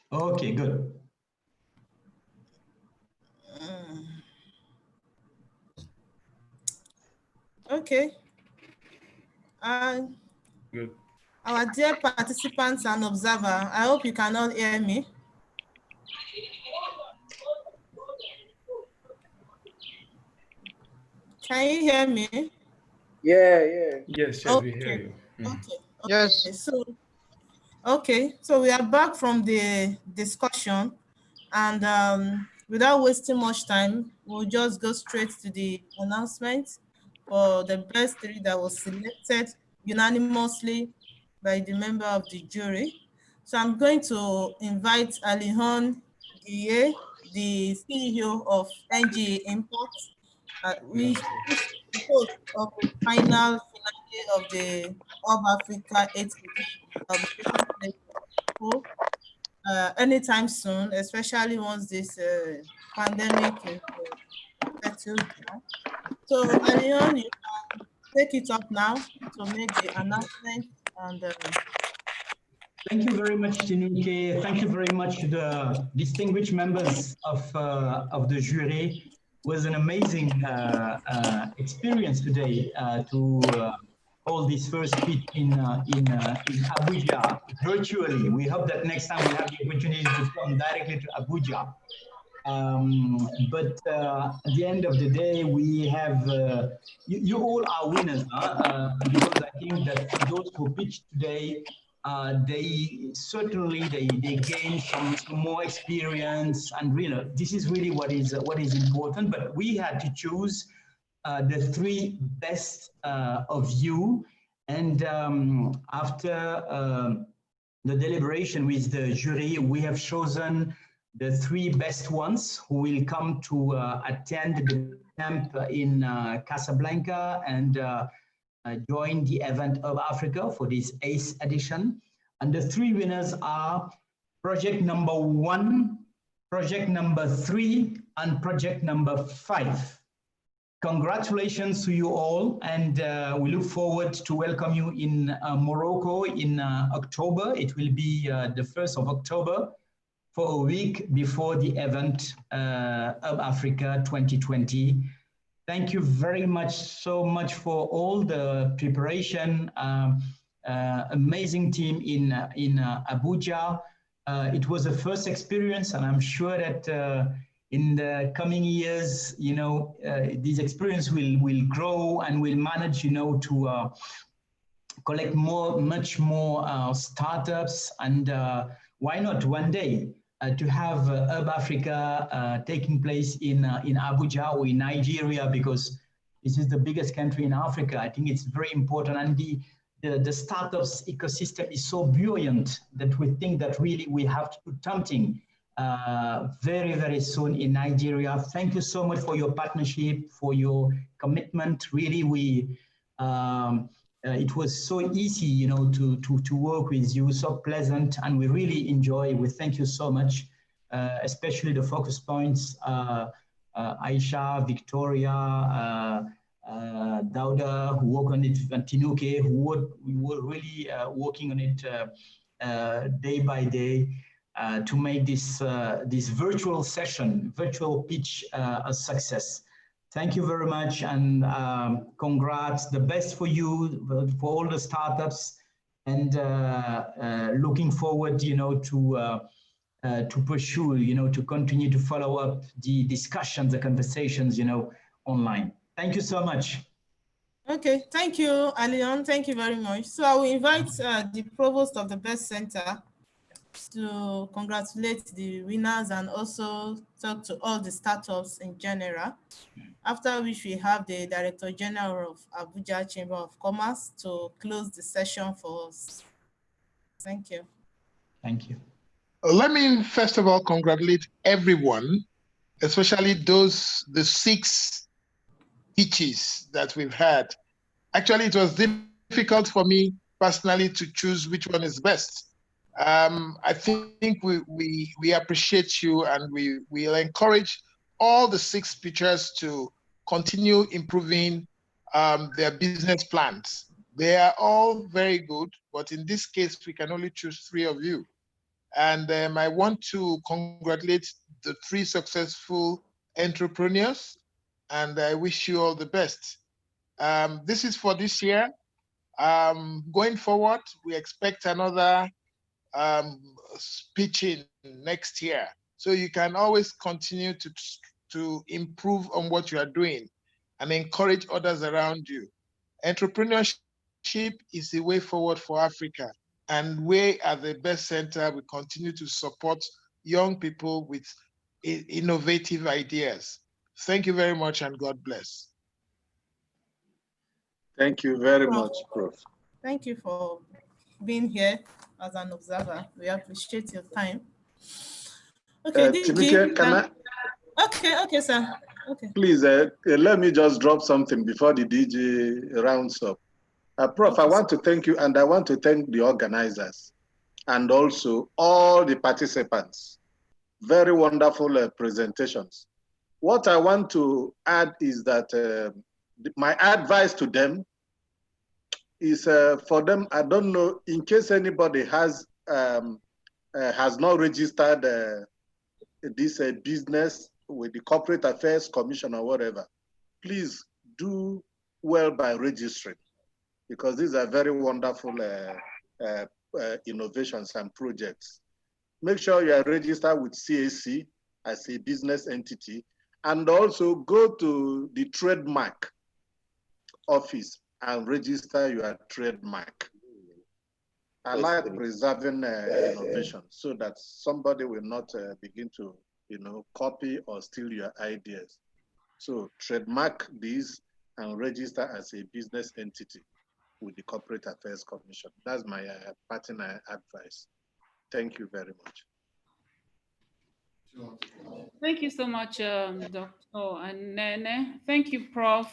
Okay, good. Okay. Good. Our dear participants and observer, I hope you can all hear me. Can you hear me? Yeah, yeah. Yes, we hear Okay. you. Okay. Yes. So we are back from the discussion, and without wasting much time, we'll just go straight to the announcement for the best three that was selected unanimously by the member of the jury. So I'm going to invite Alihon Guille, the CEO of NGA Impact, which is the host of the final finale of the Hub Africa 8th edition. I'll be taking place anytime soon, especially once this pandemic is settled down. So, Alion, you can take it up now to make the announcement. And thank you very much, Tinuke. Thank you very much to the distinguished members of the jury. It was an amazing experience today to hold this first speech in Abuja virtually. We hope that next time we'll have the opportunity to come directly to Abuja. But at the end of the day, we have you all are winners, because I think that for those who pitched today, they certainly they gain some more experience, and this is really what is important. But we had to choose the three best of you, and after the deliberation with the jury, we have chosen the three best ones who will come to attend the camp in Casablanca and join the event of Africa for this 8th edition. And the three winners are project number 1, project number 3, and project number 5. Congratulations to you all, and we look forward to welcome you in Morocco in October. It will be the 1st of October for a week before the event of Africa 2020. Thank you very much, so much for all the preparation. Amazing team in Abuja. It was a first experience, and I'm sure that in the coming years, this experience will grow, and will manage, collect much more startups, and why not one day to have Hub Africa taking place in Abuja or in Nigeria, because this is the biggest country in Africa. I think it's very important, and the startups ecosystem is so buoyant that we think that really we have to do something very, very soon in Nigeria. Thank you so much for your partnership, for your commitment. Really, it was so easy, to work with you, so pleasant, and we really enjoy. We thank you so much, especially the focus points, Aisha, Victoria, Dauda, who work on it, and Tinuke, who were really working on it day by day to make this virtual session, virtual pitch a success. Thank you very much, and congrats. The best for you, for all the startups, and looking forward, to pursue, to continue to follow up the discussions, the conversations, online. Thank you so much. Okay, thank you, Alion. Thank you very much. So I will invite the provost of the Best Center to congratulate the winners and also talk to all the startups in general. After which we have the Director General of Abuja Chamber of Commerce to close the session for us. Thank you. Thank you. Let me first of all congratulate everyone, especially the 6 pitches that we've had. Actually, it was difficult for me personally to choose which one is best. I think we appreciate you, and we'll encourage all the 6 pitchers to continue improving their business plans. They are all very good, but in this case, we can only choose 3 of you. And I want to congratulate the 3 successful entrepreneurs, and I wish you all the best. This is for this year. Going forward, we expect another pitching next year. So you can always continue to improve on what you are doing and encourage others around you. Entrepreneurship is the way forward for Africa. And we at the Best Center, we continue to support young people with innovative ideas. Thank you very much, and God bless. Thank you very much, Prof. Thank you for being here as an observer. We appreciate your time. Okay, Tinuke, can I? Okay, sir. Okay. Please, let me just drop something before the DJ rounds up. Prof, I want to thank you, and I want to thank the organizers and also all the participants. Very wonderful presentations. What I want to add is that my advice to them is for them, I don't know, in case anybody has not registered this business with the Corporate Affairs Commission or whatever, please do well by registering, because these are very wonderful innovations and projects. Make sure you are registered with CAC as a business entity, and also go to the trademark office and register your trademark. I like preserving innovation so that somebody will not begin to, copy or steal your ideas. So trademark these and register as a business entity with the Corporate Affairs Commission. That's my parting advice. Thank you very much. Thank you so much, Dr. Nene. Thank you, Prof,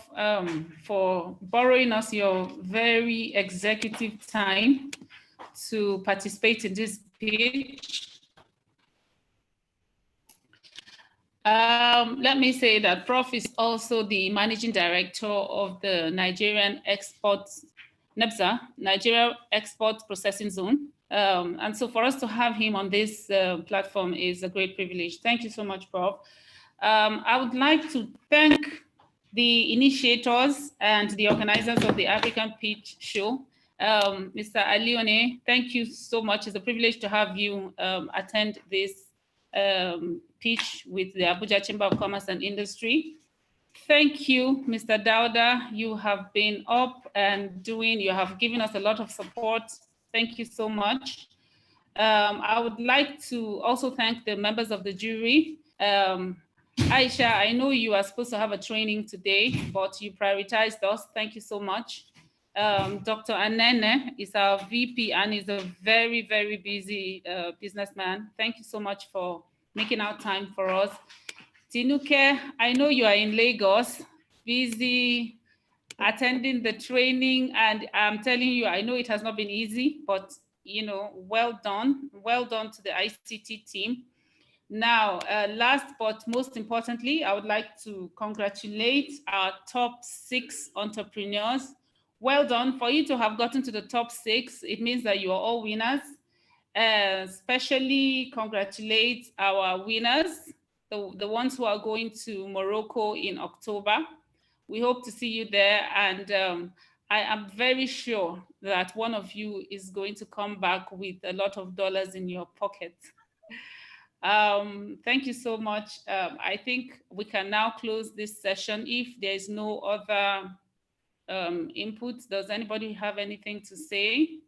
for borrowing us your very executive time to participate in this pitch. Let me say that Prof is also the managing director of the Nigerian NEPZA, Nigeria Export Processing Zone. And so for us to have him on this platform is a great privilege. Thank you so much, Prof. I would like to thank the initiators and the organizers of the African Pitch Show. Mr. Alione, thank you so much. It's a privilege to have you attend this pitch with the Abuja Chamber of Commerce and Industry. Thank you, Mr. Dauda. You have been up and you have given us a lot of support. Thank you so much. I would like to also thank the members of the jury. Aisha, I know you are supposed to have a training today, but you prioritized us. Thank you so much. Dr. Anene is our VP and is a very, very busy businessman. Thank you so much for making out time for us. Tinuke, I know you are in Lagos, busy attending the training, and I'm telling you, I know it has not been easy, but you know, well done to the ICT team. Now, last but most importantly, I would like to congratulate our top 6 entrepreneurs. Well done. For you to have gotten to the top 6, it means that you are all winners. Especially congratulate our winners, the ones who are going to Morocco in October. We hope to see you there, and I am very sure that one of you is going to come back with a lot of dollars in your pocket. Thank you so much. I think we can now close this session if there is no other input. Does anybody have anything to say?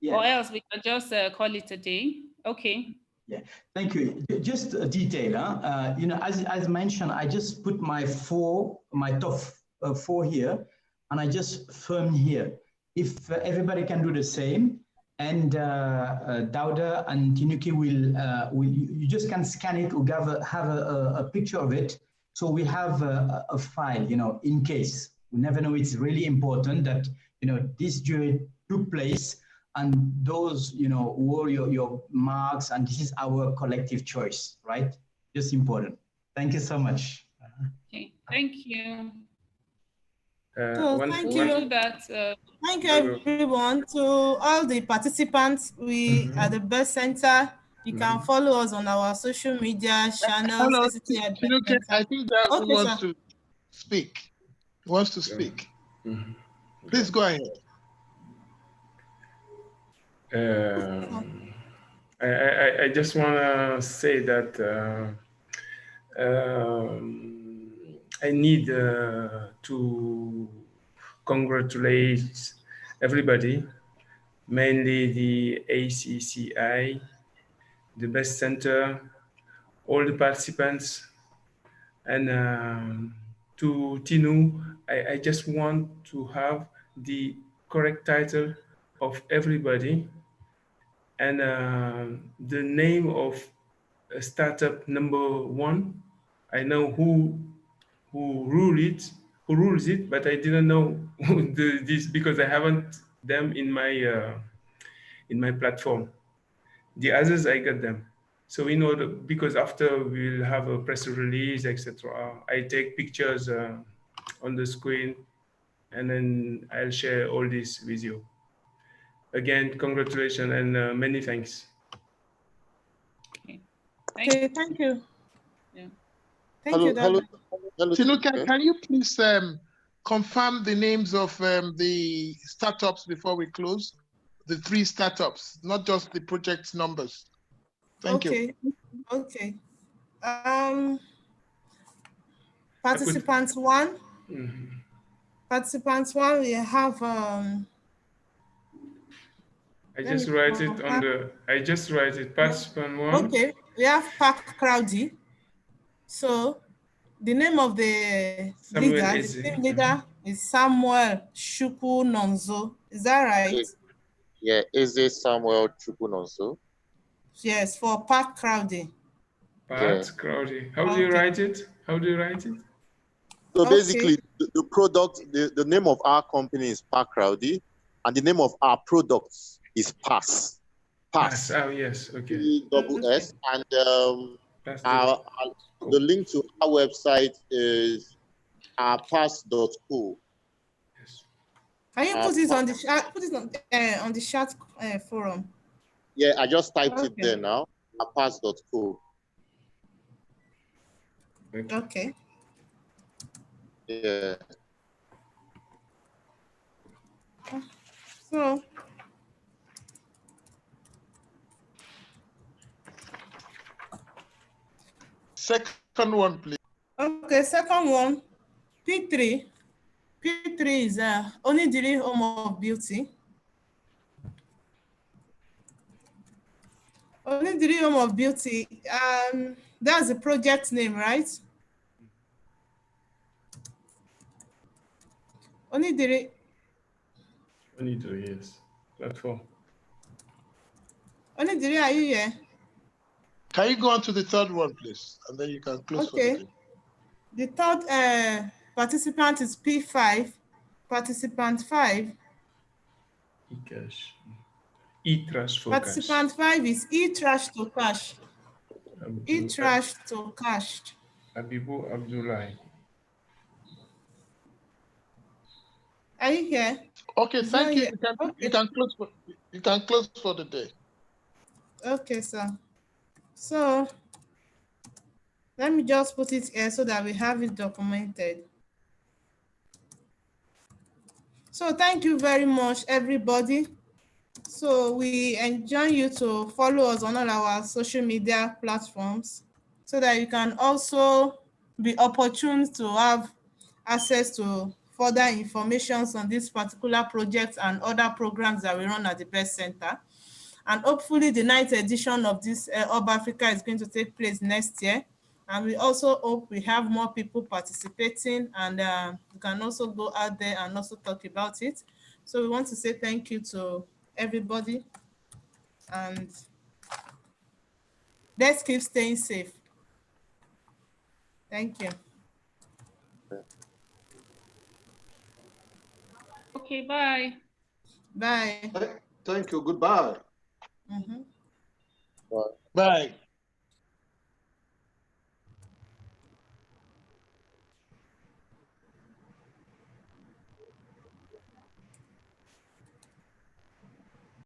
Yeah. Or else we can just call it a day. Okay. Yeah, thank you. Just a detail, you know, as mentioned, I just put my top 4 here, and I just firm here. If everybody can do the same, and Dauda and Tinuke will you just can scan it or have a picture of it, so we have a file, you know, in case. We never know. It's really important that, you know, this jury took place, and those, you know, were your marks, and this is our collective choice, right? Just important. Thank you so much. Okay, thank you. Thank you. Thank you, everyone. To all the participants, we are the Best Center. You can follow us on our social media channels. Hello, Tinuke, I think that wants to speak. Wants to speak. Please go ahead. I just want to say that I need to congratulate everybody, mainly the ACCI, the Best Center, all the participants, and to Tinu, I just want to have the correct title of everybody, and the name of startup number 1. I know who rules it, but I didn't know this because I haven't them in my platform. The others I got them. So in order, because after we'll have a press release, etc., I take pictures on the screen, and then I'll share all this with you. Again, congratulations and many thanks. Okay, thank you. Yeah. Thank you, Dr. Tinuke, can you please confirm the names of the startups before we close? The 3 startups, not just the project numbers. Thank you. Okay. Participants 1. Participants 1, we have I just write it participant 1. Okay, we have Park Crowdy. So the name of the team leader is Samuel Shuku Nonzo. Is that right? Yeah, is it Samuel Shuku Nonzo? Yes, for Park Crowdy. Crowdy. How do you write it? So basically, the product, the name of our company is Park Crowdy, and the name of our products is Pass. Pass. Oh yes, okay. PSS, and the link to our website is ourpass.co. Yes. Can you put it on the chat? Put it on the chat forum. Yeah, I just typed it there now. Ourpass.co. Okay. Yeah. So second one, please. Okay. Okay, second one, P3. P3 is Onidiri Home of Beauty. Onidiri Home of Beauty, that's the project name, right? Onidiri. Onidiri, yes. Platform. Onidiri, are you here? Can you go on to the third one, please? And then you can close for the day. The third participant is P5. Participant 5. E-cash. E-trash for cash. Participant 5 is e-trash to cash. E-trash to cash. Abibu Abdullahi. Are you here? Okay, He's thank you. here. You can close for the day. Okay, sir. So let me just put it here so that we have it documented. So thank you very much, everybody. So we enjoin you to follow us on all our social media platforms so that you can also be opportune to have access to further information on this particular project and other programs that we run at the Best Center. And hopefully the 9th edition of this Hub Africa is going to take place next year. And we also hope we have more people participating, and we can also go out there and also talk about it. So we want to say thank you to everybody, and let's keep staying safe. Thank you. Okay, bye. Bye. Thank you. Goodbye. Mm-hmm. Bye.